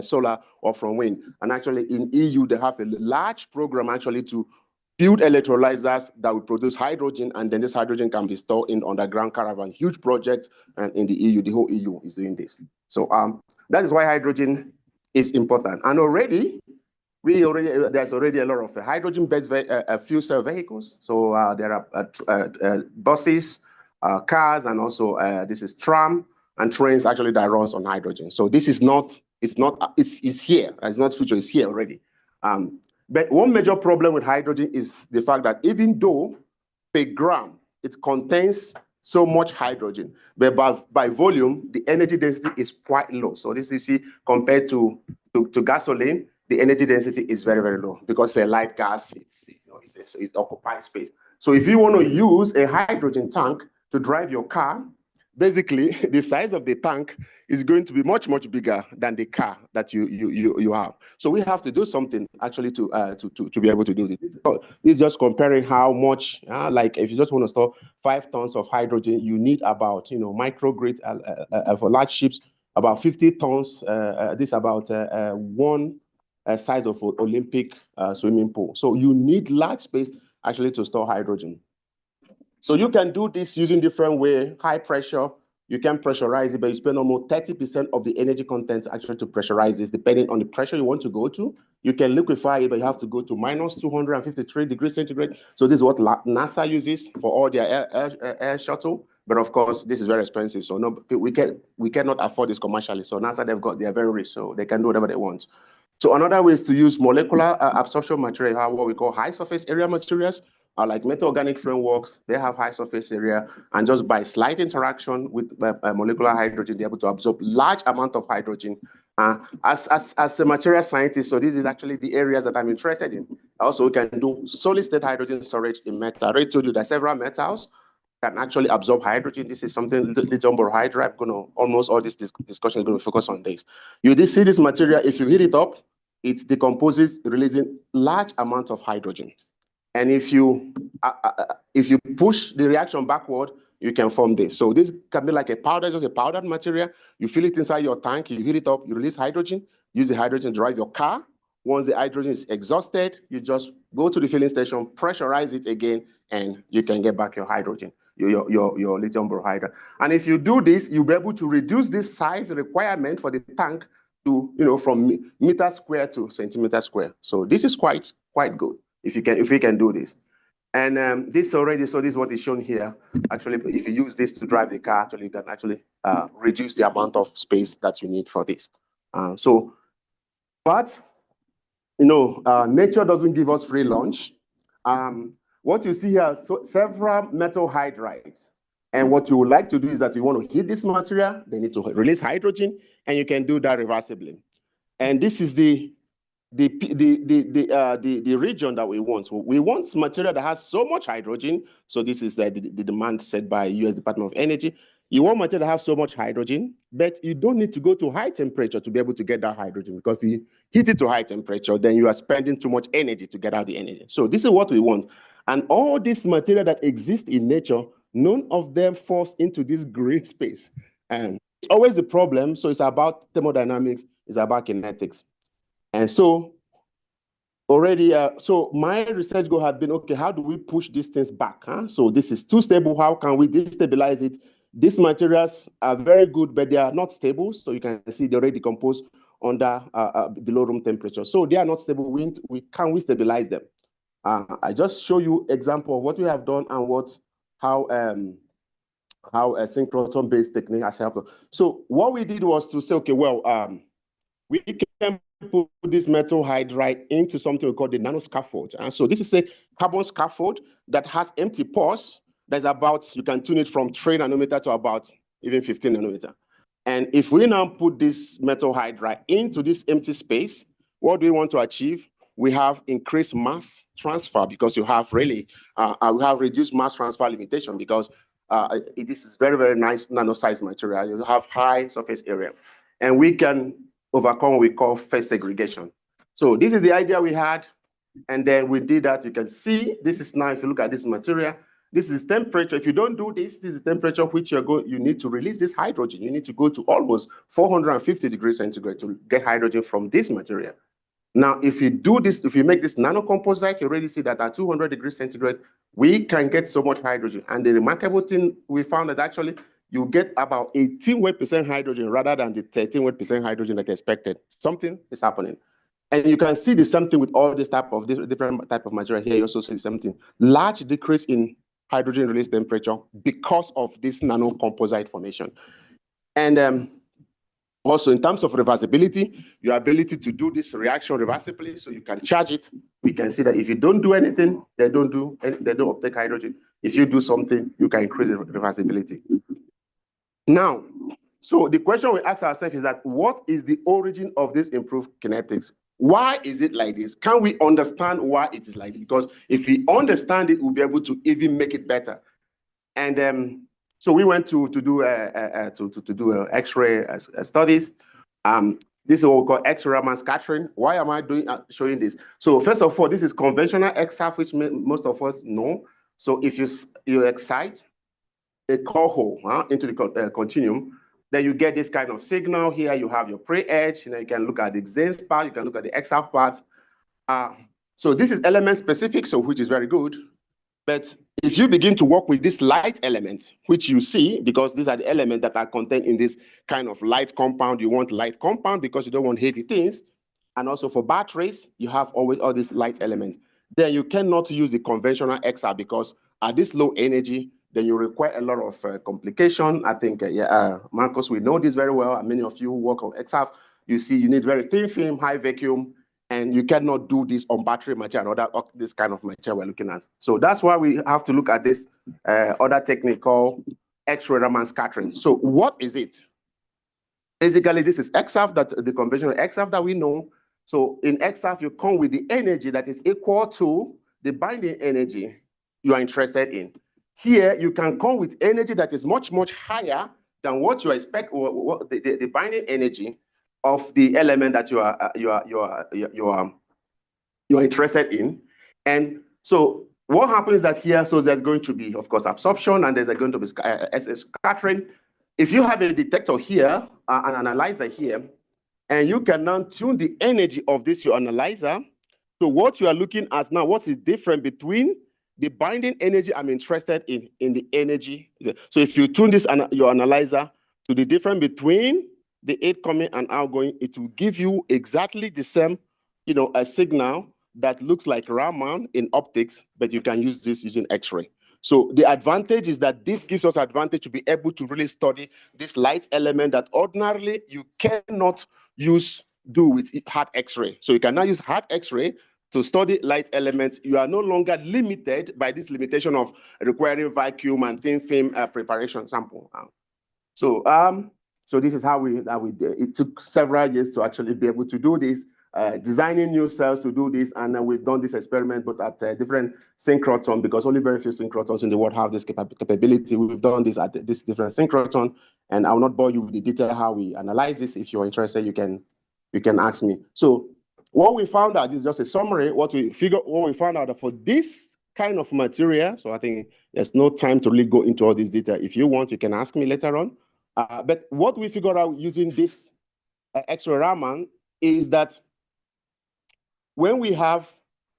solar or from wind. And actually in EU, they have a large program actually to build electrolyzers that will produce hydrogen, and then this hydrogen can be stored in underground caravan, huge projects, and in the EU, the whole EU is doing this. So that is why hydrogen is important. And there's already a lot of hydrogen-based fuel cell vehicles. So there are buses, cars, and also this is tram and trains actually that runs on hydrogen. So this is it's here. It's not future, it's here already. But one major problem with hydrogen is the fact that even though per gram it contains so much hydrogen, but by volume, the energy density is quite low. So this you see compared to gasoline, the energy density is very, very low because a light gas, it's occupied space. So if you want to use a hydrogen tank to drive your car, basically the size of the tank is going to be much, much bigger than the car that you have. So we have to do something actually to be able to do this. This is just comparing how much, like if you just want to store 5 tons of hydrogen, you need about, microgrid for large ships, about 50 tons. This about one size of an Olympic swimming pool. So you need large space actually to store hydrogen. So you can do this using different way, high pressure. You can pressurize it, but you spend almost 30% of the energy content actually to pressurize this, depending on the pressure you want to go to. You can liquefy it, but you have to go to minus 253 degrees centigrade. So this is what NASA uses for all their air shuttle. But of course, this is very expensive. So no, we cannot afford this commercially. So NASA, they are very rich, so they can do whatever they want. So another way is to use molecular absorption material, what we call high surface area materials, like metal organic frameworks. They have high surface area, and just by slight interaction with molecular hydrogen, they're able to absorb large amount of hydrogen. As a material scientist, so this is actually the areas that I'm interested in. Also, we can do solid state hydrogen storage in metal. I already told you that several metals can actually absorb hydrogen. This is something lithium borhydride. Almost all this discussion is going to focus on this. You see this material, if you heat it up, it decomposes, releasing large amounts of hydrogen. And if you push the reaction backward, you can form this. So this can be like a powder, just a powdered material. You fill it inside your tank, you heat it up, you release hydrogen, use the hydrogen to drive your car. Once the hydrogen is exhausted, you just go to the filling station, pressurize it again, and you can get back your hydrogen, your lithium borhydride. And if you do this, you'll be able to reduce this size requirement for the tank to, from meter square to centimeter square. So this is quite good if we can do this. And this already, so this is what is shown here. Actually, if you use this to drive the car, actually you can actually reduce the amount of space that you need for this. But nature doesn't give us free lunch. What you see here, several metal hydrides. And what you would like to do is that you want to heat this material, they need to release hydrogen, and you can do that reversibly. And this is the region that we want. So we want material that has so much hydrogen. So this is the demand set by US Department of Energy. You want material that has so much hydrogen, but you don't need to go to high temperature to be able to get that hydrogen, because if you heat it to high temperature, then you are spending too much energy to get out the energy. So this is what we want. And all this material that exists in nature, none of them falls into this gray space. And it's always the problem. So it's about thermodynamics, it's about kinetics. And so already, so my research goal had been, okay, how do we push these things back? So this is too stable. How can we destabilize it? These materials are very good, but they are not stable. So you can see they already decompose under below room temperature. So they are not stable. Can we stabilize them? I just show you example of what we have done and how a synchrotron-based technique has helped. So what we did was to say, okay, well, we can put this metal hydride into something we call the nanoscaffold. And so this is a carbon scaffold that has empty pores. That's about, you can tune it from 3 nanometer to about even 15 nanometer. And if we now put this metal hydride into this empty space, what do we want to achieve? we have increased mass transfer because you have really, we have reduced mass transfer limitation because this is very, very nice nano-sized material. You have high surface area. And we can overcome what we call phase segregation. So this is the idea we had. And then we did that. You can see this is now, if you look at this material, this is temperature. If you don't do this, this is the temperature which you need to release this hydrogen. You need to go to almost 450 degrees centigrade to get hydrogen from this material. Now, if you do this, if you make this nanocomposite, you already see that at 200 degrees centigrade, we can get so much hydrogen. And the remarkable thing, we found that actually you get about 18% hydrogen rather than the 13% hydrogen that expected. Something is happening. And you can see the same thing with all this different type of material here. You also see something large decrease in hydrogen release temperature because of this nanocomposite formation. And also, in terms of reversibility, your ability to do this reaction reversibly, so you can charge it. We can see that if you don't do anything, they don't uptake hydrogen. If you do something, you can increase the reversibility. Now, so the question we ask ourselves is that what is the origin of this improved kinetics? Why is it like this? Can we understand why it is like this? Because if we understand it, we'll be able to even make it better. And so we went to do X-ray studies. This is what we call X-ray Raman scattering. Why am I showing this? So first of all, this is conventional XRF, which most of us know. So if you excite a core hole into the continuum, then you get this kind of signal here. You have your pre-edge. You can look at the XENS path. You can look at the XRF path. So this is element specific, so which is very good. But if you begin to work with these light elements, which you see, because these are the elements that are contained in this kind of light compound, you want light compound because you don't want heavy things. And also for batteries, you have always all these light elements. Then you cannot use the conventional XR because at this low energy, then you require a lot of complication. I think, Marcos, we know this very well. And many of you who work on XR, you see you need very thin film, high vacuum, and you cannot do this on battery material and this kind of material we're looking at. So that's why we have to look at this other technique called X-ray Raman scattering. So what is it? Basically, this is XRF, that the conventional XRF that we know. So in XRF, you come with the energy that is equal to the binding energy you are interested in. Here, you can come with energy that is much, much higher than what you expect, or the binding energy of the element that you are interested in. And so what happens is that here, so there's going to be, of course, absorption, and there's going to be scattering. If you have a detector here, an analyzer here, and you can now tune the energy of this your analyzer. So what you are looking at now, what is different between the binding energy I'm interested in the energy. So if you tune this your analyzer to the difference between the incoming and outgoing, it will give you exactly the same, a signal that looks like Raman in optics, but you can use this using X-ray. So the advantage is that this gives us advantage to be able to really study this light element that ordinarily you cannot do with hard X-ray. So you can now use hard X-ray to study light elements. You are no longer limited by this limitation of requiring vacuum and thin film preparation sample. So this is how we did. It took several years to actually be able to do this, designing new cells to do this, and we've done this experiment, but at different synchrotron, because only very few synchrotrons in the world have this capability. We've done this at this different synchrotron, and I will not bore you with the detail how we analyze this. If you're interested, you can ask me. So what we found out is just a summary. What we found out that for this kind of material, so I think there's no time to really go into all this detail. If you want, you can ask me later on. But what we figured out using this X-ray Raman is that when we have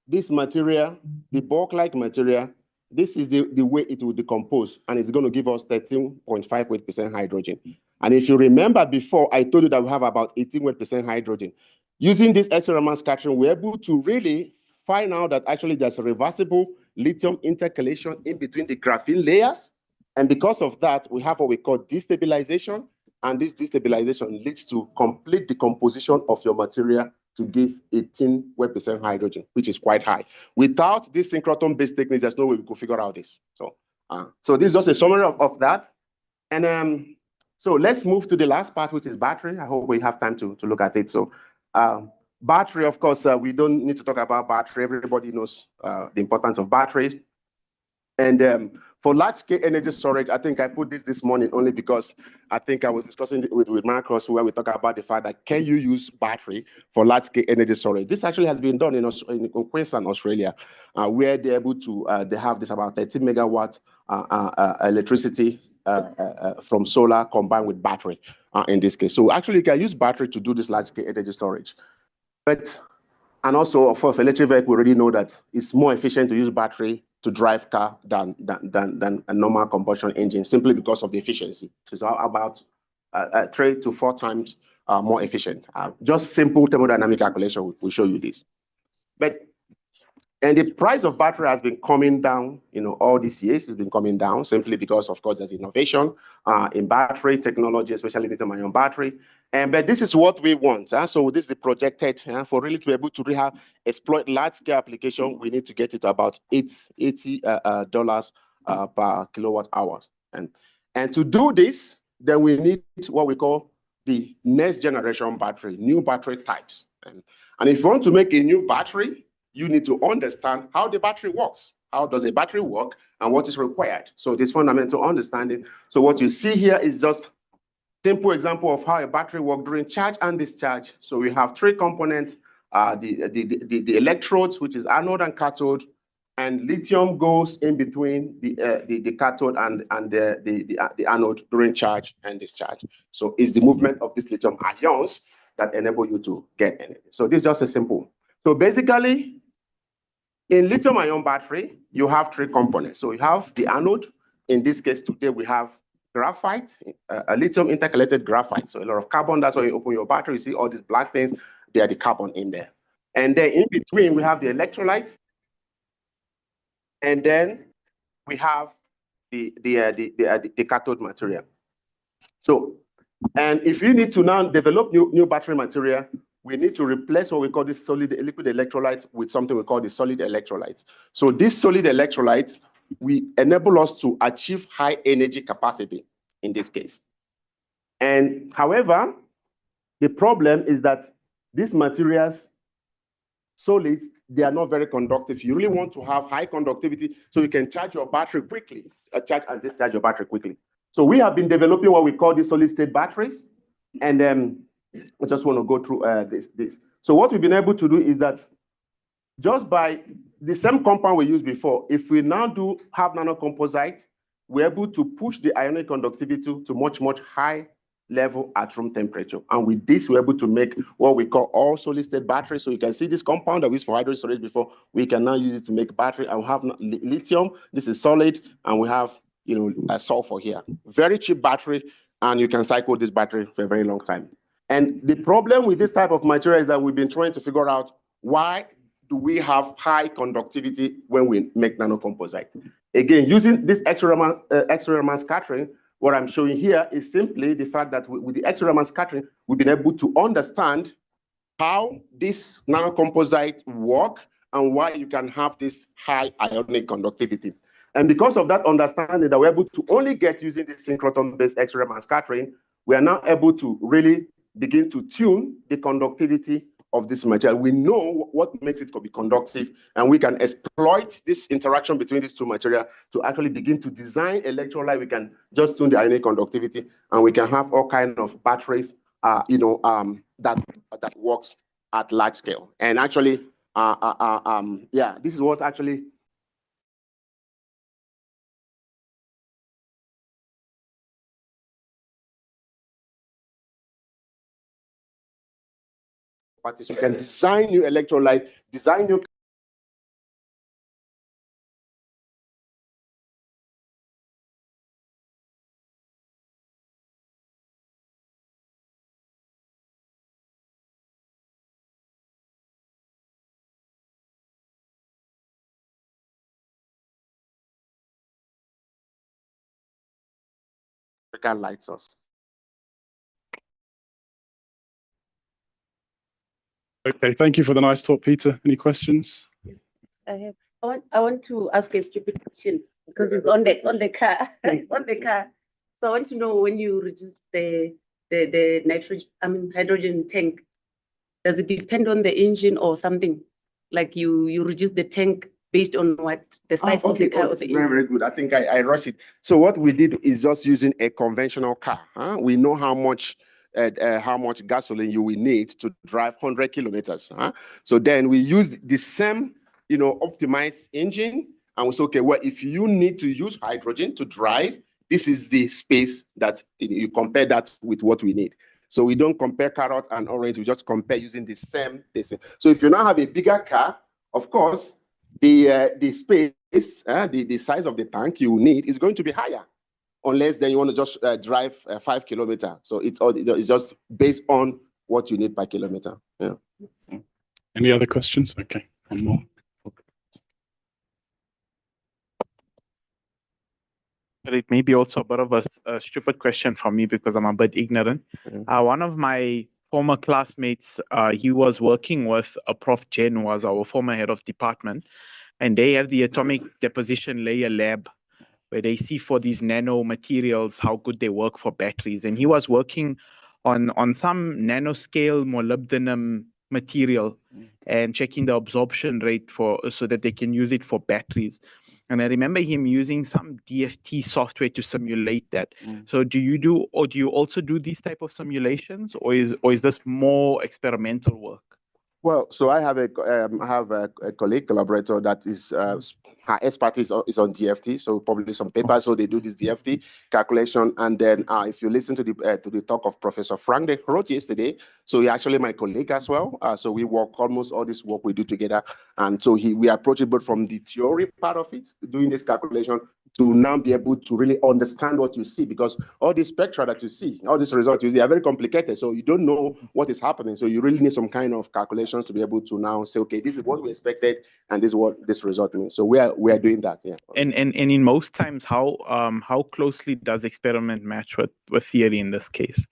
this material, the bulk-like material, this is the way it will decompose, and it's going to give us 13.58% hydrogen. And if you remember before, I told you that we have about 18% hydrogen. Using this X-ray Raman scattering, we're able to really find out that actually there's a reversible lithium intercalation in between the graphene layers. And because of that, we have what we call destabilization. And this destabilization leads to complete decomposition of your material to give 18% hydrogen, which is quite high. Without this synchrotron-based technique, there's no way we could figure out this. So this is just a summary of that. And so let's move to the last part, which is battery. I hope we have time to look at it. So battery, of course, we don't need to talk about battery. Everybody knows the importance of batteries. And for large-scale energy storage, I think I put this morning only because I think I was discussing with Marcos where we talk about the fact that can you use battery for large-scale energy storage? This actually has been done in Queensland, Australia, where they're able to, they have this about 13 megawatt electricity from solar combined with battery in this case. So actually you can use battery to do this large-scale energy storage. And also for electric vehicle, we already know that it's more efficient to use battery to drive car than a normal combustion engine, simply because of the efficiency. So it's about 3 to 4 times more efficient. Just simple thermodynamic calculation will show you this. And the price of battery has been coming down, all these years. It's been coming down simply because, of course, there's innovation in battery technology, especially lithium-ion battery. But this is what we want. So this is the projected for really to be able to exploit large-scale application. We need to get it to about $80 per kilowatt hours. And to do this, then we need what we call the next generation battery, new battery types. And if you want to make a new battery, you need to understand how the battery works. How does a battery work and what is required? So this fundamental understanding. So what you see here is just simple example of how a battery works during charge and discharge. So we have 3 components, the electrodes, which is anode and cathode, and lithium goes in between the cathode and the anode during charge and discharge. So it's the movement of these lithium ions that enable you to get energy. So this is just a simple. So basically, in lithium-ion battery, you have 3 components. So you have the anode. In this case, today we have graphite, a lithium intercalated graphite. So a lot of carbon. That's why you open your battery, you see all these black things. They are the carbon in there. And then in between, we have the electrolyte. And then we have the cathode material. So, and if you need to now develop new battery material, we need to replace what we call this solid liquid electrolyte with something we call the solid electrolytes. So these solid electrolytes, we enable us to achieve high energy capacity in this case. And however, the problem is that these materials, solids, they are not very conductive. You really want to have high conductivity so you can charge your battery quickly, charge and discharge your battery quickly. So we have been developing what we call the solid state batteries. And I just want to go through this. So what we've been able to do is that just by the same compound we used before, if we now have nanocomposite, we're able to push the ionic conductivity to much high level at room temperature. And with this, we're able to make what we call all solid state batteries. So you can see this compound that we used for hydrogen storage before, we can now use it to make battery. And we have lithium, this is solid, and we have a sulfur here. Very cheap battery, and you can cycle this battery for a very long time. And the problem with this type of material is that we've been trying to figure out why do we have high conductivity when we make nanocomposite. Again, using this X-Raman scattering, what I'm showing here is simply the fact that with the X-Raman scattering, we've been able to understand how this nanocomposite work and why you can have this high ionic conductivity. And because of that understanding that we're able to only get using this synchrotron-based X-Raman scattering, we are now able to really begin to tune the conductivity of this material. We know what makes it be conductive, and we can exploit this interaction between these two materials to actually begin to design electrolyte. We can just tune the ionic conductivity, and we can have all kinds of batteries, that works at large scale. And actually, this is what actually you can design new electrolyte, design new light source. Okay, thank you for the nice talk, Peter. Any questions? Yes, I have. I want to ask a stupid question because it's on the car. On the car. So I want to know when you reduce the nitrogen, hydrogen tank, Does it depend on the engine or something? Like you reduce the tank based on what the size of the car or the engine? Very, very good. I think I rushed it. So what we did is just using a conventional car. We know how much gasoline you will need to drive 100 kilometers. So then we used the same, optimized engine, and we said, okay, well, if you need to use hydrogen to drive, this is the space that you compare that with what we need. So we don't compare carrot and orange, we just compare using the same. So if you now have a bigger car, of course, the space, the size of the tank you need is going to be higher, unless then you want to just drive 5 kilometers. So it's just based on what you need per kilometer. Yeah. Any other questions? Okay, one more. But it may be also a bit of a stupid question for me because I'm a bit ignorant. One of my former classmates, he was working with a Prof. Jen, who was our former head of department, and they have the atomic deposition layer lab where they see for these nanomaterials how good they work for batteries. And he was working on some nanoscale molybdenum material and checking the absorption rate so that they can use it for batteries. And I remember him using some DFT software to simulate that. So do you also do these type of simulations, or is this more experimental work? Well, so I have a colleague, collaborator that is her expertise is on DFT. So probably some papers. So they do this DFT calculation, and then if you listen to the talk of Professor Frank de Groot yesterday, so he actually my colleague as well. So we work almost all this work we do together, and so we approach it both from the theory part of it, doing this calculation, to now be able to really understand what you see, because all these spectra that you see, all these results, they are very complicated. So you don't know what is happening. So you really need some kind of calculations to be able to now say, okay, this is what we expected, and this is what this result means. So we are doing that, yeah. And in most times, how closely does experiment match with theory in this case?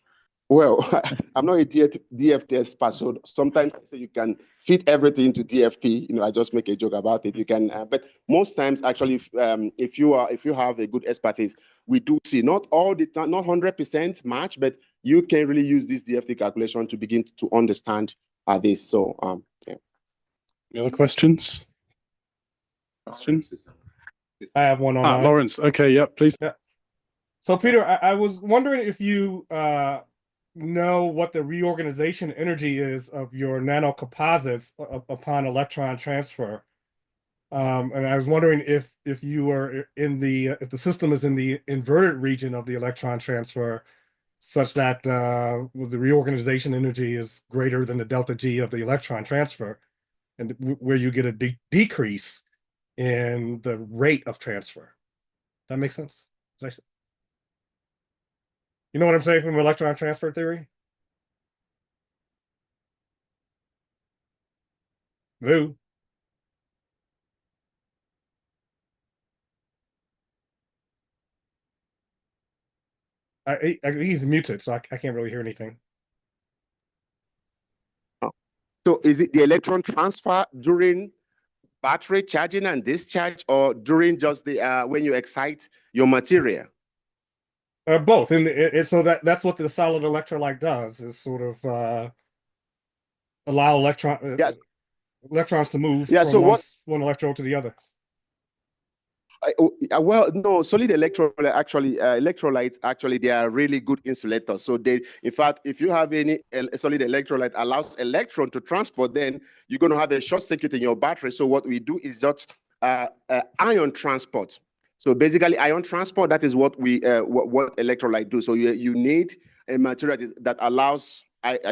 Well, I'm not a DFT expert, so sometimes I say you can fit everything into DFT. I just make a joke about it. You can, but most times, actually, if you have a good expertise, we do see not all the time, not 100% match, but you can really use this DFT calculation to begin to understand this. So, yeah. Any other questions? Questions? I have one online. Lawrence. Okay, yeah, please. Yeah. So, Peter, I was wondering if you know what the reorganization energy is of your nanocomposites upon electron transfer. And I was wondering if you are if the system is in the inverted region of the electron transfer, such that the reorganization energy is greater than the delta G of the electron transfer, and where you get a decrease in the rate of transfer. That makes sense? You know what I'm saying from electron transfer theory? Lou? He's muted, so I can't really hear anything. So is it the electron transfer during battery charging and discharge, or during just the when you excite your material? Both, and so that's what the solid electrolyte does, is sort of allow electrons to move from one electrode to the other. Well, no, solid electrolytes actually they are really good insulators. So they, in fact, if you have any solid electrolyte allows electron to transport, then you're going to have a short circuit in your battery. So what we do is just ion transport. So basically, ion transport, that is what what electrolyte do. So you need a material that allows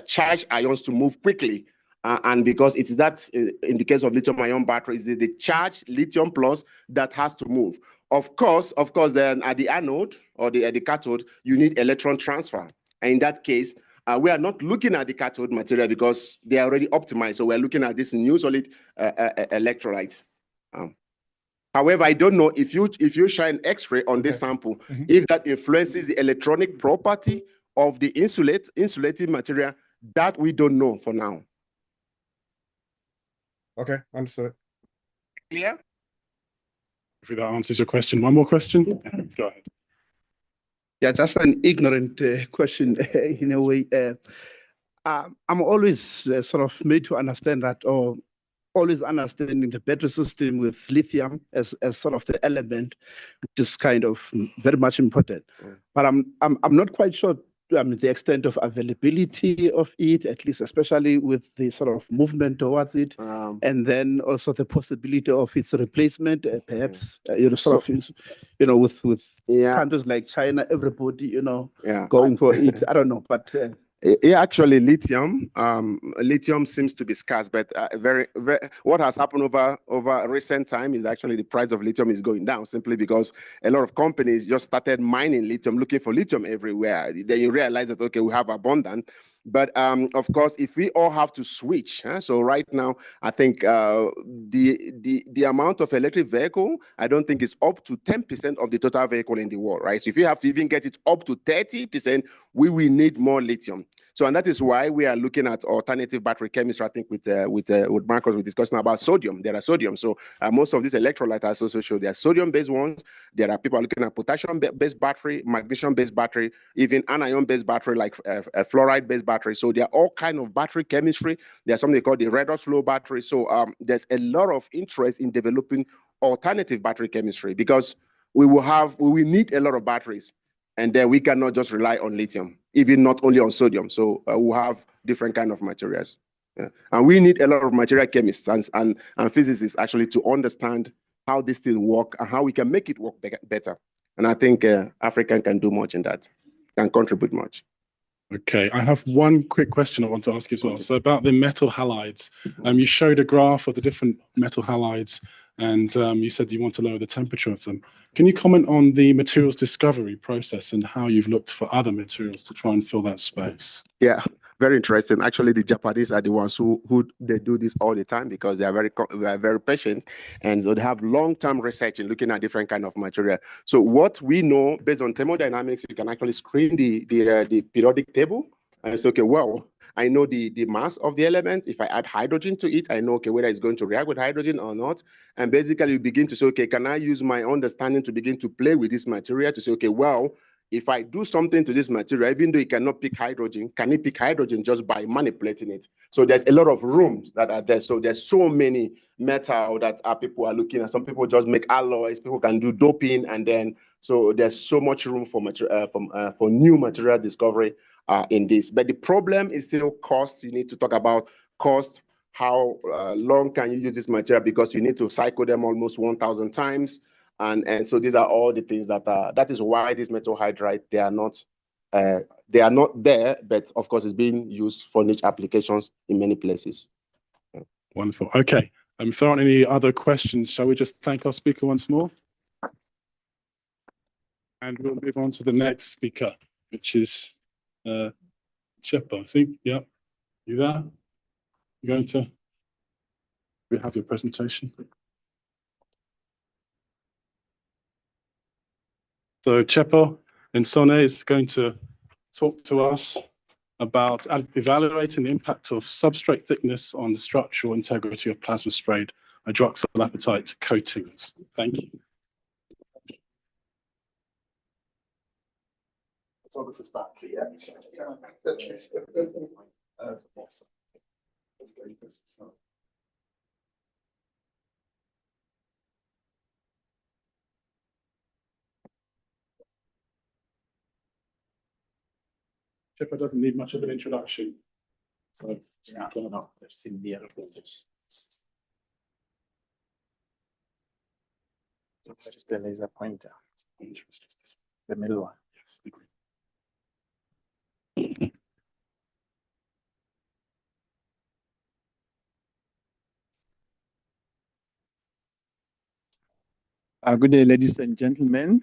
charged ions to move quickly. And because it's that, in the case of lithium-ion batteries, the charged lithium plus that has to move. Of course, then at the anode or the cathode, you need electron transfer. And in that case, we are not looking at the cathode material because they are already optimized. So we're looking at this new solid electrolytes. However, I don't know if you shine X-ray on this sample, if that influences the electronic property of the insulating material. That we don't know for now. Okay, understood. Clear? If that answers your question. One more question? Go ahead. Yeah, just an ignorant question in a way. I'm always sort of made to understand that, or always understanding the battery system with lithium as sort of the element, which is kind of very much important. But I'm not quite sure the extent of availability of it, at least especially with the sort of movement towards it, and then also the possibility of its replacement, perhaps sort of with countries like China, everybody going for it. I don't know, but. Yeah, actually, lithium seems to be scarce, but what has happened over recent time is actually the price of lithium is going down simply because a lot of companies just started mining lithium, looking for lithium everywhere. Then you realize that, okay, we have abundance. But of course, if we all have to switch, so right now, I think the amount of electric vehicle, I don't think is up to 10% of the total vehicle in the world, right? So if you have to even get it up to 30%, we will need more lithium. So, and that is why we are looking at alternative battery chemistry. I think with Marcus, we're discussing about sodium. There are sodium. So most of these electrolytes also show there are sodium-based ones. There are people looking at potassium-based battery, magnesium-based battery, even anion-based battery, like a fluoride-based battery. So there are all kinds of battery chemistry. There's something called the redox flow battery. So there's a lot of interest in developing alternative battery chemistry because we will need a lot of batteries. And then we cannot just rely on lithium, even not only on sodium. So we'll have different kind of materials. Yeah. And we need a lot of material chemists and physicists actually to understand how this thing work and how we can make it work better. And I think Africa can do much in that, can contribute much. Okay, I have one quick question I want to ask you as well. So about the metal halides, you showed a graph of the different metal halides, and you said you want to lower the temperature of them. Can you comment on the materials discovery process and how you've looked for other materials to try and fill that space? Yeah, very interesting. Actually, the Japanese are the ones who they do this all the time because they are very patient, and so they have long-term research in looking at different kind of material. So what we know based on thermodynamics, you can actually screen the periodic table and say, okay, well, I know the mass of the element. If I add hydrogen to it, I know, okay, whether it's going to react with hydrogen or not. And basically you begin to say, okay, can I use my understanding to begin to play with this material to say, okay, well, if I do something to this material, even though it cannot pick hydrogen, can it pick hydrogen just by manipulating it? So there's a lot of rooms that are there. So there's so many metal that people are looking at. Some people just make alloys. People can do doping, and then so there's so much room for new material discovery in this. But the problem is still cost. You need to talk about cost. How long can you use this material? Because you need to cycle them almost 1,000 times. And so these are all the things that is why this metal hydride, they are not there, but of course it's being used for niche applications in many places. Wonderful. Okay. If there aren't any other questions, shall we just thank our speaker once more? And we'll move on to the next speaker, which is Chepa, I think. Yeah. You there? You're going to have your presentation. So Chepo Nsone is going to talk to us about evaluating the impact of substrate thickness on the structural integrity of plasma sprayed hydroxyl apatite coatings. Thank you. Photographer's back. Yeah. Chepa doesn't need much of an introduction. So, yeah, I don't know. They've seen the other photos. That is the laser pointer. The middle one. Yes, the green. Good day, ladies and gentlemen.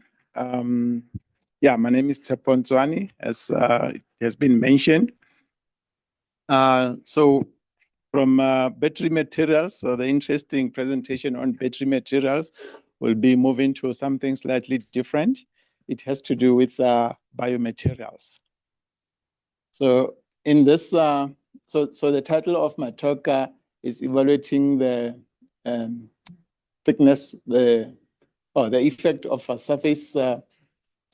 Yeah, my name is Tshepo Nswane, as it has been mentioned. So from battery materials, so the interesting presentation on battery materials will be moving to something slightly different. It has to do with biomaterials. So in this, so the title of my talk is evaluating the thickness, the effect of a surface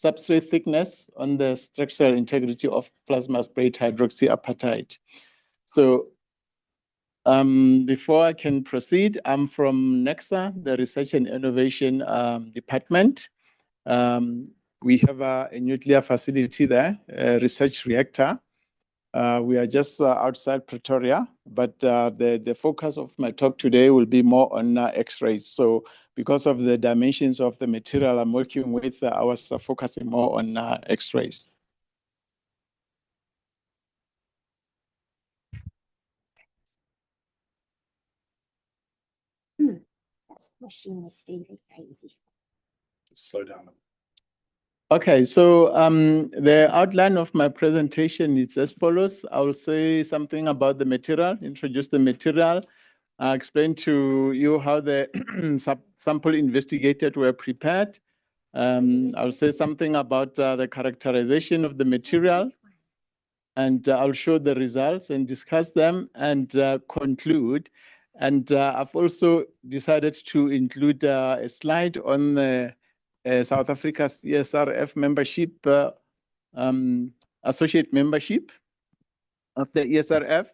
substrate thickness, on the structural integrity of plasma sprayed hydroxyapatite. So before I can proceed, I'm from NEXA, the Research and Innovation Department. We have a nuclear facility there, a research reactor. We are just outside Pretoria, but the focus of my talk today will be more on X-rays. So because of the dimensions of the material I'm working with, I was focusing more on X-rays. This machine is really crazy. Slow down. Okay, so the outline of my presentation is as follows. I will say something about the material, introduce the material, explain to you how the sample investigated were prepared. I'll say something about the characterization of the material, and I'll show the results and discuss them and conclude. And I've also decided to include a slide on the South Africa's ESRF membership, associate membership of the ESRF.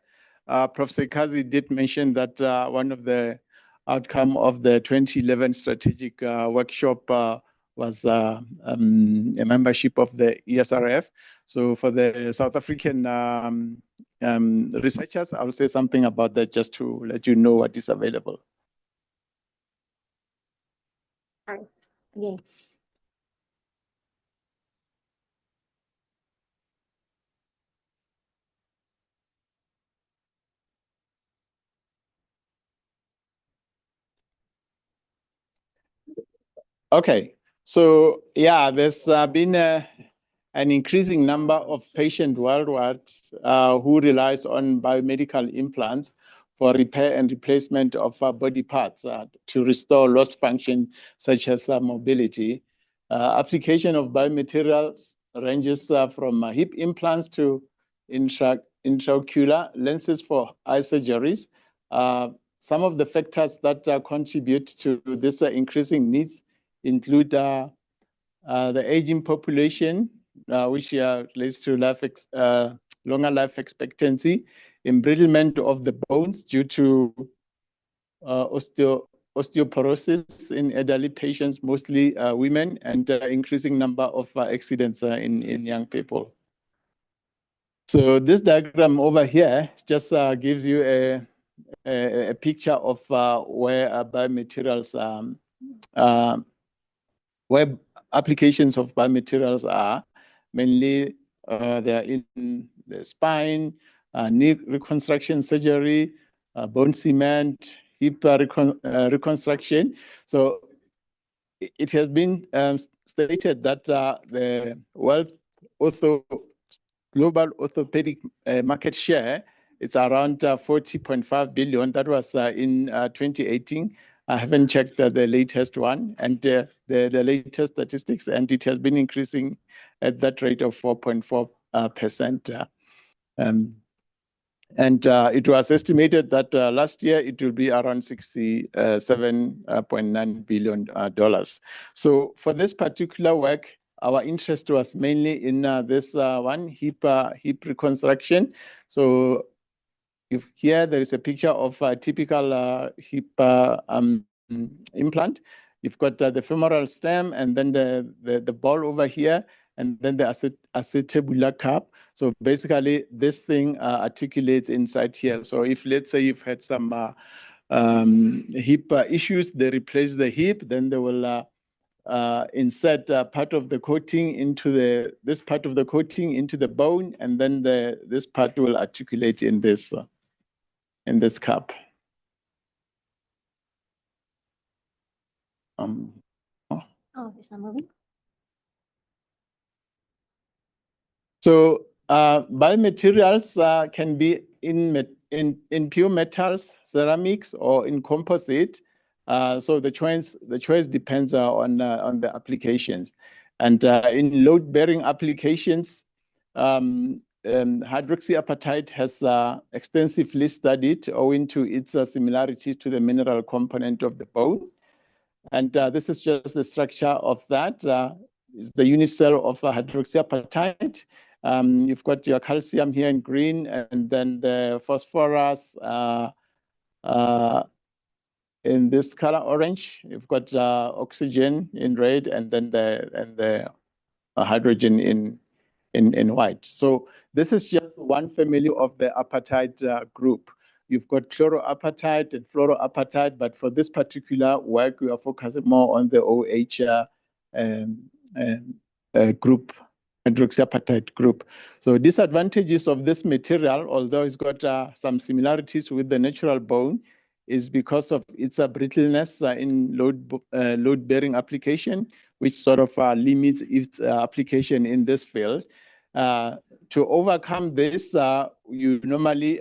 Professor Kazi did mention that one of the outcome of the 2011 strategic workshop was a membership of the ESRF. So for the South African researchers, I'll say something about that just to let you know what is available. Yes. Okay, so yeah, there's been an increasing number of patients worldwide who relies on biomedical implants for repair and replacement of body parts to restore lost function, such as mobility. Application of biomaterials ranges from hip implants to intraocular lenses for eye surgeries. Some of the factors that contribute to this increasing needs include the aging population, which leads to longer life expectancy, embrittlement of the bones due to osteoporosis in elderly patients, mostly women, and increasing number of accidents in young people. So this diagram over here just gives you a picture of where biomaterials where applications of biomaterials are. Mainly they are in the spine, knee reconstruction surgery, bone cement, hip reconstruction. So it has been stated that the global orthopedic market share is around 40.5 billion. That was in 2018. I haven't checked the latest one and the latest statistics, and it has been increasing at that rate of 4.4%. And it was estimated that last year it will be around $67.9 billion. So for this particular work, our interest was mainly in this one, hip reconstruction. So if here there is a picture of a typical hip implant. You've got the femoral stem and then the ball over here, and then the acetabular cap. So basically, this thing articulates inside here. So if, let's say, you've had some hip issues, they replace the hip, then they will insert part of the coating into this part of the coating into the bone, and then this part will articulate in this cap. Oh, it's not moving. So biomaterials can be in pure metals, ceramics, or in composite. So the choice depends on the applications. And in load-bearing applications, hydroxyapatite has extensively studied owing to its similarity to the mineral component of the bone. And this is just the structure of that. is the unit cell of hydroxyapatite. You've got your calcium here in green, and then the phosphorus in this color orange. You've got oxygen in red, and then the hydrogen in white. So this is just one family of the apatite group. You've got chloroapatite and fluoroapatite, but for this particular work, we are focusing more on the OH group, hydroxyapatite group. So disadvantages of this material, although it's got some similarities with the natural bone, is because of its brittleness in load-bearing application, which sort of limits its application in this field. To overcome this, you normally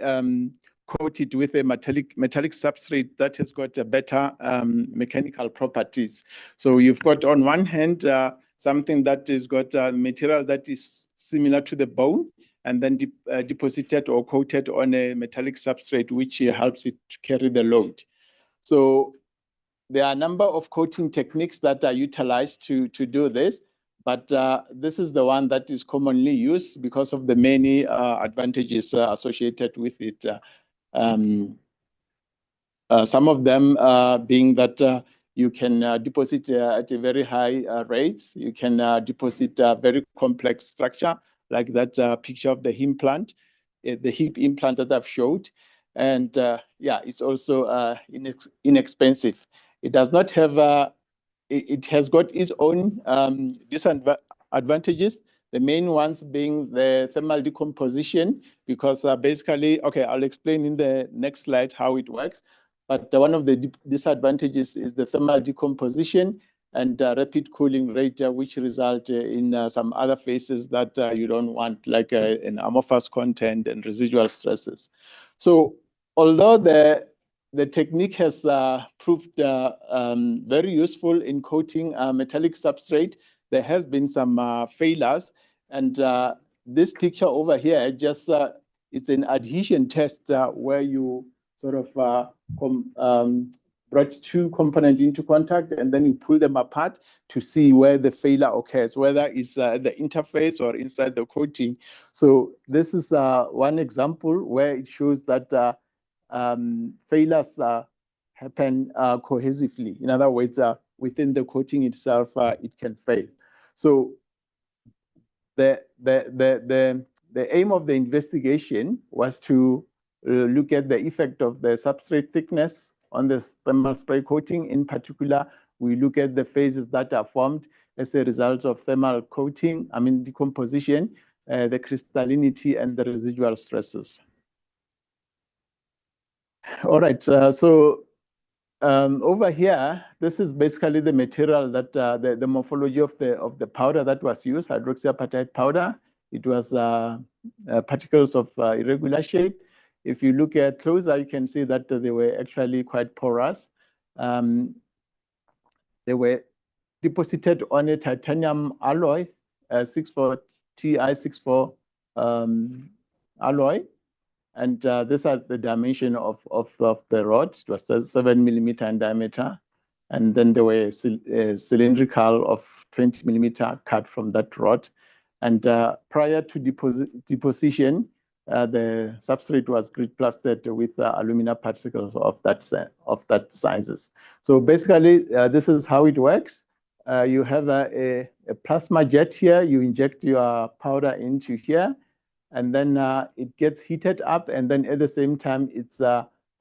coat it with a metallic substrate that has got a better mechanical properties. So you've got on one hand something that has got a material that is similar to the bone, and then deposited or coated on a metallic substrate, which helps it to carry the load. So there are a number of coating techniques that are utilized to do this, but this is the one that is commonly used because of the many advantages associated with it. Some of them being that you can deposit at a very high rates. You can deposit a very complex structure, like that picture of the implant, the hip implant that I've showed. And yeah, it's also inexpensive. It does not have, it has got its own disadvantages. The main ones being the thermal decomposition, because basically, okay, I'll explain in the next slide how it works. But one of the disadvantages is the thermal decomposition and rapid cooling rate, which result in some other phases that you don't want, like an amorphous content and residual stresses. So although the technique has proved very useful in coating metallic substrate, there has been some failures. And this picture over here, just it's an adhesion test where you sort of brought two components into contact, and then you pull them apart to see where the failure occurs, whether it's the interface or inside the coating. So this is one example where it shows that failures happen cohesively. In other words, within the coating itself, it can fail. So the aim of the investigation was to look at the effect of the substrate thickness on the thermal spray coating. In particular, we look at the phases that are formed as a result of thermal coating, decomposition, the crystallinity, and the residual stresses. All right, so over here, this is basically the material that the morphology of the powder that was used, hydroxyapatite powder. It was particles of irregular shape. If you look at closer, you can see that they were actually quite porous. They were deposited on a titanium alloy, 64 Ti64 alloy. And these are the dimension of the rod. It was 7 millimeter in diameter. And then there were a cylindrical of 20 millimeter cut from that rod. And prior to deposition, the substrate was grid plastered with alumina particles of that sizes. So basically, this is how it works. You have a plasma jet here. You inject your powder into here, and then it gets heated up, and then at the same time, it's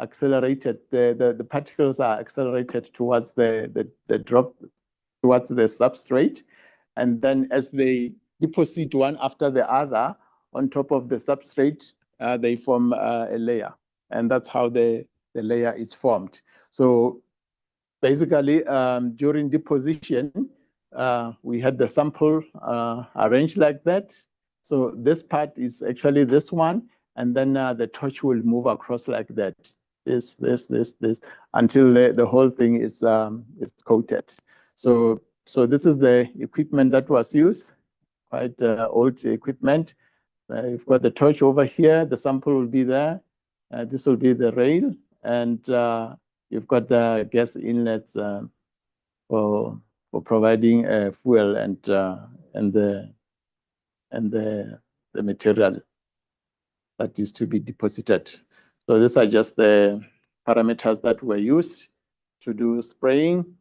accelerated. The particles are accelerated towards the drop, towards the substrate. And then as they deposit one after the other on top of the substrate, they form a layer. And that's how the layer is formed. So basically, during deposition, we had the sample arranged like that. So this part is actually this one, and then the torch will move across like that. This, until the whole thing is coated. So this is the equipment that was used, quite old equipment. You've got the torch over here. The sample will be there. This will be the rail, and you've got the gas inlets for providing fuel and the material that is to be deposited. So these are just the parameters that were used to do spraying.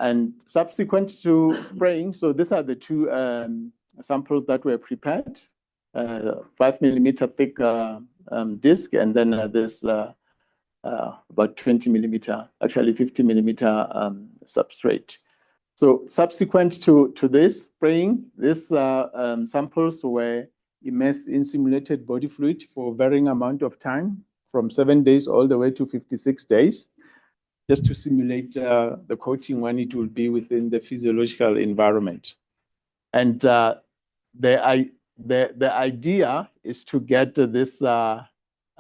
And subsequent to spraying, so these are the two samples that were prepared, 5 millimeter thick disc, and then this about 20 millimeter, actually 50 millimeter substrate. So subsequent to this spraying, these samples were immersed in simulated body fluid for varying amount of time, from 7 days all the way to 56 days, just to simulate the coating when it will be within the physiological environment. And the idea is to get this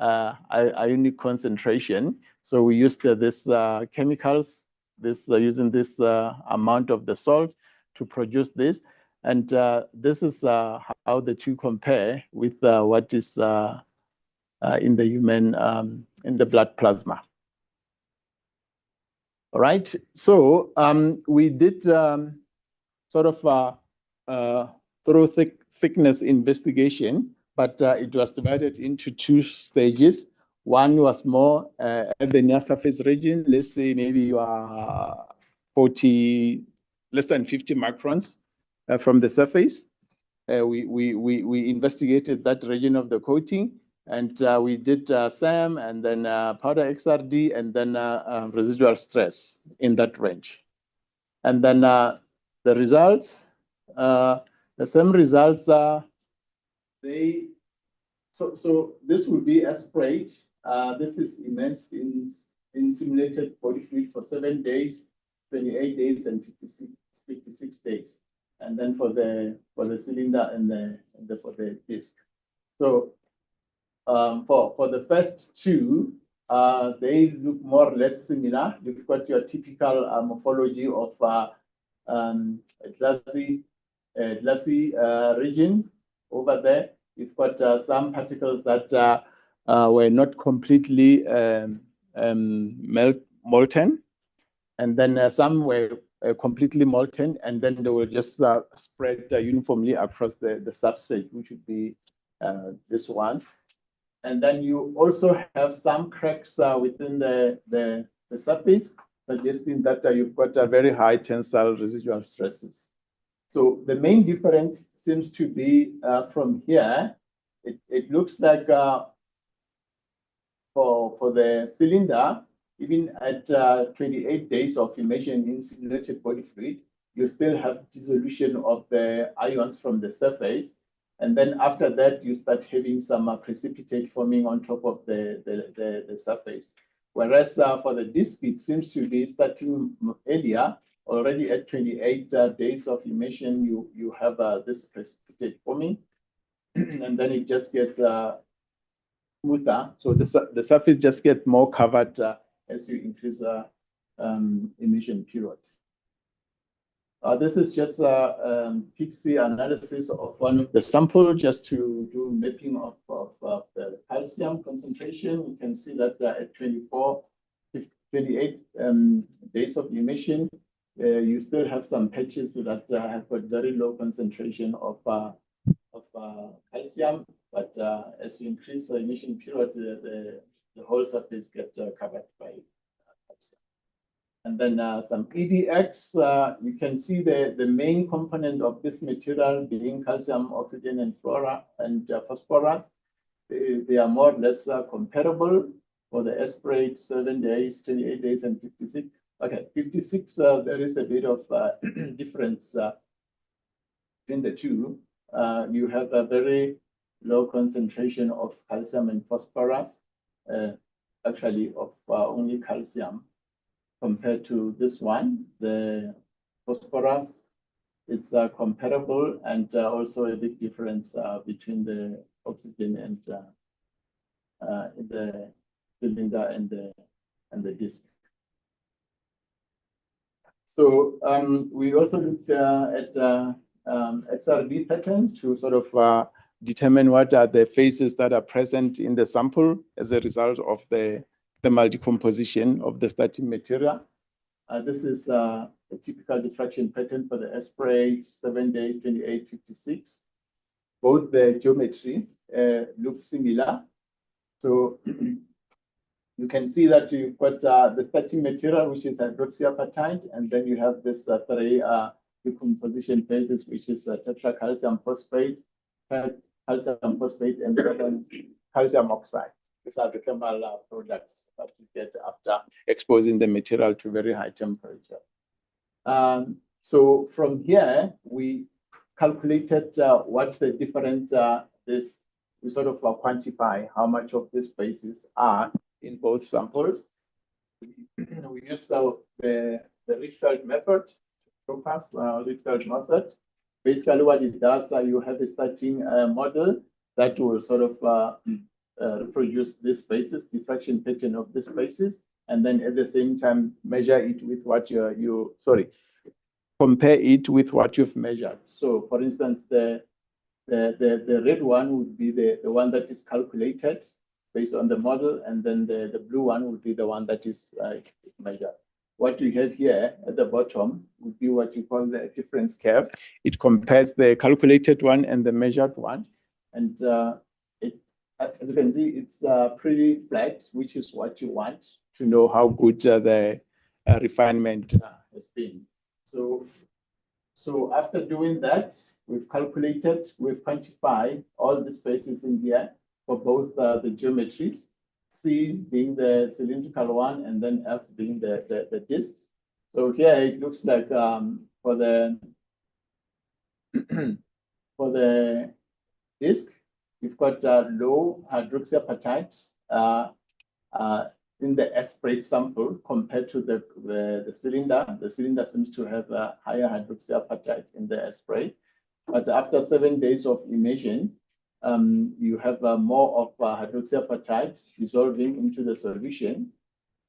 ionic concentration. So we used this chemicals, using this amount of the salt to produce this. And this is how the two compare with what is in the human, in the blood plasma. All right, so we did sort of thorough thickness investigation, but it was divided into 2 stages. One was more at the near surface region. Let's say maybe you are less than 50 microns from the surface. We investigated that region of the coating, and we did SAM, and then powder XRD, and then residual stress in that range. And then the results, the same results are, so this will be a sprayed. This is immersed in simulated body fluid for 7 days, 28 days, and 56 days. And then for the cylinder and for the disc. So for the first two, they look more or less similar. You've got your typical morphology of a glassy region over there. You've got some particles that were not completely molten, and then some were completely molten, and then they will just spread uniformly across the substrate, which would be this one. And then you also have some cracks within the surface, suggesting that you've got a very high tensile residual stresses. So the main difference seems to be from here. It looks like for the cylinder, even at 28 days of immersion in simulated body fluid, you still have dissolution of the ions from the surface. And then after that, you start having some precipitate forming on top of the surface. Whereas for the disc, it seems to be starting earlier. Already at 28 days of immersion, you have this precipitate forming. And then it just gets smoother. So the surface just gets more covered as you increase emission period. This is just a PXE analysis of one of the sample, just to do mapping of the calcium concentration. You can see that at 28 days of emission, you still have some patches that have got very low concentration of calcium. But as you increase the emission period, the whole surface gets covered by calcium. And then some EDX, you can see the main component of this material being calcium, oxygen, and flora and phosphorus. They are more or less comparable for the aspirate 7 days, 28 days, and 56. Okay, 56, there is a bit of difference between the two. You have a very low concentration of calcium and phosphorus, actually of only calcium. Compared to this one, the phosphorus, it's comparable, and also a big difference between the oxygen and the cylinder and the disc. So we also looked at XRD pattern to sort of determine what are the phases that are present in the sample as a result of the thermal decomposition of the starting material. This is a typical diffraction pattern for the S-spray, 7 days, 28, 56. Both the geometry look similar. So you can see that you've got the starting material, which is hydroxyapatite, and then you have this three decomposition phases, which is tetracalcium phosphate, calcium phosphate, and then calcium oxide. These are the thermal products that you get after exposing the material to very high temperature. So from here, we calculated what the different, we sort of quantify how much of these phases are in both samples. We use the Rietveld method, Rietveld method. Basically, what it does, you have a starting model that will sort of reproduce these spaces, diffraction pattern of these spaces, and then at the same time measure it with what compare it with what you've measured. So, for instance, the red one would be the one that is calculated based on the model, and then the blue one would be the one that is measured. What we have here at the bottom would be what you call the difference curve. It compares the calculated one and the measured one. And as you can see, it's pretty flat, which is what you want to know how good the refinement has been. So after doing that, we've calculated, we've quantified all the spaces in here for both the geometries, C being the cylindrical one, and then F being the discs. So here it looks like for the for the disc, we've got low hydroxyapatite in the S-spray sample compared to the cylinder. The cylinder seems to have a higher hydroxyapatite in the S-spray. But after 7 days of immersion, you have more of hydroxyapatite dissolving into the solution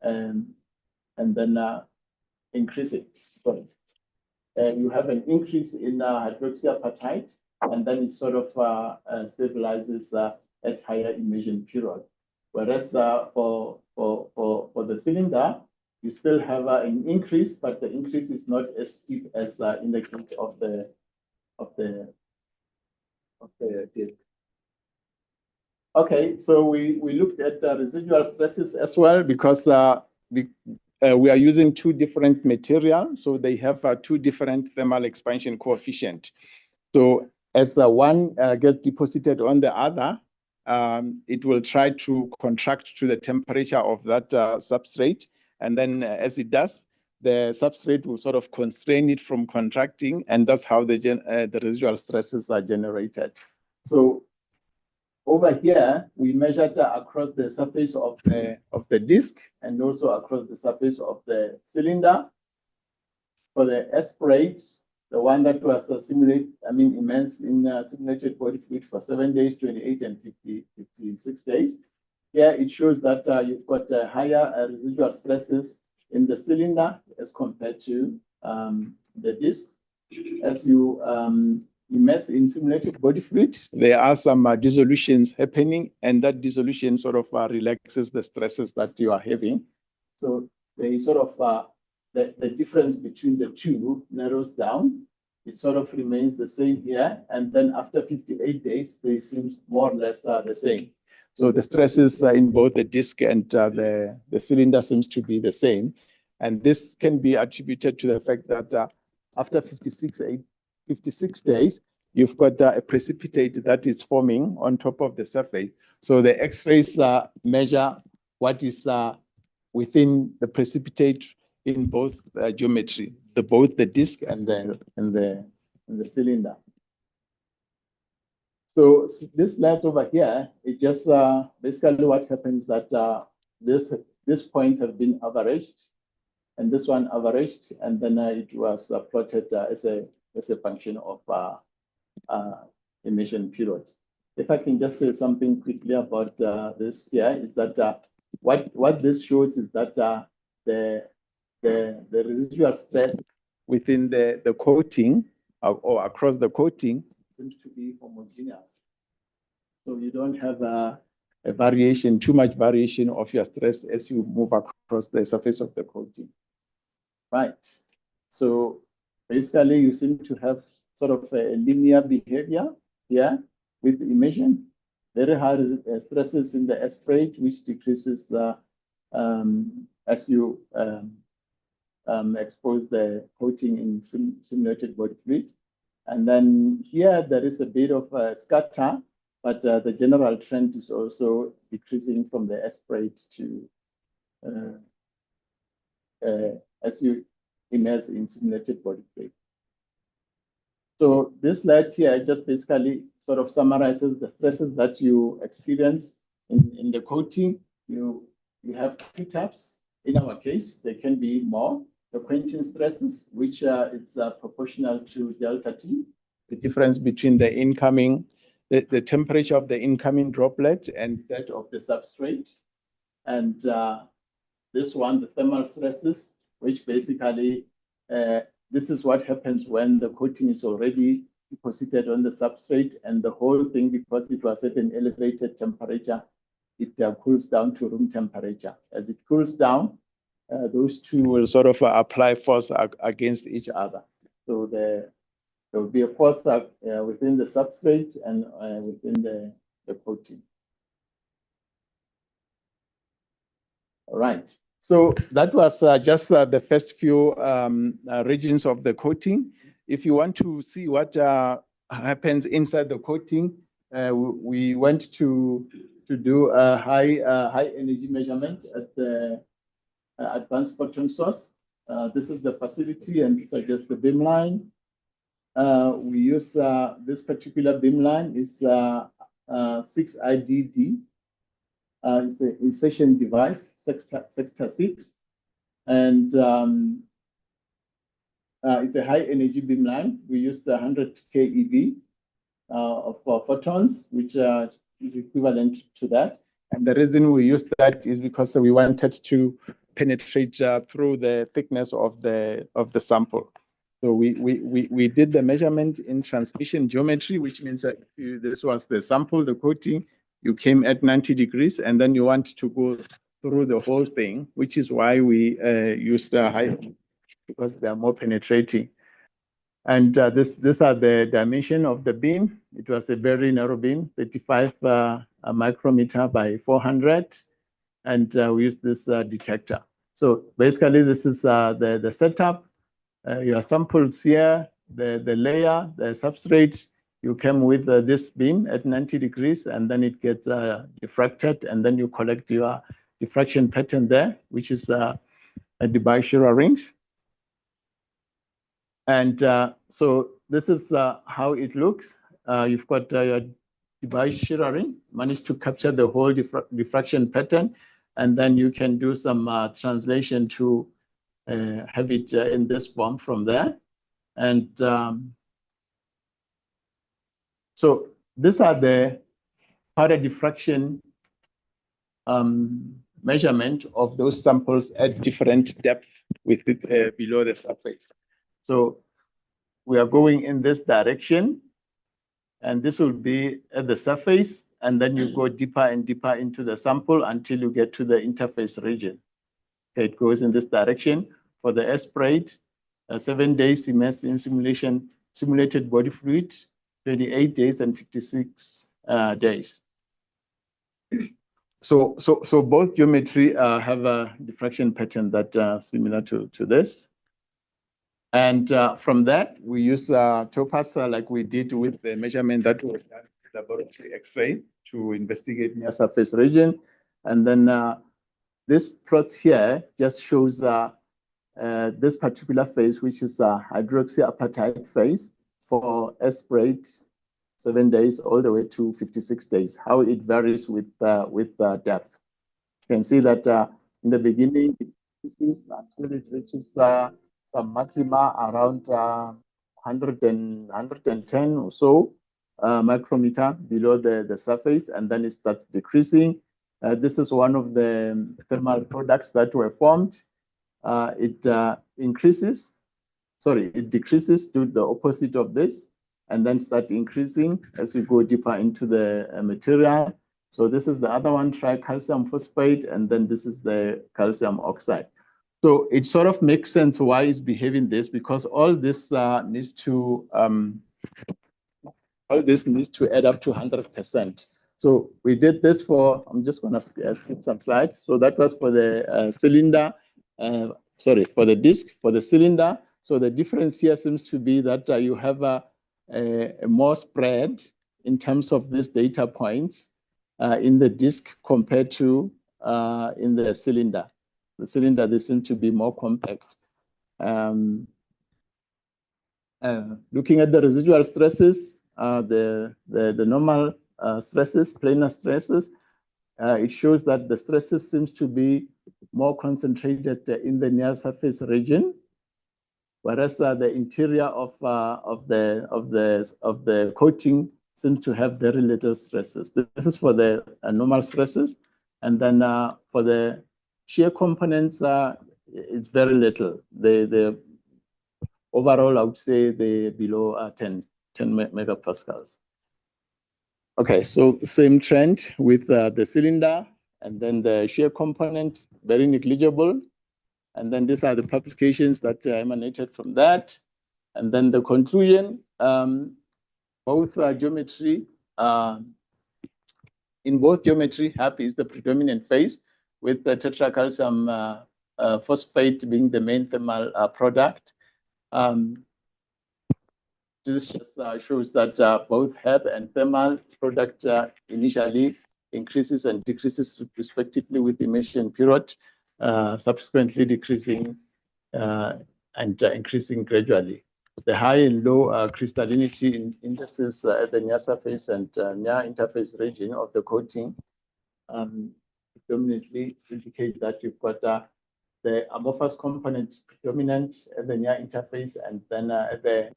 and then increasing. Sorry. You have an increase in hydroxyapatite, and then it sort of stabilizes at higher immersion period. Whereas for the cylinder, you still have an increase, but the increase is not as steep as in the case of the disc. Okay, so we looked at the residual stresses as well because we are using two different materials, so they have two different thermal expansion coefficient. So as one gets deposited on the other, it will try to contract to the temperature of that substrate, and then as it does, the substrate will sort of constrain it from contracting, and that's how the residual stresses are generated. So over here, we measured across the surface of the disc and also across the surface of the cylinder. For the S-spray, the one that was immense in simulated body fluid for 7 days, 28 and 56 days. Here it shows that you've got higher residual stresses in the cylinder as compared to the disc. As you immerse in simulated body fluid, there are some dissolutions happening, and that dissolution sort of relaxes the stresses that you are having. So they sort of the difference between the two narrows down. It sort of remains the same here, and then after 58 days, they seem more or less the same. So the stresses in both the disc and the cylinder seems to be the same, and this can be attributed to the fact that after 56 days, you've got a precipitate that is forming on top of the surface. So the X-rays measure what is within the precipitate in both geometry, both the disc and the cylinder. So this light over here, it just basically what happens that these points have been averaged, and this one averaged, and then it was plotted as a function of emission period. If I can just say something quickly about this here, is that what this shows is that the residual stress within the coating or across the coating seems to be homogeneous. So you don't have a variation, too much variation of your stress as you move across the surface of the coating. Right. So basically, you seem to have sort of a linear behavior here with emission. Very high stresses in the aspirate, which decreases as you expose the coating in simulated body fluid. And then here there is a bit of a scatter, but the general trend is also decreasing from the aspirate to as you immerse in simulated body fluid. So this slide here just basically sort of summarizes the stresses that you experience in the coating. You have two types. In our case, there can be more. The quenching stresses, which it's proportional to delta T, the difference between the incoming, the temperature of the incoming droplet and that of the substrate. And this one, the thermal stresses, which basically, this is what happens when the coating is already deposited on the substrate, and the whole thing, because it was at an elevated temperature, it cools down to room temperature. As it cools down, those two will sort of apply force against each other. So there will be a force within the substrate and within the coating. All right. So that was just the first few regions of the coating. If you want to see what happens inside the coating, we went to do a high energy measurement at the advanced photon source. This is the facility, and these are just the beamline. We use this particular beamline is 6IDD. It's an insertion device, sector 6, and it's a high energy beamline. We used 100 keV of photons, which is equivalent to that. And the reason we used that is because we wanted to penetrate through the thickness of the sample. So we did the measurement in transmission geometry, which means that this was the sample, the coating. You came at 90 degrees, and then you want to go through the whole thing, which is why we used the high, because they are more penetrating. And these are the dimension of the beam. It was a very narrow beam, 35 micrometer by 400, and we used this detector. So basically, this is the setup. Your samples here, the layer, the substrate. You came with this beam at 90 degrees, and then it gets diffracted, and then you collect your diffraction pattern there, which is a Debye Shearer rings. And so this is how it looks. You've got your Debye Shearer ring, managed to capture the whole diffraction pattern, and then you can do some translation to have it in this form from there. And so these are the powder diffraction measurement of those samples at different depth with below the surface. So we are going in this direction, and this will be at the surface, and then you go deeper and deeper into the sample until you get to the interface region. Okay, it goes in this direction. For the aspirate, 7 days immersed in simulated body fluid, 28 days and 56 days. So both geometry have a diffraction pattern that similar to this. And from that, we use topaz like we did with the measurement that was done with laboratory X-ray to investigate near surface region. And then this plot here just shows this particular phase, which is a hydroxyapatite phase for aspirate 7 days all the way to 56 days, how it varies with depth. You can see that in the beginning, it increases until it reaches some maxima around 110 or so micrometer below the surface, and then it starts decreasing. This is one of the thermal products that were formed. It decreases to the opposite of this, and then start increasing as you go deeper into the material. So this is the other one, tricalcium phosphate, and then this is the calcium oxide. So it sort of makes sense why it's behaving this, because all this needs to add up to 100%. So we did this for, I'm just going to skip some slides. So that was for the cylinder, for the disc, for the cylinder. So the difference here seems to be that you have a more spread in terms of these data points in the disc compared to in the cylinder. The cylinder, they seem to be more compact. Looking at the residual stresses, the normal stresses, planar stresses, it shows that the stresses seems to be more concentrated in the near surface region, whereas the interior of the coating seems to have very little stresses. This is for the normal stresses, and then for the shear components, it's very little. The overall, I would say they're below 10 megapascals. Okay, so same trend with the cylinder, and then the shear component, very negligible. And then these are the publications that emanated from that. And then the conclusion, both geometry, in both geometry, HAP is the predominant phase, with the tetracalcium phosphate being the main thermal product. This just shows that both HAP and thermal product initially increases and decreases respectively with emission period, subsequently decreasing and increasing gradually. The high and low crystallinity indices at the near surface and near interface region of the coating predominantly indicate that you've got the amorphous component predominant at the near interface, and then at the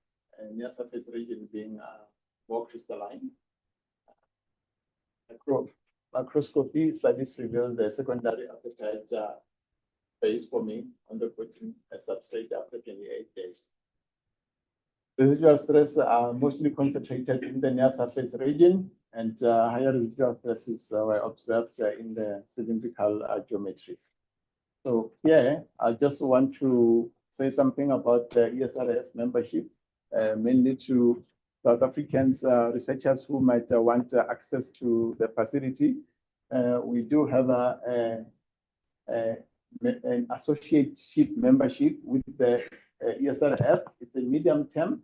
near surface region being more crystalline. Macroscopy studies reveal the secondary appetite phase forming on the coating substrate after 28 days. Residual stress are mostly concentrated in the near surface region, and higher residual stresses were observed in the cylindrical geometry. So here, I just want to say something about the ESRF membership, mainly to South Africans researchers who might want access to the facility. We do have an associateship membership with the ESRF. It's a medium term.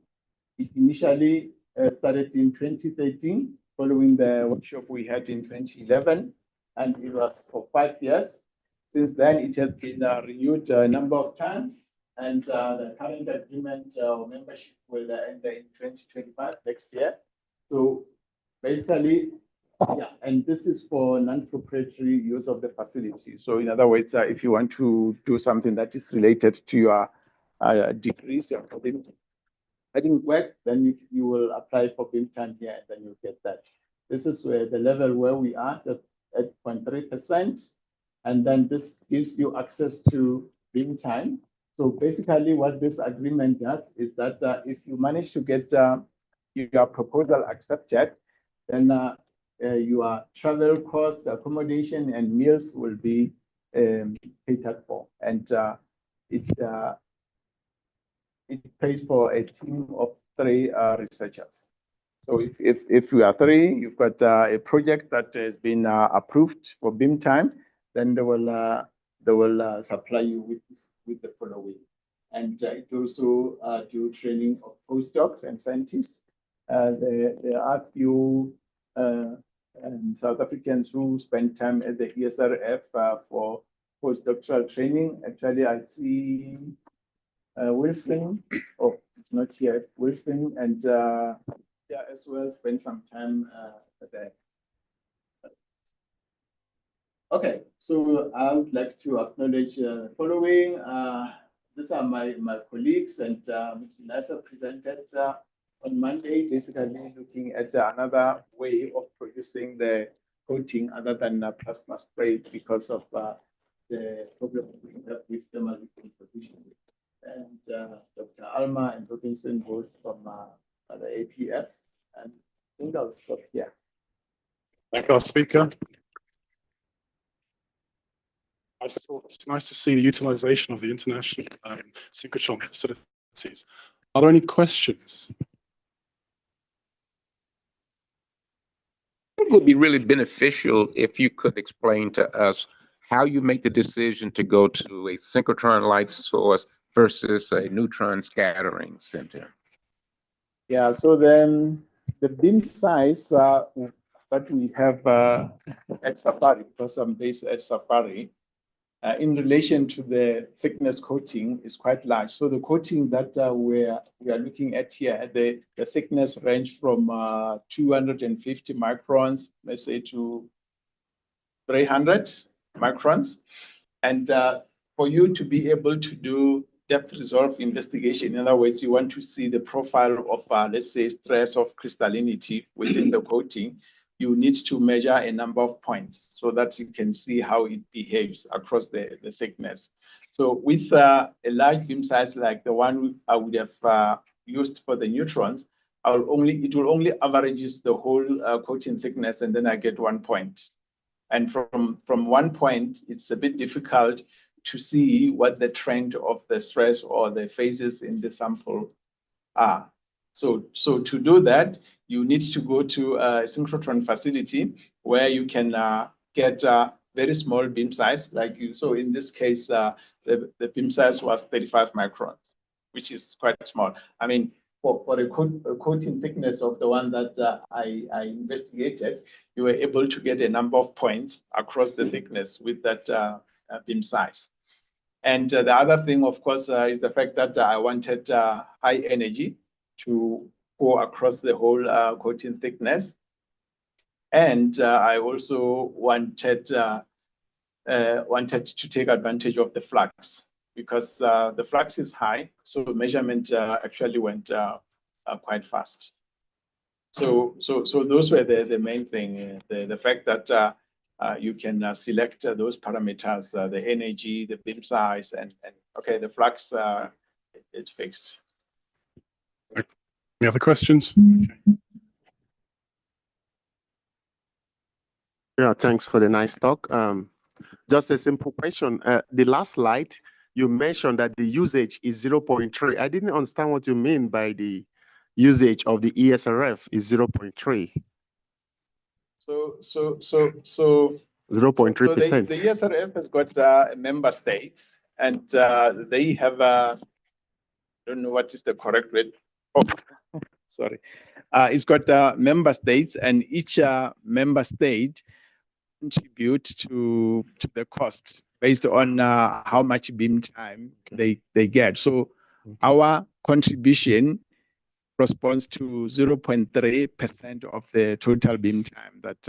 It initially started in 2013, following the workshop we had in 2011, and it was for 5 years. Since then, it has been renewed a number of times, and the current agreement or membership will end in 2025, next year. So basically, yeah, and this is for non-proprietary use of the facility. So in other words, if you want to do something that is related to your degrees, your academic work, then you will apply for BIM time here, and then you'll get that. This is where the level where we are at 0.3%. And then this gives you access to BIM time. So basically what this agreement does is that if you manage to get your proposal accepted, then your travel cost, accommodation, and meals will be catered for. And it pays for a team of 3 researchers. So if you are 3, you've got a project that has been approved for BIM time, then they will supply you with the following. And it also do training of postdocs and scientists. There are few South Africans who spend time at the ESRF for postdoctoral training. Actually, I see Wilson, oh, not yet, Wilson, and yeah, as well spend some time there. Okay, so I would like to acknowledge the following. These are my colleagues, and Mr. Nasa presented on Monday, basically looking at another way of producing the coating other than plasma spray because of the problem we have with thermal decomposition. And Dr. Alma and Robinson, both from the AfPS, and I think I'll stop here. Thank our speaker. It's nice to see the utilization of the international synchrotron facilities. Are there any questions? It would be really beneficial if you could explain to us how you make the decision to go to a synchrotron light source versus a neutron scattering center. Yeah, so then the beam size that we have at Safari, because I'm based at Safari, in relation to the thickness coating is quite large. So the coating that we are looking at here, the thickness range from 250 microns, let's say, to 300 microns. And for you to be able to do depth resolve investigation, in other words, you want to see the profile of, let's say, stress of crystallinity within the coating, you need to measure a number of points so that you can see how it behaves across the thickness. So with a large beam size like the one I would have used for the neutrons, it will only averages the whole coating thickness, and then I get 1 point. And from 1 point, it's a bit difficult to see what the trend of the stress or the phases in the sample are. So to do that, you need to go to a synchrotron facility where you can get a very small beam size, like you saw in this case, the beam size was 35 microns, which is quite small. I mean, for a coating thickness of the one that I investigated, you were able to get a number of points across the thickness with that beam size. And the other thing, of course, is the fact that I wanted high energy to go across the whole coating thickness. And I also wanted to take advantage of the flux, because the flux is high, so measurement actually went quite fast. So those were the main thing, the fact that you can select those parameters, the energy, the beam size, and okay, the flux, it's fixed. Any other questions? Okay. Yeah, thanks for the nice talk. Just a simple question. The last slide, you mentioned that the usage is 0.3. I didn't understand what you mean by the usage of the ESRF is 0.3. So 0.3%. the ESRF has got member states, and they have I don't know what is the correct rate. Oh, sorry. It's got member states, and each member state contribute to the cost based on how much beam time they get. So our contribution corresponds to 0.3% of the total beam time that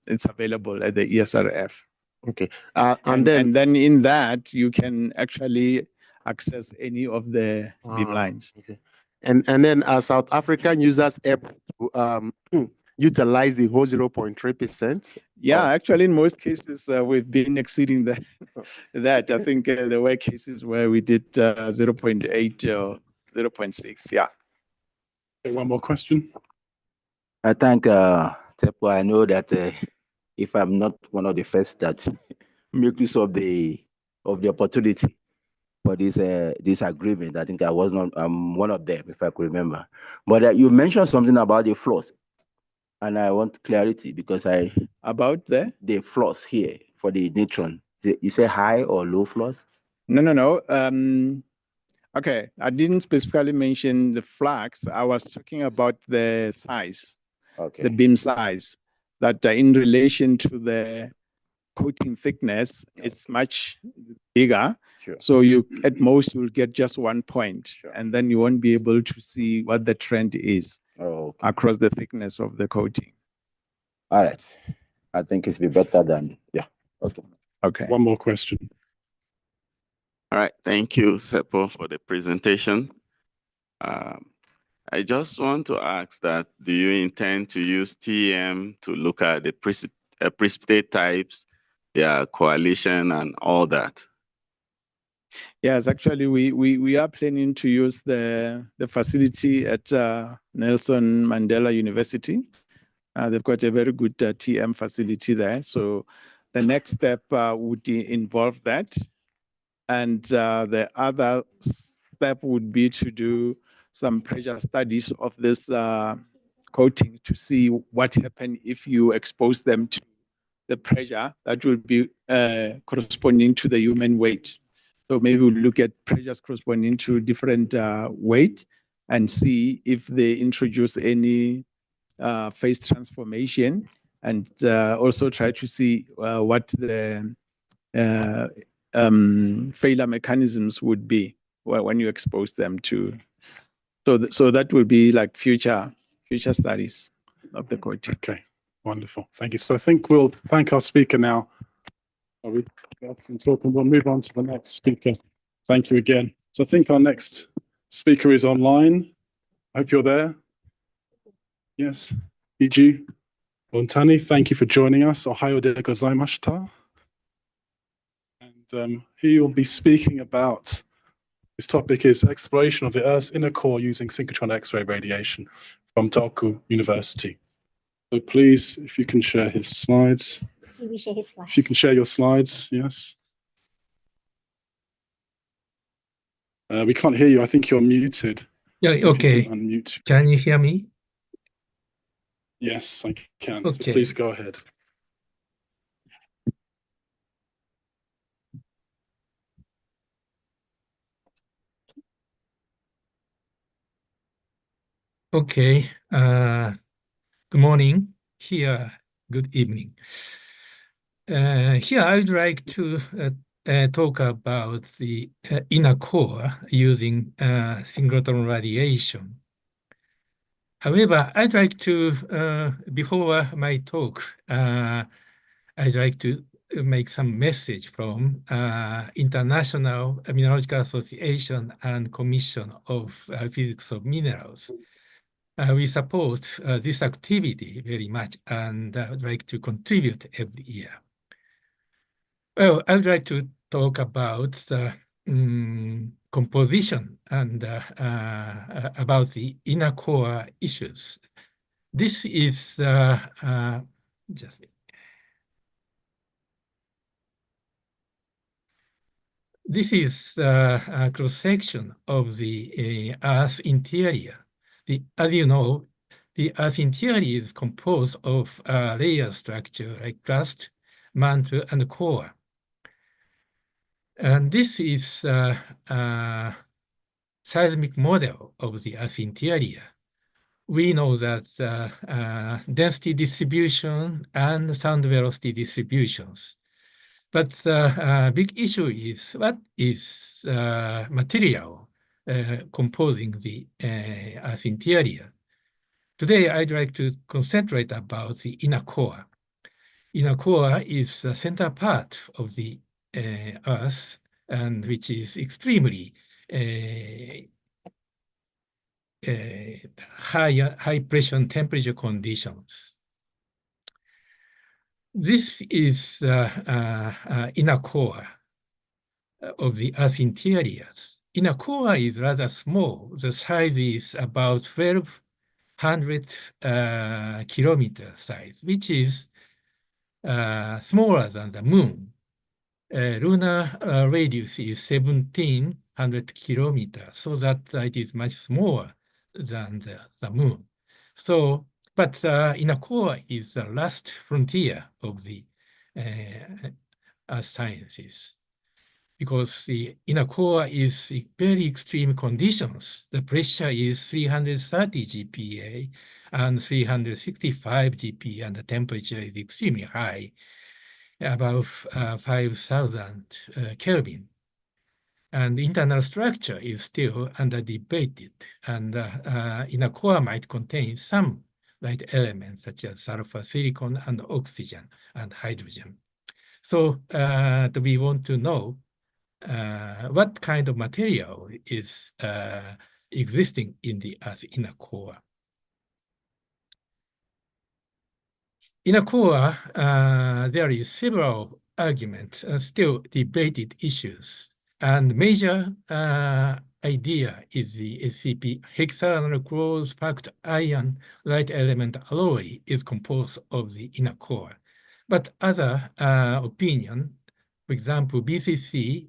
it's available at the ESRF. Okay. And then in that, you can actually access any of the beam lines. Okay. And then South African users able to utilize the whole 0.3%? Yeah, actually, in most cases, we've been exceeding that. I think there were cases where we did 0.8 or 0.6. Yeah. Okay, one more question. I thank Tepo. I know that if I'm not one of the first that make use of the opportunity for this agreement, I think I was not one of them, if I could remember. But you mentioned something about the flaws, and I want clarity because about the flaws here for the neutron. You say high or low flaws? No. Okay, I didn't specifically mention the flux. I was talking about the size, the beam size, that in relation to the coating thickness, it's much bigger. Sure. So you, at most, will get just 1 point, and then you won't be able to see what the trend is across the thickness of the coating. All right. I think it's be better than, yeah. Okay. Okay. One more question. All right, thank you, Seppo, for the presentation. I just want to ask that, do you intend to use TEM to look at the precipitate types, coalition and all that? Yes, actually, we are planning to use the facility at Nelson Mandela University. They've got a very good TM facility there. So the next step would involve that. And the other step would be to do some pressure studies of this coating to see what happens if you expose them to the pressure that will be corresponding to the human weight. So maybe we'll look at pressures corresponding to different weight and see if they introduce any phase transformation, and also try to see what the failure mechanisms would be when you expose them to. So that will be like future studies of the coating. Okay, wonderful. Thank you. So I think we'll thank our speaker now. We got some talk and we'll move on to the next speaker. Thank you again. So I think our next speaker is online. I hope you're there. Yes, Iju Montani, thank you for joining us. Ohayo de gozaimashita. And he will be speaking about, his topic is exploration of the Earth's inner core using synchrotron X-ray radiation from Tohoku University. So please, if you can share his slides. Can we share his slides? If you can share your slides, yes. We can't hear you. I think you're muted. Yeah, okay. Unmute. Can you hear me? Yes, I can. Okay. So please go ahead. Okay. Good morning. Here, good evening. Here, I would like to talk about the inner core using synchrotron radiation. However, I'd like to, before my talk, I'd like to make some message from International Mineralogical Association and Commission of Physics of Minerals. We support this activity very much, and I would like to contribute every year. Well, I would like to talk about the composition and about the inner core issues. This is just this is a cross-section of the Earth interior. As you know, the Earth interior is composed of a layer structure like crust, mantle, and core. And this is a seismic model of the Earth interior. We know that density distribution and sound velocity distributions. But the big issue is what is material composing the Earth interior. Today, I'd like to concentrate about the inner core. Inner core is the center part of the Earth, and which is extremely high pressure and temperature conditions. This is inner core of the Earth interior. Inner core is rather small. The size is about 1,200 kilometer size, which is smaller than the moon. Lunar radius is 1,700 kilometers, so that it is much smaller than the moon. So, but inner core is the last frontier of the earth sciences, because the inner core is very extreme conditions. The pressure is 330 GPa and 365 GPa, and the temperature is extremely high, above 5,000 Kelvin. And the internal structure is still under debated, and inner core might contain some light elements such as sulfur, silicon, and oxygen and hydrogen. So we want to know what kind of material is existing in the Earth's inner core. Inner core, there is several arguments, still debated issues. And major idea is the SCP hexagonal close-packed iron light element alloy is composed of the inner core. But other opinion, for example, BCC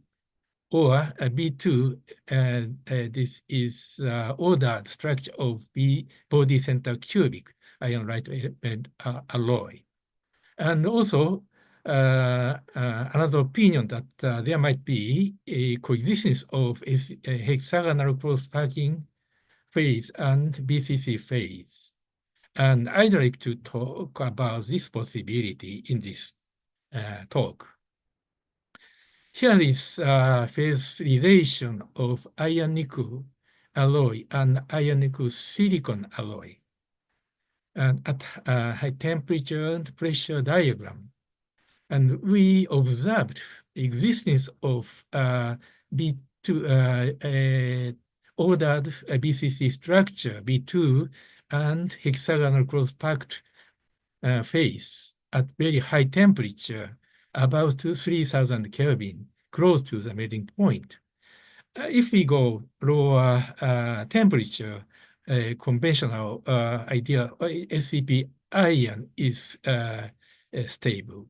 or B2, this is ordered structure of B body center cubic iron lightweight alloy. And also another opinion that there might be a coexistence of a hexagonal cross-packing phase and BCC phase. And I'd like to talk about this possibility in this talk. Here is phase relation of iron nickel alloy and iron nickel silicon alloy. And at high temperature and pressure diagram. And we observed existence of B2 ordered BCC structure, B2, and hexagonal cross-packed phase at very high temperature, about 3000 Kelvin, close to the melting point. If we go lower temperature, conventional idea SCP ion is stable.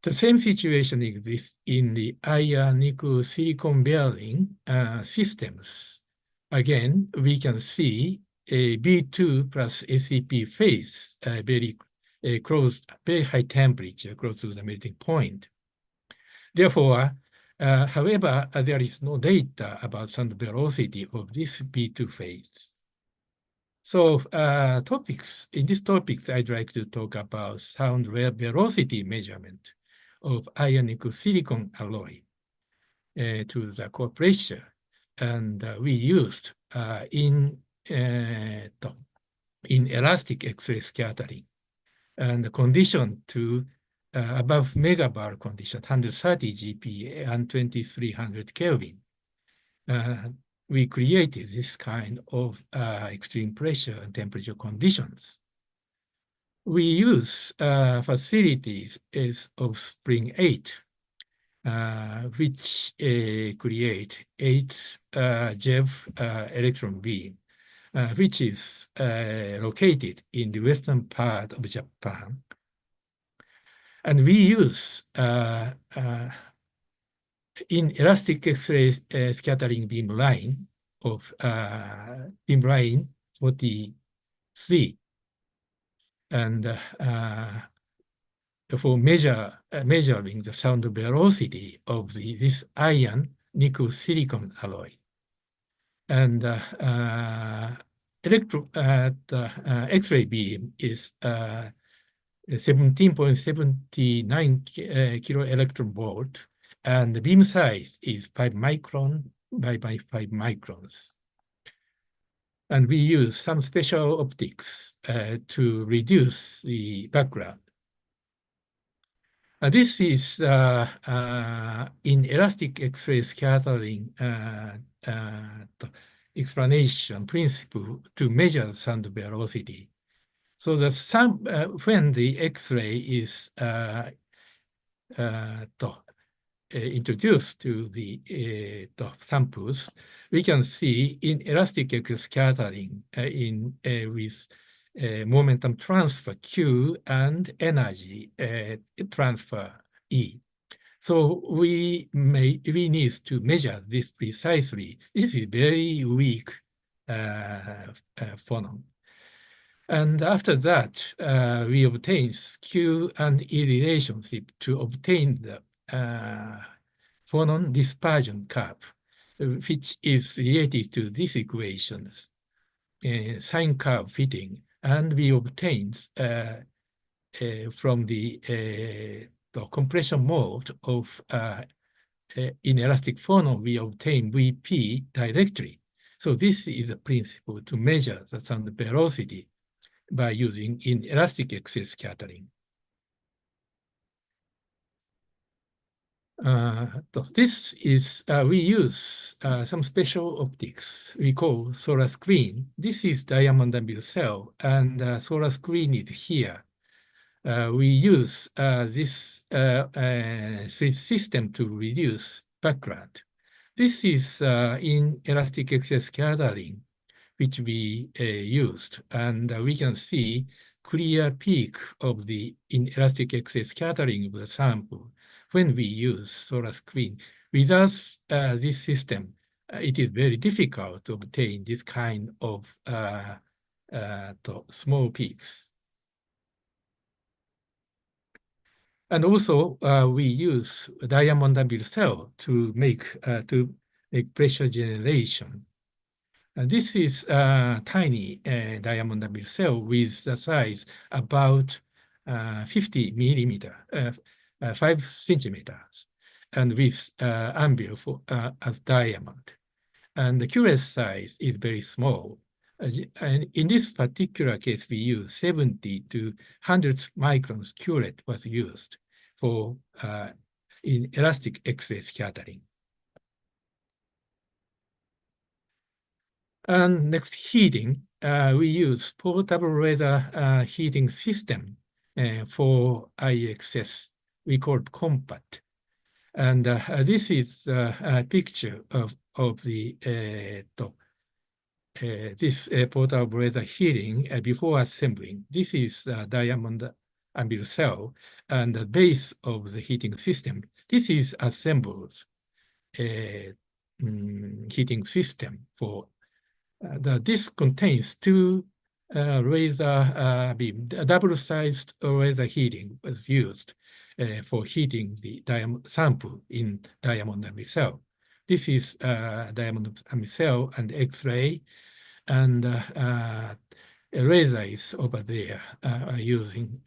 The same situation exists in the iron nickel silicon bearing systems. Again, we can see a B2 plus SCP phase very close, very high temperature, close to the melting point. Therefore, however, there is no data about sound velocity of this B2 phase. So in these topics, I'd like to talk about sound velocity measurement of iron nickel silicon alloy to the core pressure. And we used in elastic X-ray scattering and the condition to above megabar condition, 130 GPa and 2300 Kelvin. We created this kind of extreme pressure and temperature conditions. We use facilities of Spring 8, which create 8 JEV electron beam, which is located in the western part of Japan. And we use in elastic X-ray scattering beam line of beam line 43, and for measuring the sound velocity of this iron nickel silicon alloy. And X-ray beam is 17.79 kilo electron volt, and the beam size is 5 micron by 5 microns. And we use some special optics to reduce the background. This is in elastic X-ray scattering explanation principle to measure sound velocity. So the when the X-ray is introduced to the samples, we can see in elastic X-ray scattering with momentum transfer Q and energy transfer E. So we need to measure this precisely. This is very weak phonon. And after that, we obtain Q and E relationship to obtain the phonon dispersion curve, which is related to these equations, sine curve fitting. And we obtain from the compression mode of inelastic phonon, we obtain VP directly. So this is a principle to measure the sound velocity by using inelastic X-ray scattering. This is, we use some special optics we call solar screen. This is diamond anvil cell, and solar screen is here. We use this system to reduce background. This is in elastic X-ray scattering, which we used, and we can see clear peak of the inelastic excess scattering of the sample when we use solar screen. Without this system, it is very difficult to obtain this kind of small peaks. And also, we use a diamond anvil cell to make pressure generation. This is a tiny diamond anvil cell with the size about 50 millimeter, 5 centimeters, and with anvil for as diamond. And the curette size is very small. And in this particular case, we use 70 to 100 microns curette was used for in elastic X-ray scattering. And next, heating. We use portable laser heating system for IXS. We call it compact. And this is a picture of the this portable laser heating before assembling. This is a diamond anvil cell and the base of the heating system. This is assembled heating system for this contains two laser beam. Double-sized laser heating was used for heating the sample in diamond anvil cell. This is diamond anvil cell and X-ray, and laser is over there using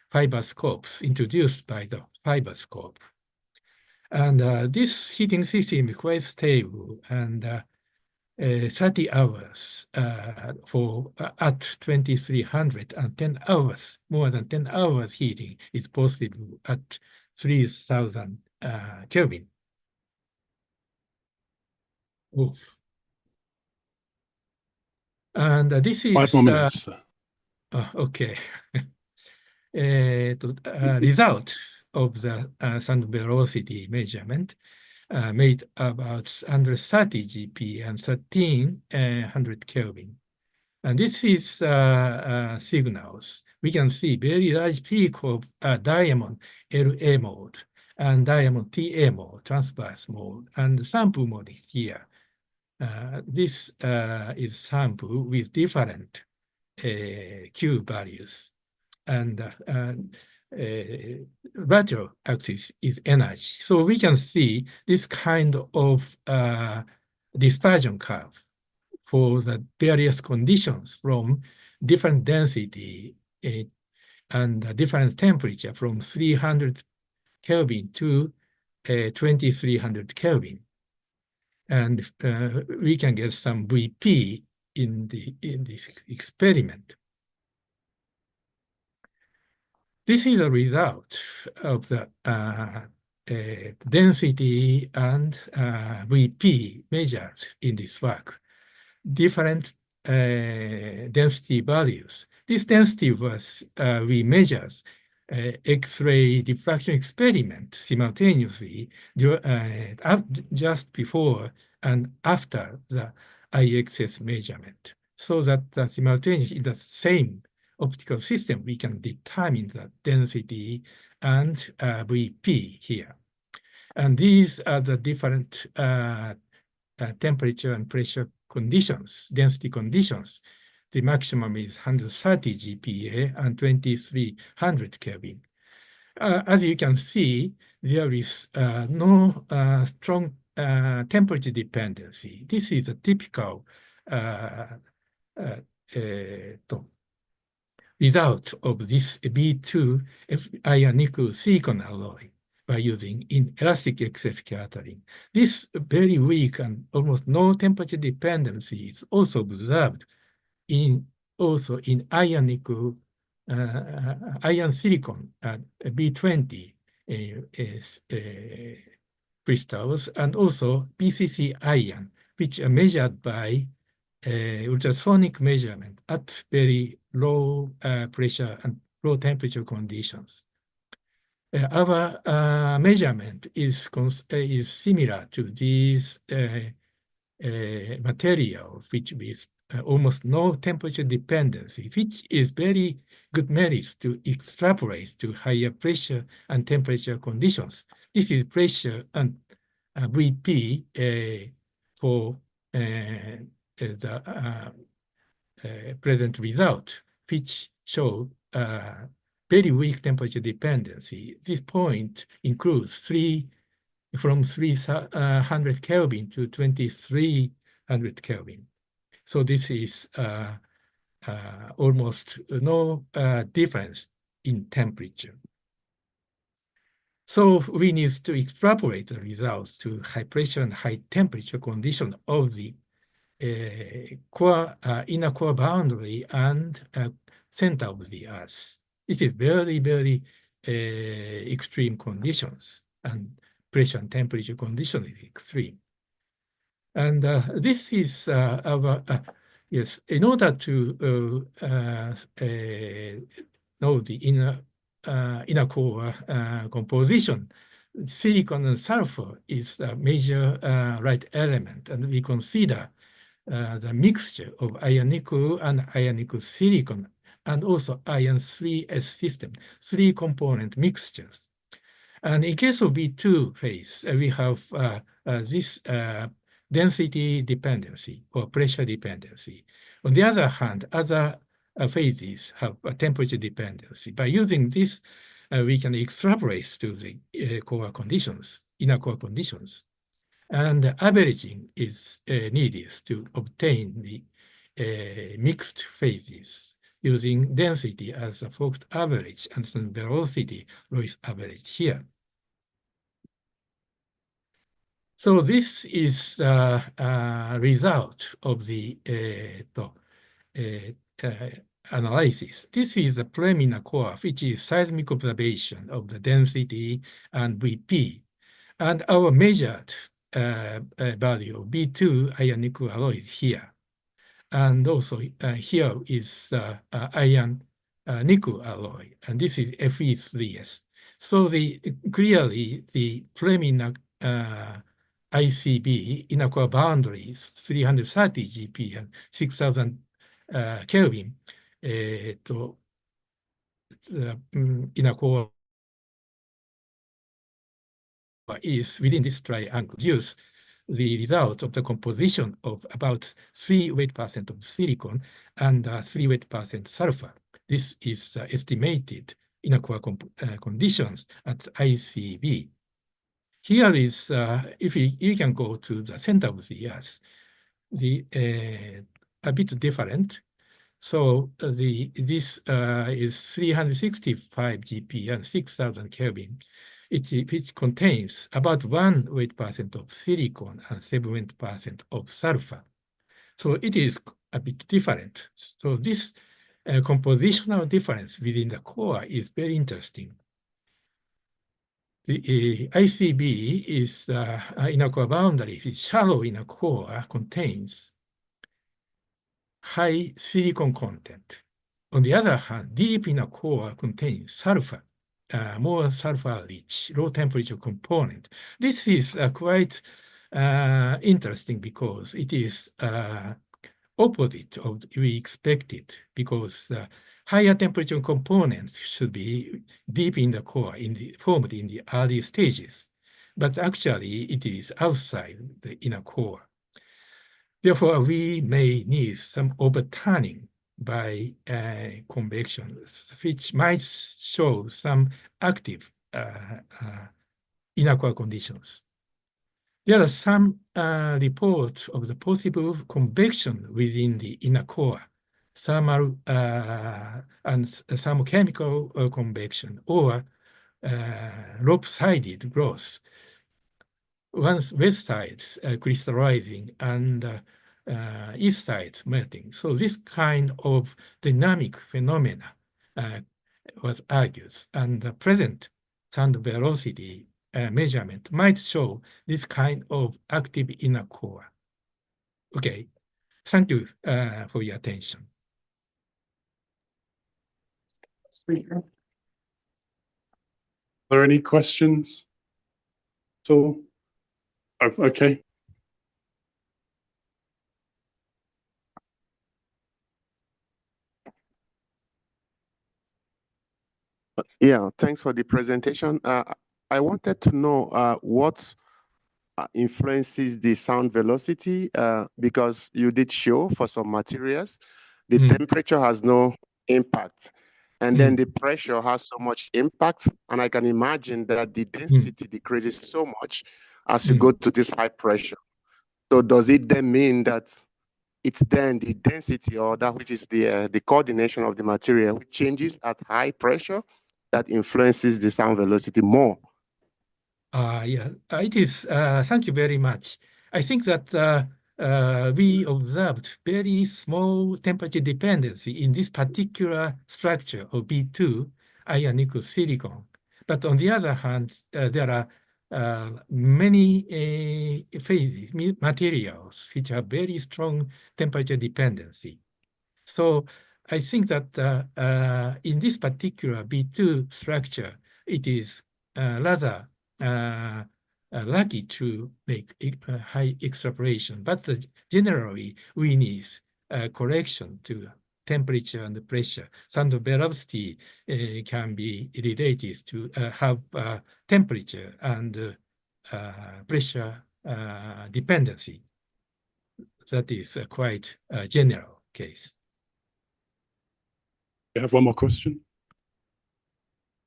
fiber scopes introduced by the fiber scope. And this heating system is quite stable, and 30 hours for at 2300 and 10 hours, more than 10 hours heating is possible at 3000 Kelvin. Oof. And this is 5 more minutes. okay. Result of the sound velocity measurement made about 130 GP and 1300 Kelvin. And this is signals. We can see very large peak of diamond LA mode and diamond TA mode, transverse mode, and sample mode here. This is sample with different Q values. And vertical axis is energy. So we can see this kind of dispersion curve for the various conditions from different density and different temperature from 300 Kelvin to 2300 Kelvin. And we can get some VP in this experiment. This is a result of the density and VP measured in this work. Different density values. This density was we measured X-ray diffraction experiment simultaneously just before and after the IXS measurement, so that the simultaneously in the same optical system, we can determine the density and VP here. And these are the different temperature and pressure conditions, density conditions. The maximum is 130 GPa and 2300 Kelvin. As you can see, there is no strong temperature dependency. This is a typical result of this B2 iron nickel silicon alloy by using inelastic excess scattering. This very weak and almost no temperature dependency is also observed in iron nickel, iron silicon B20 crystals, and also BCC iron, which are measured by ultrasonic measurement at very low pressure and low temperature conditions. Our measurement is similar to these materials which we almost no temperature dependency, which is very good merits to extrapolate to higher pressure and temperature conditions. This is pressure and VP for the present result, which show very weak temperature dependency. This point includes from 300 Kelvin to 2300 Kelvin. So this is almost no difference in temperature. So we need to extrapolate the results to high pressure and high temperature condition of the core, inner core boundary and center of the Earth. It is very, very extreme conditions, and pressure and temperature condition is extreme. And this is our, yes, in order to know the inner core composition, silicon and sulfur is a major right element, and we consider the mixture of iron nickel and iron nickel silicon, and also iron 3s system, 3-component mixtures. And in case of B2 phase, we have this density dependency or pressure dependency. On the other hand, other phases have a temperature dependency. By using this, we can extrapolate to the core conditions, inner core conditions. And averaging is needed to obtain the mixed phases using density as a Focht average and some velocity Lois average here. So this is a result of the analysis. This is a preliminary core, which is seismic observation of the density and VP. And our measured value of B2 iron nickel alloy is here. And also here is iron nickel alloy, and this is Fe3s. So clearly the preliminary ICB inner core boundary is 330 GP and 6000 Kelvin to the inner core is within this triangle. Use the result of the composition of about 3 weight% of silicon and 3 weight% sulfur. This is estimated inner core conditions at ICB. Here is, if you can go to the center of the Earth, a bit different. So this is 365 GP and 6000 Kelvin. Which contains about 1 weight% of silicon and 7 weight% of sulfur. So it is a bit different. So this compositional difference within the core is very interesting. The ICB is inner core boundary. The shallow inner core contains high silicon content. On the other hand, deep inner core contains sulfur, more sulfur-rich, low-temperature component. This is quite interesting because it is opposite of we expected, because higher temperature components should be deep in the core, formed in the early stages, but actually it is outside the inner core. Therefore, we may need some overturning by convection, which might show some active inner core conditions. There are some reports of the possible convection within the inner core, thermal and some chemical convection, or lopsided growth. Once west sides crystallizing and east sides melting. So this kind of dynamic phenomena was argued, and the present sound velocity measurement might show this kind of active inner core. Okay, thank you for your attention. Are there any questions? So, oh, okay. Yeah, thanks for the presentation. I wanted to know what influences the sound velocity because you did show for some materials, the temperature has no impact. And then the pressure has so much impact. And I can imagine that the density decreases so much as you go to this high pressure. So does it then mean that it's then the density or that which is the coordination of the material which changes at high pressure that influences the sound velocity more? Yeah, it is. Thank you very much. I think that we observed very small temperature dependency in this particular structure of B2, iron nickel silicon. But on the other hand, there are many phases, materials which have very strong temperature dependency. So I think that in this particular B2 structure, it is rather lucky to make high extrapolation, but generally we need correction to temperature and pressure. Sound velocity can be related to have temperature and pressure dependency. That is a quite general case. You have one more question?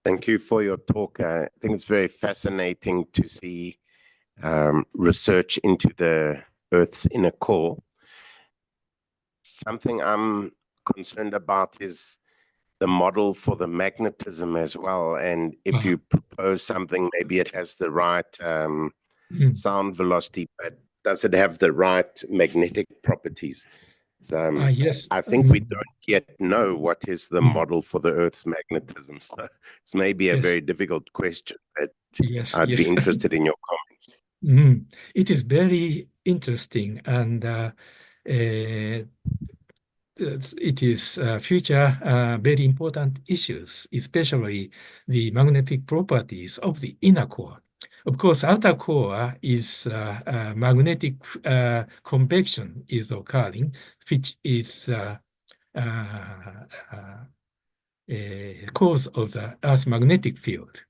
Thank you for your talk. I think it's very fascinating to see research into the Earth's inner core. Something I'm concerned about is the model for the magnetism as well. And if you propose something, maybe it has the right sound velocity, but does it have the right magnetic properties? So, yes. I think we don't yet know what is the model for the Earth's magnetism. So it's maybe a very difficult question, but I'd be interested in your comments. It is very interesting, and it is future very important issues, especially the magnetic properties of the inner core. Of course, outer core is magnetic convection is occurring, which is cause of the Earth's magnetic field.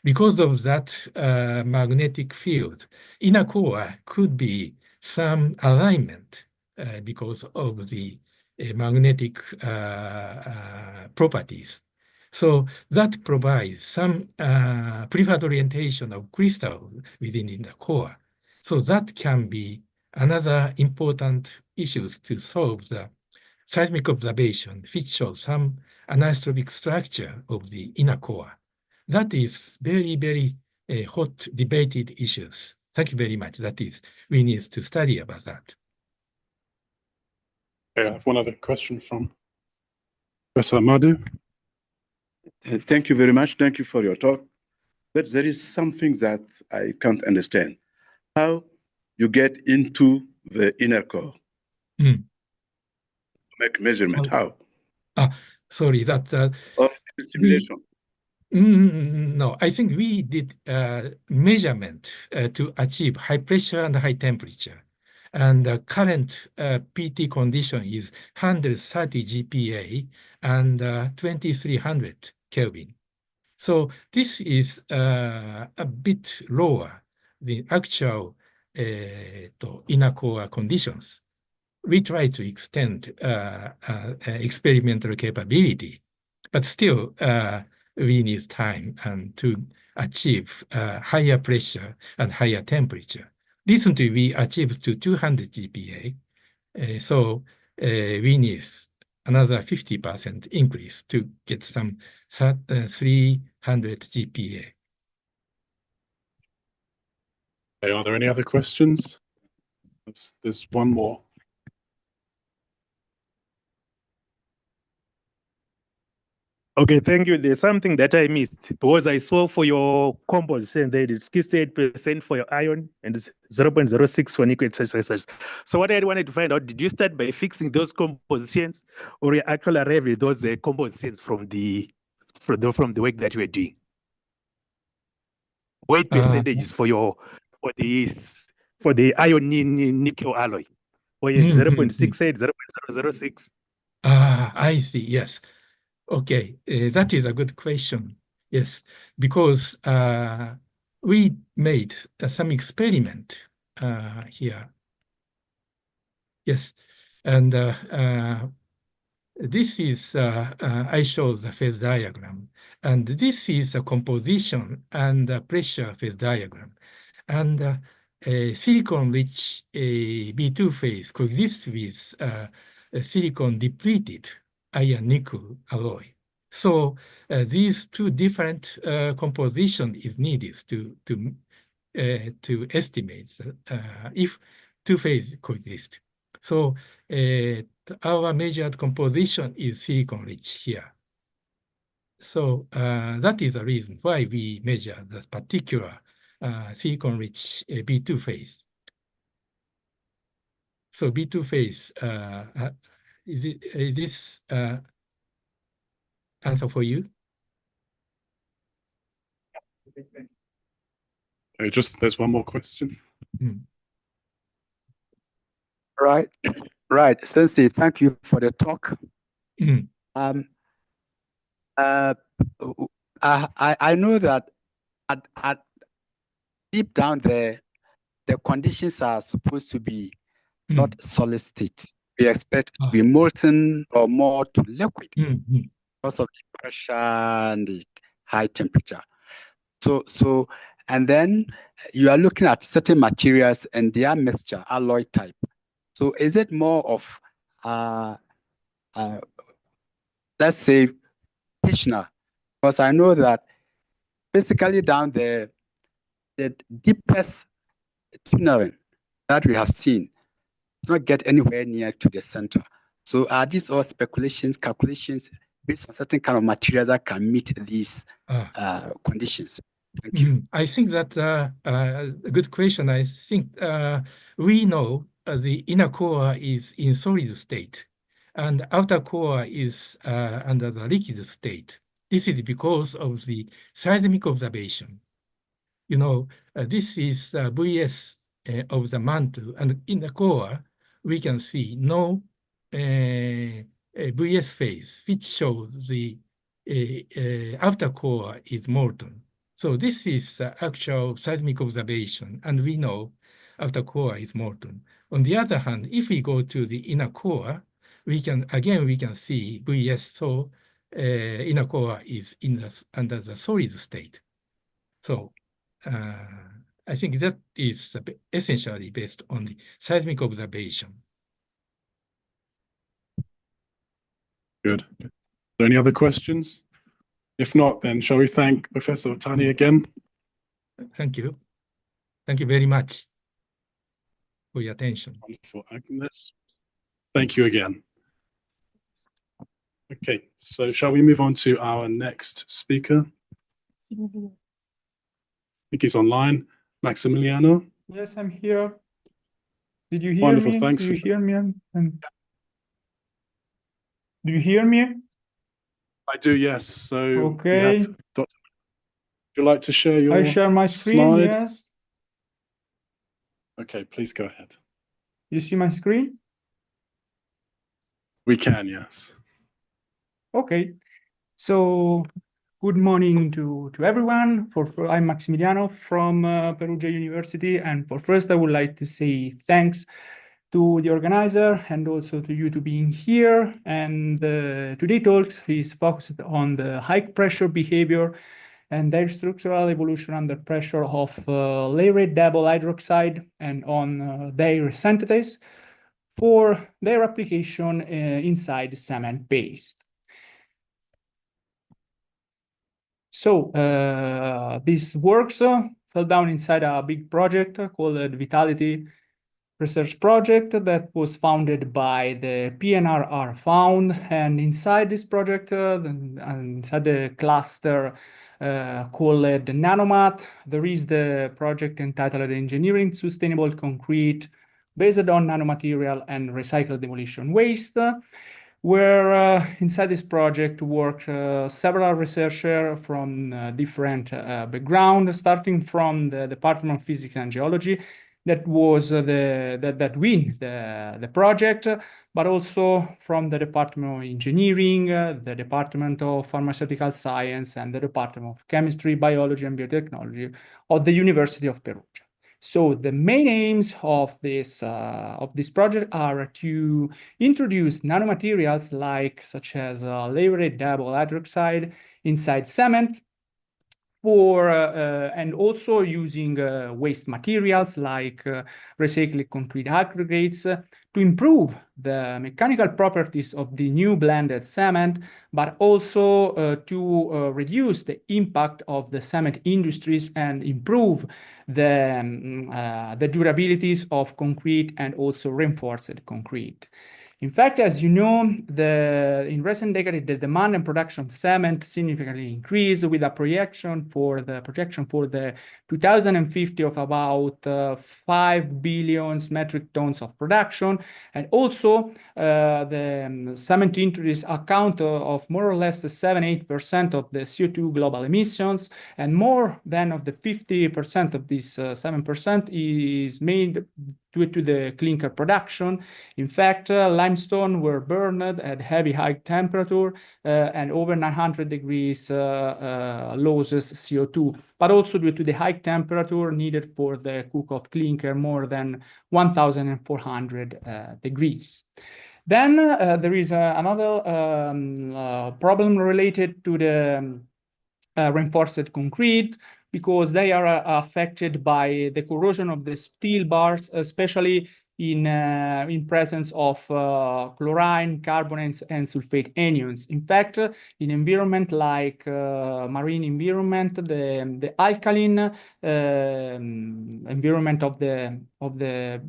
Because of that magnetic field, inner core could be some alignment because of the magnetic properties. So that provides some preferred orientation of crystal within the core. So that can be another important issues to solve the seismic observation, which shows some anisotropic structure of the inner core. That is very, very hot debated issues. Thank you very much. That is, we need to study about that. Okay, I have one other question from Professor Madhu. Thank you very much. Thank you for your talk. But there is something that I can't understand. How you get into the inner core? Make measurement, how? Sorry, that... Or simulation. No, I think we did measurement to achieve high pressure and high temperature. And the current PT condition is 130 GPa and 2300 Kelvin. So this is a bit lower the actual inner core conditions. We try to extend experimental capability, but still we need time to achieve higher pressure and higher temperature. Recently, we achieved to 200 GPa, so we need another 50% increase to get some 300 GPa. Okay, are there any other questions? There's one more. Okay, thank you. There's something that I missed because I saw for your composition there it's 68% for your iron and 0.06 for nickel, etc. So what I wanted to find out, did you start by fixing those compositions or you actually arrived at those compositions from the work that you were doing? What percentages for the iron nickel alloy? Or 0.68, 0.006? I see, yes. Okay, that is a good question. Yes, because we made some experiment here. Yes, and this is, I show the phase diagram, and this is a composition and a pressure phase diagram. And a silicon-rich B2 phase coexists with a silicon-depleted iron nickel alloy. So these two different composition is needed to estimate if two phases coexist. So our measured composition is silicon-rich here. So that is the reason why we measure the particular silicon-rich B2 phase. So B2 phase, is this answer for you? There's one more question. Right, right. Sensei, thank you for the talk. I know that at deep down there, the conditions are supposed to be not solid state. We expect it to be molten or more to liquid because of the pressure and the high temperature. So, and then you are looking at certain materials and their mixture, alloy type. So is it more of, let's say, Kitchener? Because I know that basically down there, the deepest tunneling that we have seen does not get anywhere near to the center. So are these all speculations, calculations based on certain kind of materials that can meet these conditions? Thank you. I think that a good question. I think we know the inner core is in solid state and outer core is under the liquid state. This is because of the seismic observation. You know, this is VS of the mantle, and in the core, we can see no VS phase, which shows the outer core is molten. So this is actual seismic observation, and we know outer core is molten. On the other hand, if we go to the inner core, we can see VS, so inner core is under the solid state. So I think that is essentially based on the seismic observation. Good. Are there any other questions? If not, then shall we thank Professor Otani again? Thank you. Thank you very much for your attention. Wonderful, Agnes. Thank you again. Okay, so shall we move on to our next speaker? I think he's online. Maximiliano. Yes, I'm here. Did you hear Wonderful, me? thanks Do you for- hear me? Do you hear me? I do, yes. So Okay. we have Dr. Would you like to share your I share my screen, slide? yes. Okay, please go ahead. You see my screen? We can, yes. Okay. So good morning to everyone. I'm Maximiliano from Perugia University, and first I would like to say thanks to the organizer and also to you to being here. And today's talks is focused on the high pressure behavior and their structural evolution under pressure of layered double hydroxide and on their synthesis for their application inside cement paste. So this works fell down inside a big project called the Vitality Research Project that was founded by the PNRR Fund, and inside this project, inside the cluster called the Nanomat, there is the project entitled Engineering Sustainable Concrete based on nanomaterial and recycled demolition waste, where inside this project work several researchers from different backgrounds, starting from the Department of Physics and Geology, that was that win the project, but also from the Department of Engineering, the Department of Pharmaceutical Science, and the Department of Chemistry, Biology, and Biotechnology of the University of Perugia. So the main aims of this project are to introduce nanomaterials such as layered double hydroxide inside cement, and also using waste materials like recycled concrete aggregates to improve the mechanical properties of the new blended cement, but also to reduce the impact of the cement industries and improve the durabilities of concrete and also reinforced concrete. In fact, as you know, in recent decades, the demand and production of cement significantly increased, with a projection for the 2050 of about 5 billion metric tons of production. And also, the cement industries account of more or less 7-8% of the CO2 global emissions, and more than of the 50% of this 7% is made due to the clinker production. In fact, limestone were burned at high temperature and over 900 degrees losses CO2, but also due to the high temperature needed for the cook of clinker, more than 1,400 degrees. Then there is another problem related to the reinforced concrete, because they are affected by the corrosion of the steel bars, especially in presence of chlorine, carbonates, and sulfate anions. In fact, in environment like marine environment, the alkaline environment of the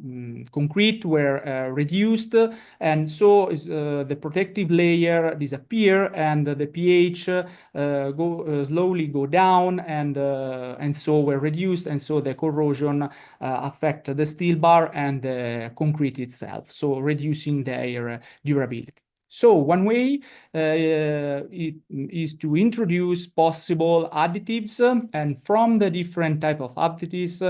concrete were reduced, and so the protective layer disappear, and the pH slowly go down, and so were reduced, and so the corrosion affect the steel bar and the concrete itself, so reducing their durability. So one way is to introduce possible additives, and from the different type of additives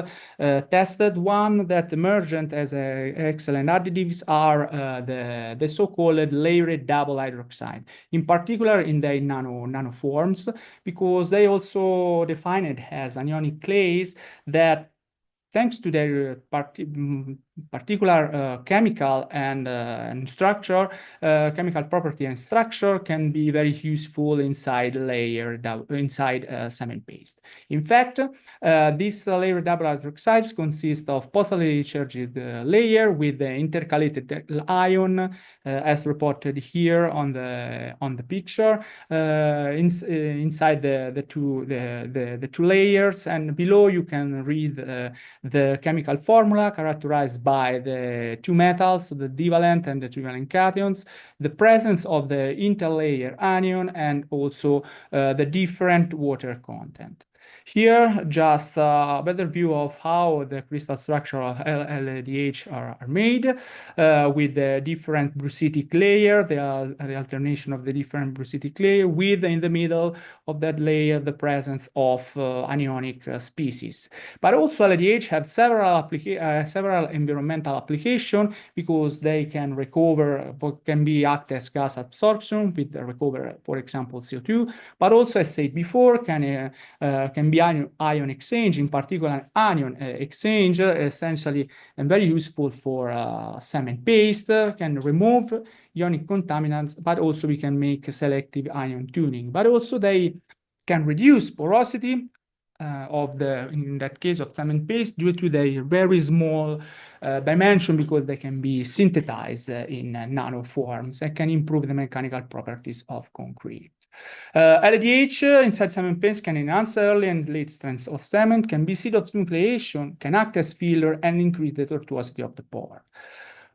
tested, one that emerged as excellent additives are the so-called layered double hydroxide, in particular in their nano forms, because they also define it as anionic clays that, thanks to their particular chemical and structure, chemical property and structure, can be very useful inside cement paste. In fact, these layered double hydroxides consist of positively charged layer with the intercalated ion, as reported here on the picture, inside the two layers, and below you can read the chemical formula characterized by the two metals, the divalent and the trivalent cations, the presence of the interlayer anion, and also the different water content. Here, just a better view of how the crystal structure of LaDH are made, with the different brucitic layer, the alternation of the different brucitic layer, with in the middle of that layer the presence of anionic species. But also LaDH have several environmental applications, because they can recover, can be act as gas absorption with the recover, for example, CO2, but also, as said before, can be ion exchange, in particular anion exchange, essentially, and very useful for cement paste, can remove ionic contaminants, but also we can make selective ion tuning. But also they can reduce porosity in that case of cement paste, due to their very small dimension, because they can be synthesized in nano forms and can improve the mechanical properties of concrete. LaDH inside cement paste can enhance early and late strengths of cement, can be seed of nucleation, can act as filler, and increase the tortuosity of the pore.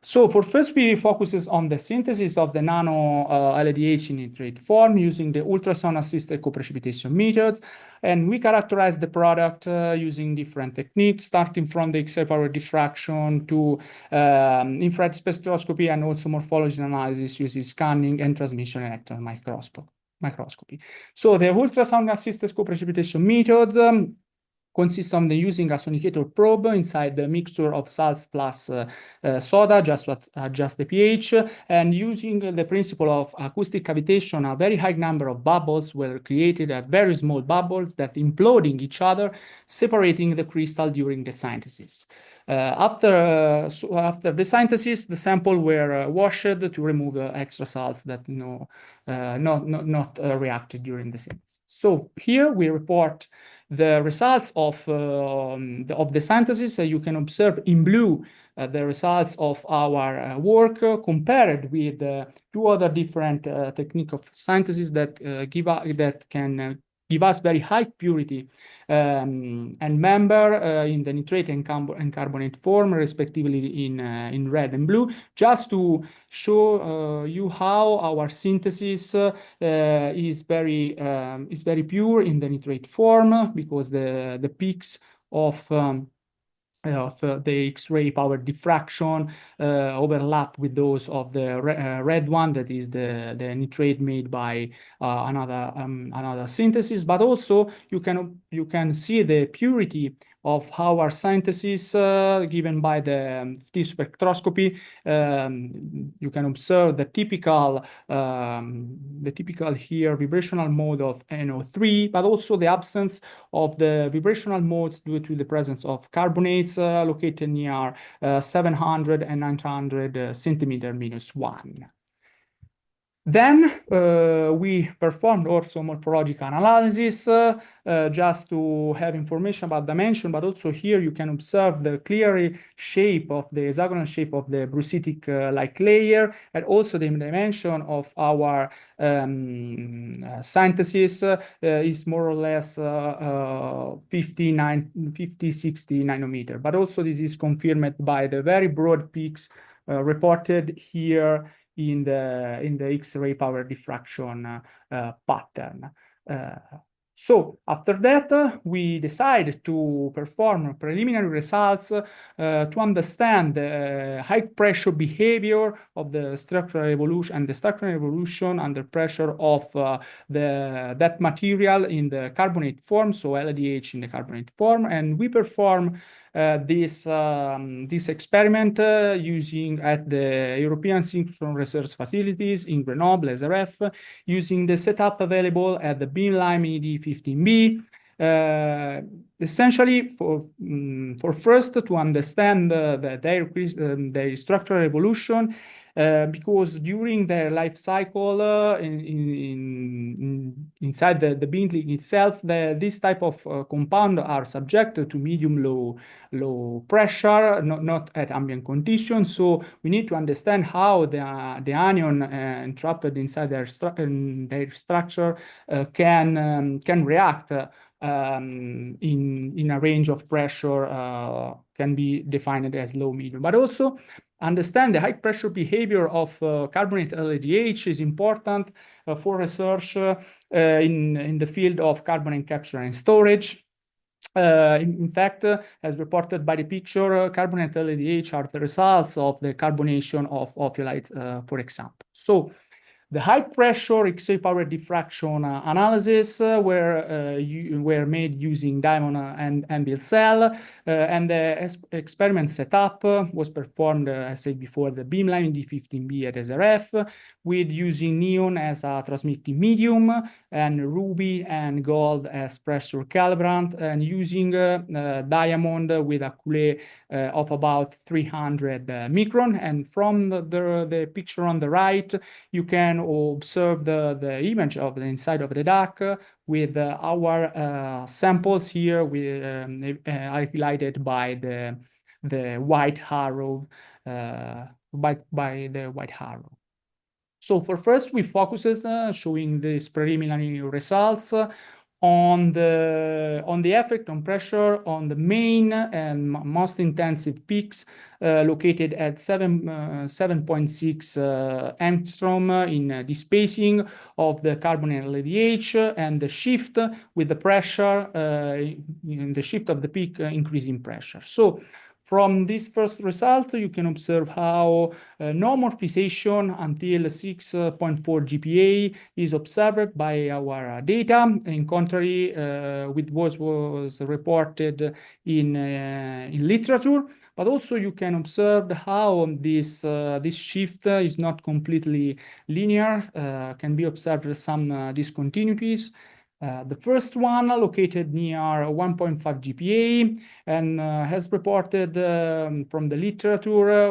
So for first, we focuses on the synthesis of the nano LaDH in nitrate form using the ultrasound-assisted co-precipitation methods, and we characterize the product using different techniques, starting from the X-ray power diffraction to infrared spectroscopy, and also morphology analysis using scanning and transmission electron microscopy. So the ultrasound-assisted co-precipitation method consists of using a sonicator probe inside the mixture of salts plus soda, just to adjust the pH, and using the principle of acoustic cavitation, a very high number of bubbles were created at very small bubbles that imploding each other, separating the crystal during the synthesis. After the synthesis, the sample were washed to remove extra salts that not reacted during the synthesis. So here we report the results of the synthesis. You can observe in blue the results of our work compared with two other different techniques of synthesis that can give us very high purity and member in the nitrate and carbonate form, respectively in red and blue, just to show you how our synthesis is very pure in the nitrate form, because the peaks of the X-ray power diffraction overlap with those of the red one, that is the nitrate made by another synthesis. But also you can see the purity of our synthesis given by the tissue spectroscopy. You can observe the typical here vibrational mode of NO3, but also the absence of the vibrational modes due to the presence of carbonates located near 700 and 900 centimeter -1. Then we performed also morphological analysis just to have information about dimension, but also here you can observe the clear shape of the hexagonal shape of the brucitic like layer, and also the dimension of our synthesis is more or less 50-60 nanometer. But also this is confirmed by the very broad peaks reported here in the X-ray power diffraction pattern. So after that, we decided to perform preliminary results to understand the high pressure behavior of the structural evolution and the structural evolution under pressure of that material in the carbonate form, so LDH in the carbonate form. And we perform this experiment using at the European Synchron Research Facilities in Grenoble, SRF, using the setup available at the Beamline ED15B. Essentially for first to understand their structural evolution, because during their life cycle inside the beam itself, this type of compound are subjected to low pressure, not at ambient conditions. So we need to understand how the anion entrapped inside their structure can react in a range of pressure can be defined as low, medium, but also understand the high pressure behavior of carbonate LDH is important for research in the field of carbonate capture and storage. In fact, as reported by the picture, carbonate LDH are the results of the carbonation of ophiolite, for example. So the high pressure X-ray power diffraction analysis were made using diamond and Bill cell, and the experiment setup was performed, as I said before, the Beamline D15B at SRF, with using neon as a transmitting medium and ruby and gold as pressure calibrant, and using diamond with a Coulée of about 300 micron. And from the picture on the right, you can observe the image of the inside of the duct with our samples here with highlighted by the white arrow, by the white arrow. So for first, we focused showing these preliminary results on the effect on pressure on the main and most intensive peaks located at 7.6 angstrom in the spacing of the carbonate LDH, and the shift with the pressure in the shift of the peak increasing pressure. So From this first result, you can observe how no morphization until 6.4 GPa is observed by our data, in contrary with what was reported in literature. But also you can observe how this shift is not completely linear, can be observed some discontinuities. The first one located near 1.5 GPa and has reported from the literature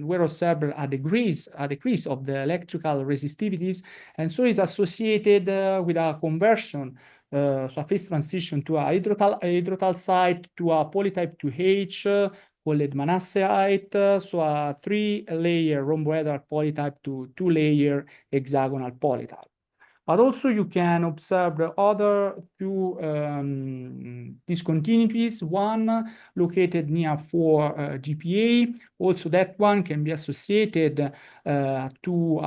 where observed a decrease of the electrical resistivities, and so is associated with a conversion, so a phase transition to a hydrotal site to a polytype 2H called manassehite, so a 3-layer rhomboedral polytype to 2-layer hexagonal polytype. But also you can observe the other two discontinuities, one located near 4 GPa. Also that one can be associated to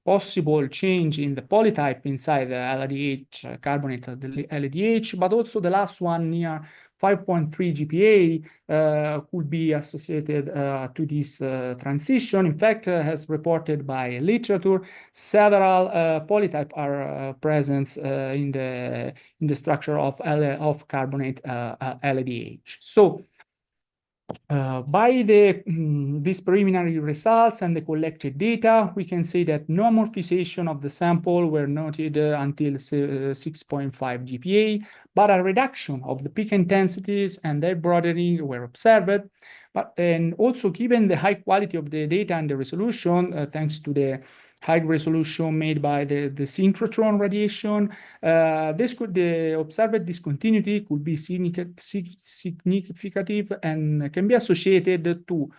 possible change in the polytype inside the LDH carbonate of the LDH, but also the last one near 5.3 GPa could be associated to this transition. In fact, as reported by literature, several polytypes are present in the structure of carbonate LDH. So by these preliminary results and the collected data, we can say that no amorphization of the sample were noted until 6.5 GPa, but a reduction of the peak intensities and their broadening were observed. And also given the high quality of the data and the resolution, thanks to the high resolution made by the synchrotron radiation, the observed discontinuity could be significant and can be associated to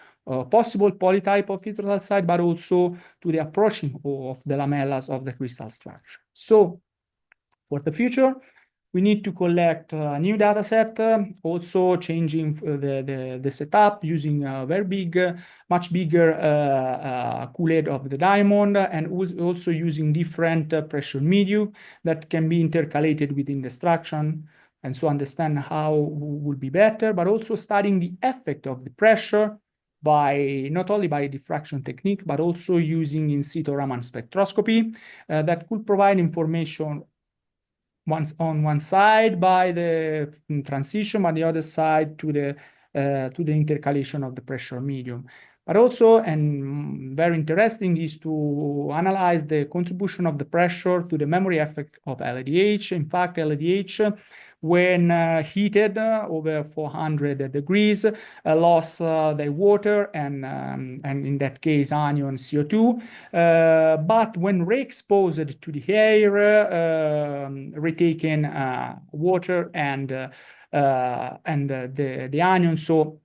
possible polytype of hydrotal site, but also to the approaching of the lamellas of the crystal structure. So for the future, we need to collect a new data set, also changing the setup using a very big, much bigger cooled of the diamond, and also using different pressure medium that can be intercalated within the structure, and so understand how will be better, but also studying the effect of the pressure by not only by diffraction technique, but also using in situ Raman spectroscopy that could provide information on one side by the transition, on the other side to the intercalation of the pressure medium. But also, and very interesting, is to analyze the contribution of the pressure to the memory effect of LDH. In fact, LDH, when heated over 400 degrees, lost the water and in that case anion CO2. But when re-exposed to the air, retaken water and the anion, so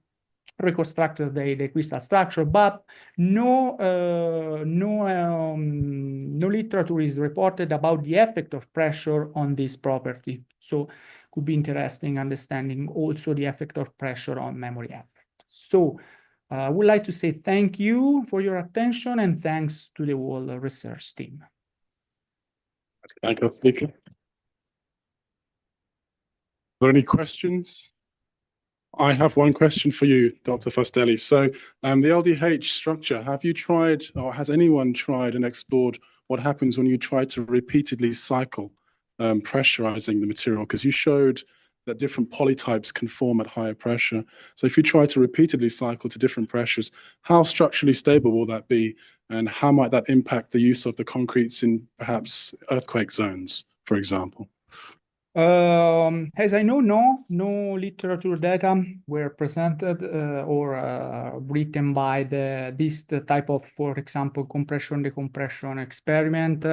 reconstructed the crystal structure, but no literature is reported about the effect of pressure on this property. So could be interesting understanding also the effect of pressure on memory effect. So I would like to say thank you for your attention and thanks to the whole research team. Thank you, speaker. Are there any questions? I have one question for you, Dr. Fastelli. So the LDH structure, have you tried, or has anyone tried and explored what happens when you try to repeatedly cycle pressurizing the material? Because you showed that different polytypes can form at higher pressure. So if you try to repeatedly cycle to different pressures, how structurally stable will that be? And how might that impact the use of the concretes in perhaps earthquake zones, for example? As I know, no literature data were presented or written by this type of, for example, compression-decompression experiment.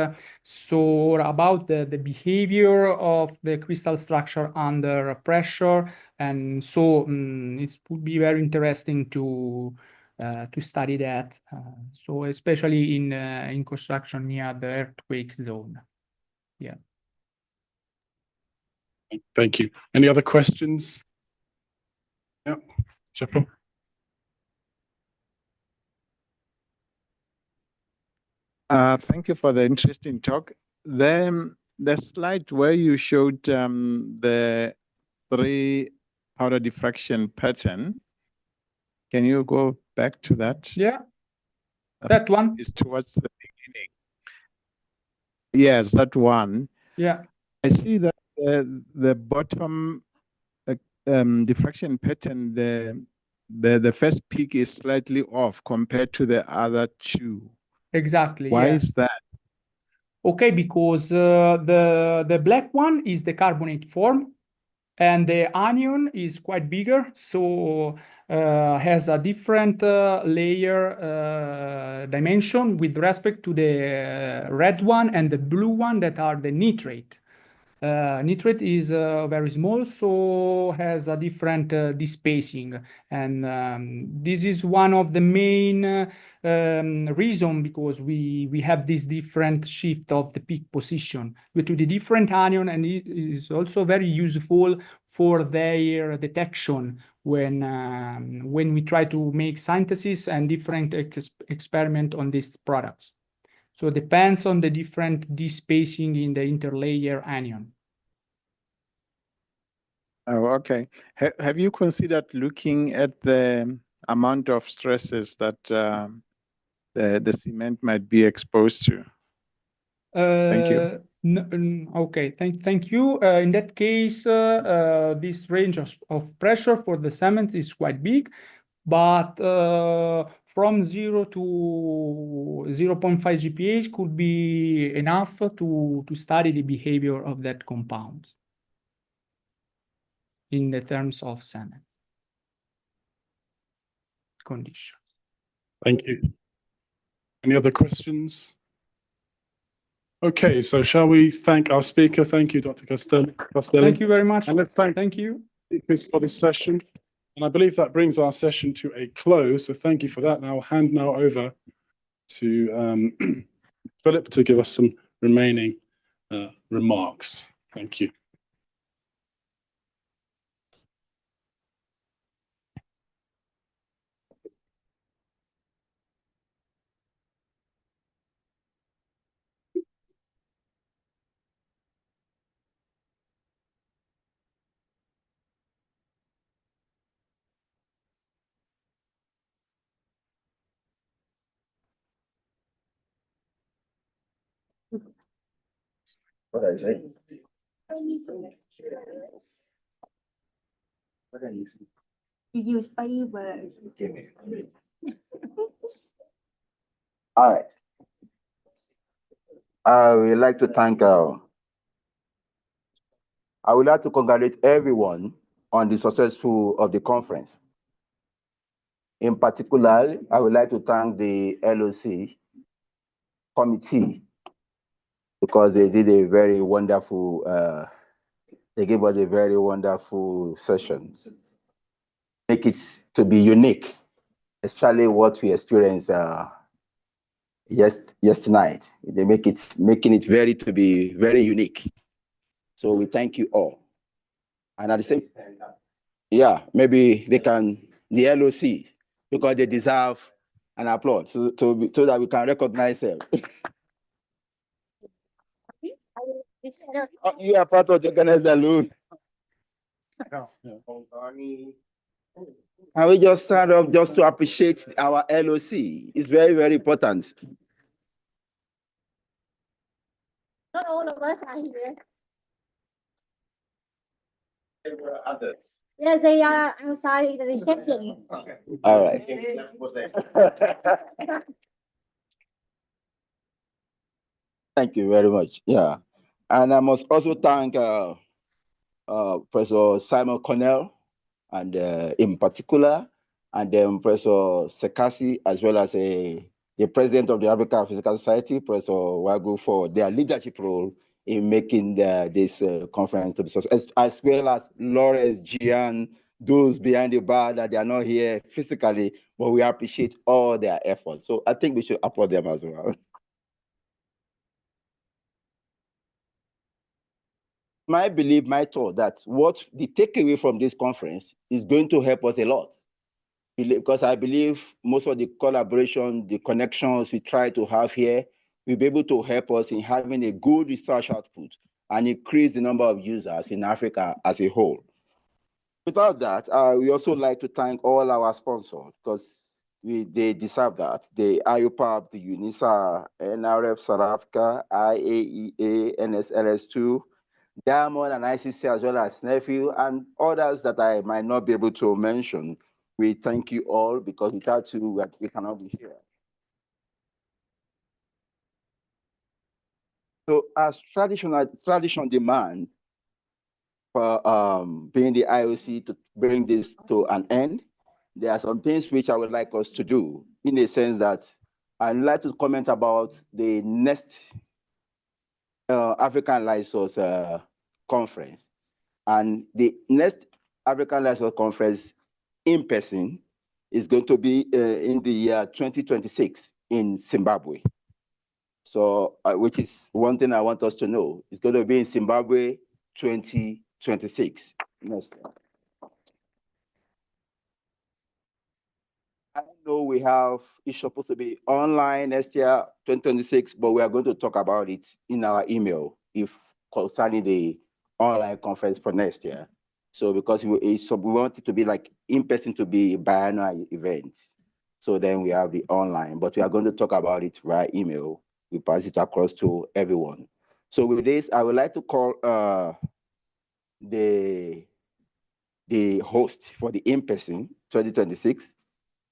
So about the behavior of the crystal structure under pressure, and so it would be very interesting to study that. So especially in construction near the earthquake zone. Yeah. Thank you. Any other questions? Yeah, Chapo. Thank you for the interesting talk. The slide where you showed the 3 powder diffraction pattern, Can you go back to that? Yeah. That one is towards the beginning. Yes, that one. Yeah. I see that the bottom diffraction pattern, the first peak is slightly off compared to the other two. Exactly. Why yeah. is that? Okay, because the black one is the carbonate form, and the anion is quite bigger, so has a different layer dimension with respect to the red one and the blue one that are the nitrate. Nitrate is very small, so has a different despacing, and this is one of the main reason because we have this different shift of the peak position due to the different anion, and it is also very useful for their detection when we try to make synthesis and different experiment on these products. So it depends on the different despacing in the interlayer anion. Oh, okay. Have you considered looking at the amount of stresses that the cement might be exposed to? Thank you. Okay, thank you. In that case, this range of pressure for the cement is quite big, but from 0 to 0.5 GPa could be enough to study the behavior of that compound in the terms of cement conditions. Thank you. Any other questions? Okay, so shall we thank our speaker? Thank you, Dr. Castelli. Thank you very much. And let's thank you speakers for this session. And I believe that brings our session to a close. So thank you for that. And I'll hand now over to Philip to give us some remaining remarks. Thank you. What are you saying? What are you saying? You use favors. All right. I would like to thank I would like to congratulate everyone on the successful of the conference. In particular, I would like to thank the LOC committee because they did a very wonderful, they gave us a very wonderful session. Make it to be unique, especially what we experienced yesterday. They making it to be very unique. So we thank you all. And at the same time, yeah, maybe they can, the LOC, because they deserve an applause so that we can recognize them. You are part of the organizer alone. And we just stand up just to appreciate our LOC. It's very, very important. Not all of us are here. There were others. Yes, they are outside in the reception. Okay. All right. Thank you very much. Yeah. And I must also thank Professor Simon Cornell, and in particular, and then Professor Sekasi, as well as the president of the African Physical Society, Professor Wagu, for their leadership role in making this conference to be successful, as well as Lawrence, Gian, those behind the bar that they are not here physically, but we appreciate all their efforts. So I think we should applaud them as well. My belief, my thought, that what the takeaway from this conference is going to help us a lot. Because I believe most of the collaboration, the connections we try to have here will be able to help us in having a good research output and increase the number of users in Africa as a whole. Without that, we also like to thank all our sponsors because they deserve that. The IUPAP, the UNISA, NRF, South Africa, IAEA, NSLS2, Diamond and ICC, as well as Nephew, and others that I might not be able to mention. We thank you all because without you, we cannot be here. So as tradition demand for being the IOC to bring this to an end, there are some things which I would like us to do in a sense that I'd like to comment about the next African Light Source conference. And the next African Light Source conference in person is going to be in the year 2026 in Zimbabwe. So, which is one thing I want us to know. It's going to be in Zimbabwe 2026. Next. I know it's supposed to be online next year, 2026, but we are going to talk about it in our email if concerning the online conference for next year. So because we want it to be like in person to be biannual events. So then we have the online, but we are going to talk about it via email. We pass it across to everyone. So with this, I would like to call the host for the in-person 2026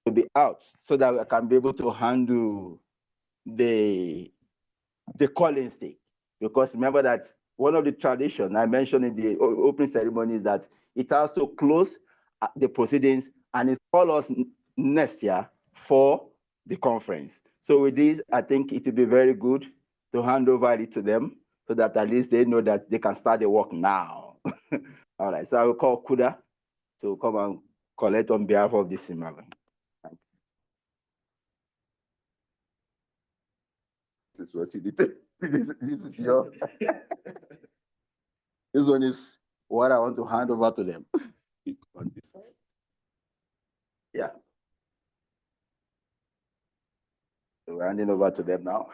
to be out so that I can be able to handle the calling stage. Because remember that one of the traditions I mentioned in the opening ceremony is that it has to close the proceedings and it call us next year for the conference. So with this, I think it will be very good to hand over it to them so that at least they know that they can start the work now. All right, so I will call Kuda to come and collect on behalf of the Zimbabwe. This is what he did. This is your. This one is what I want to hand over to them. On this side. Yeah. So we're handing over to them now.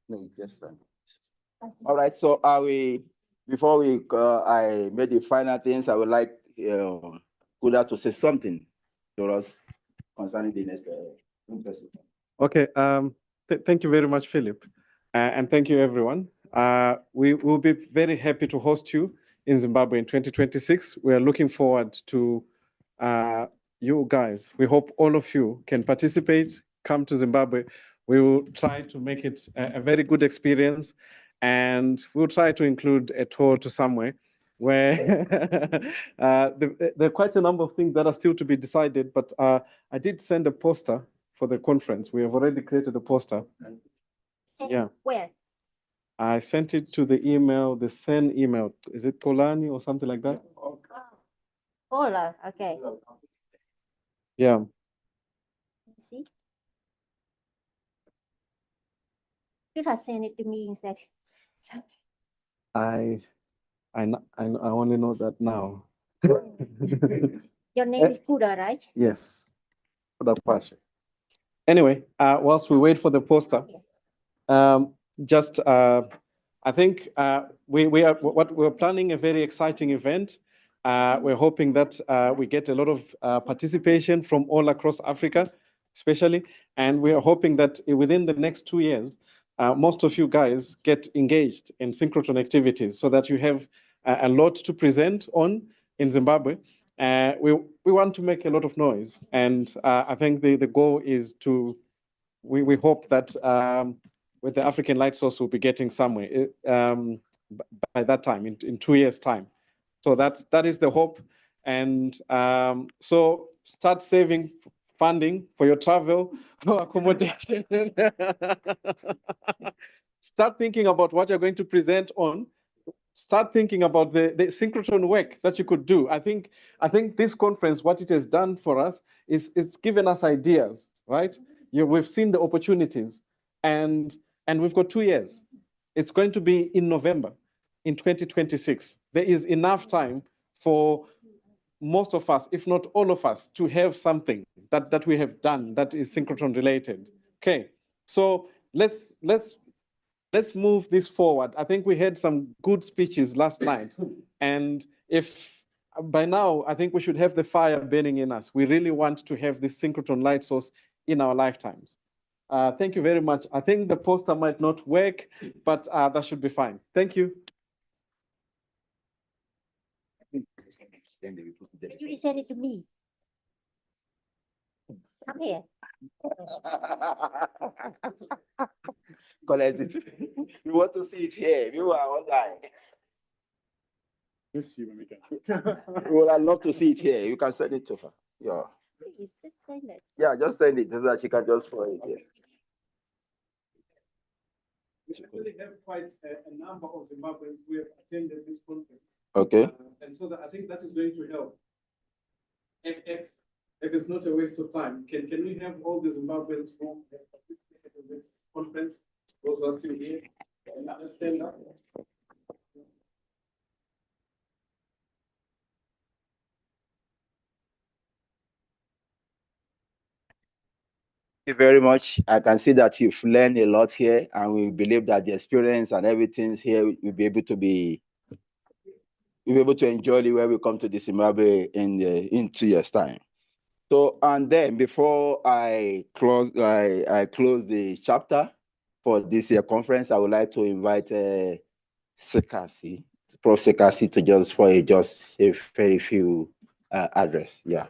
No, just all right. So before I made the final things, I would like Kuda to say something to us concerning the next in-person. Okay. Thank you very much, Philip, and thank you, everyone. We will be very happy to host you in Zimbabwe in 2026. We are looking forward to you guys. We hope all of you can participate, come to Zimbabwe. We will try to make it a very good experience, and we'll try to include a tour to somewhere where there are quite a number of things that are still to be decided, but I did send a poster for the conference. We have already created a poster. Yeah. Where? I sent it to the email, the send email. Is it Kolani or something like that? Kola, okay. Yeah. See? You have sent it to me instead. I only know that now. Your name is Kuda, right? Yes, for that question. Anyway, whilst we wait for the poster, I think we're planning a very exciting event. We're hoping that we get a lot of participation from all across Africa, especially, and we are hoping that within the next 2 years, most of you guys get engaged in synchrotron activities so that you have a lot to present on in Zimbabwe. We want to make a lot of noise, and I think the goal is we hope that with the African Light Source we'll be getting somewhere by that time, in 2 years' time. So that is the hope, and so start saving funding for your travel, for accommodation. Start thinking about what you're going to present on. Start thinking about the synchrotron work that you could do. I think this conference, what it has done for us is it's given us ideas, right? We've seen the opportunities, and we've got 2 years. It's going to be in November, in 2026. There is enough time for most of us, if not all of us, to have something that we have done that is synchrotron related. Okay, so let's move this forward. I think we had some good speeches last night, and if by now I think we should have the fire burning in us. We really want to have this synchrotron light source in our lifetimes. Thank you very much. I think the poster might not work, but that should be fine. Thank you. You send it to me. Come here. Collect it. We want to see it here. You are online. Miss you when we go. We would love to see it here. You can send it to her. Yeah. Please, just send it. Yeah, just send it so that she can just follow it here. We actually have quite a number of Zimbabweans who have attended this conference. Okay. And so that I think that is going to help. If it's not a waste of time, can we have all the Zimbabweans who have participated in this conference, those who are still here, stand up? Thank you very much. I can see that you've learned a lot here, and we believe that the experience and everything here will be able to enjoy it when we come to the Zimbabwe in 2 years' time. So, and then before I close the chapter for this year conference, I would like to invite Sekasi, Prof. Sekasi, to just a very few address. Yeah.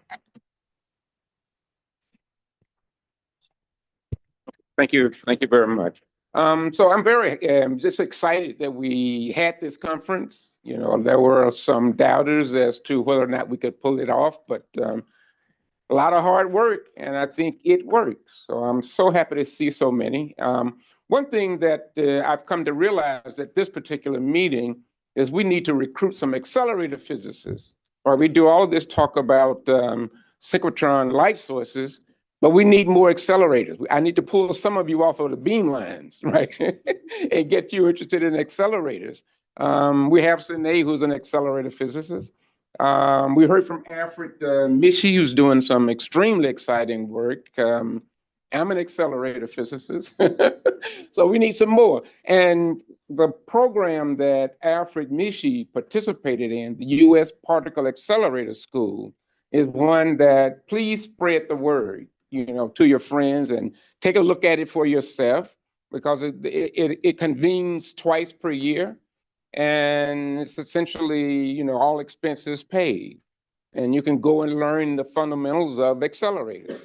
Thank you very much. So I'm very just excited that we had this conference. You know, there were some doubters as to whether or not we could pull it off, but a lot of hard work, and I think it worked. So I'm so happy to see so many. One thing that I've come to realize at this particular meeting is we need to recruit some accelerator physicists. Or we do all this talk about synchrotron light sources, but we need more accelerators. I need to pull some of you off of the beam lines, right? And get you interested in accelerators. We have Sine, who's an accelerator physicist. We heard from Alfred Mishi, who's doing some extremely exciting work. I'm an accelerator physicist, so we need some more. And the program that Alfred Mishi participated in, the U.S. Particle Accelerator School, is one that please spread the word, you know, to your friends and take a look at it for yourself, because it convenes twice per year. And it's essentially, you know, all expenses paid. And you can go and learn the fundamentals of accelerators.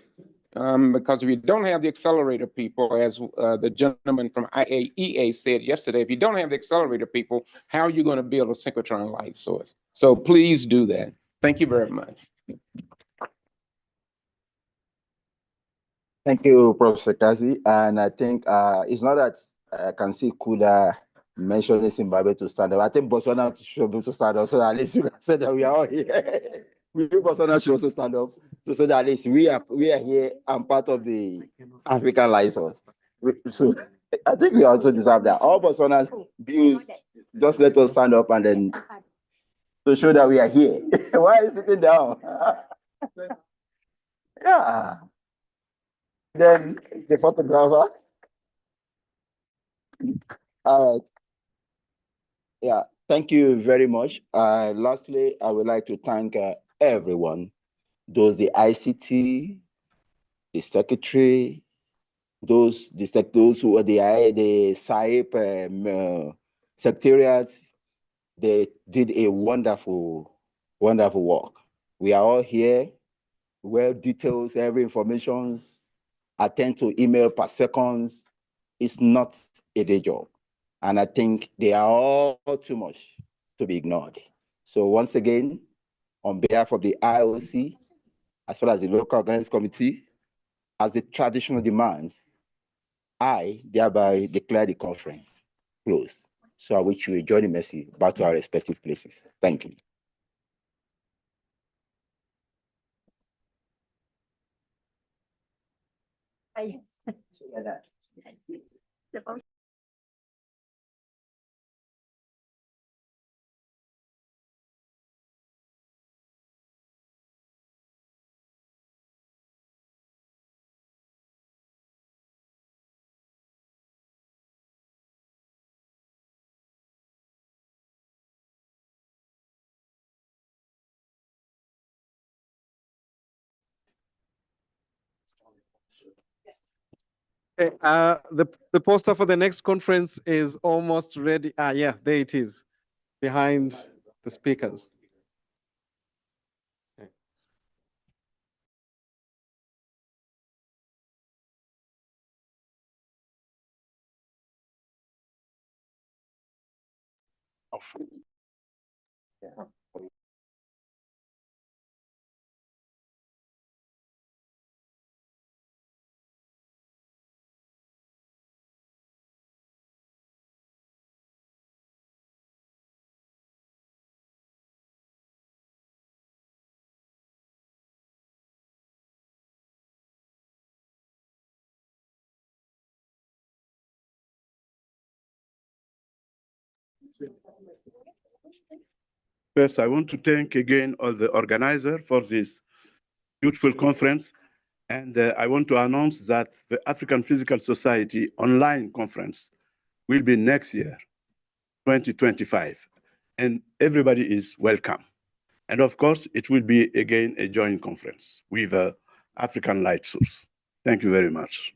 Because if you don't have the accelerator people, as the gentleman from IAEA said yesterday, if you don't have the accelerator people, how are you going to build a synchrotron light source? So please do that. Thank you very much. Thank you, Professor Kazi. And I think it's not that I can see Kuda mentioning Zimbabwe to stand up. I think Botswana should be to stand up, so that at least you can say that we are all here. We Botswana should also stand up, so that at least we are here and part of the African light source. So I think we also deserve that. All Botswanas views, just let us stand up and then to show that we are here. Why are you sitting down? Yeah. Then the photographer. All right. Yeah, thank you very much. Lastly, I would like to thank everyone, those the ICT, the secretary, those who are the SAIP secretariat. They did a wonderful work. We are all here, well details, every information, attend to email per second. It's not a day job. And I think they are all too much to be ignored. So once again, on behalf of the IOC, as well as the local governance committee, as the traditional demand, I thereby declare the conference closed. So I wish you a journey mercy back to our respective places. Thank you. Okay, the poster for the next conference is almost ready. Yeah, there it is, behind the speakers. Yeah. First, I want to thank again all the organizer for this beautiful conference. And I want to announce that the African Physical Society online conference will be next year, 2025. And everybody is welcome. And of course, it will be again a joint conference with African Light Source. Thank you very much.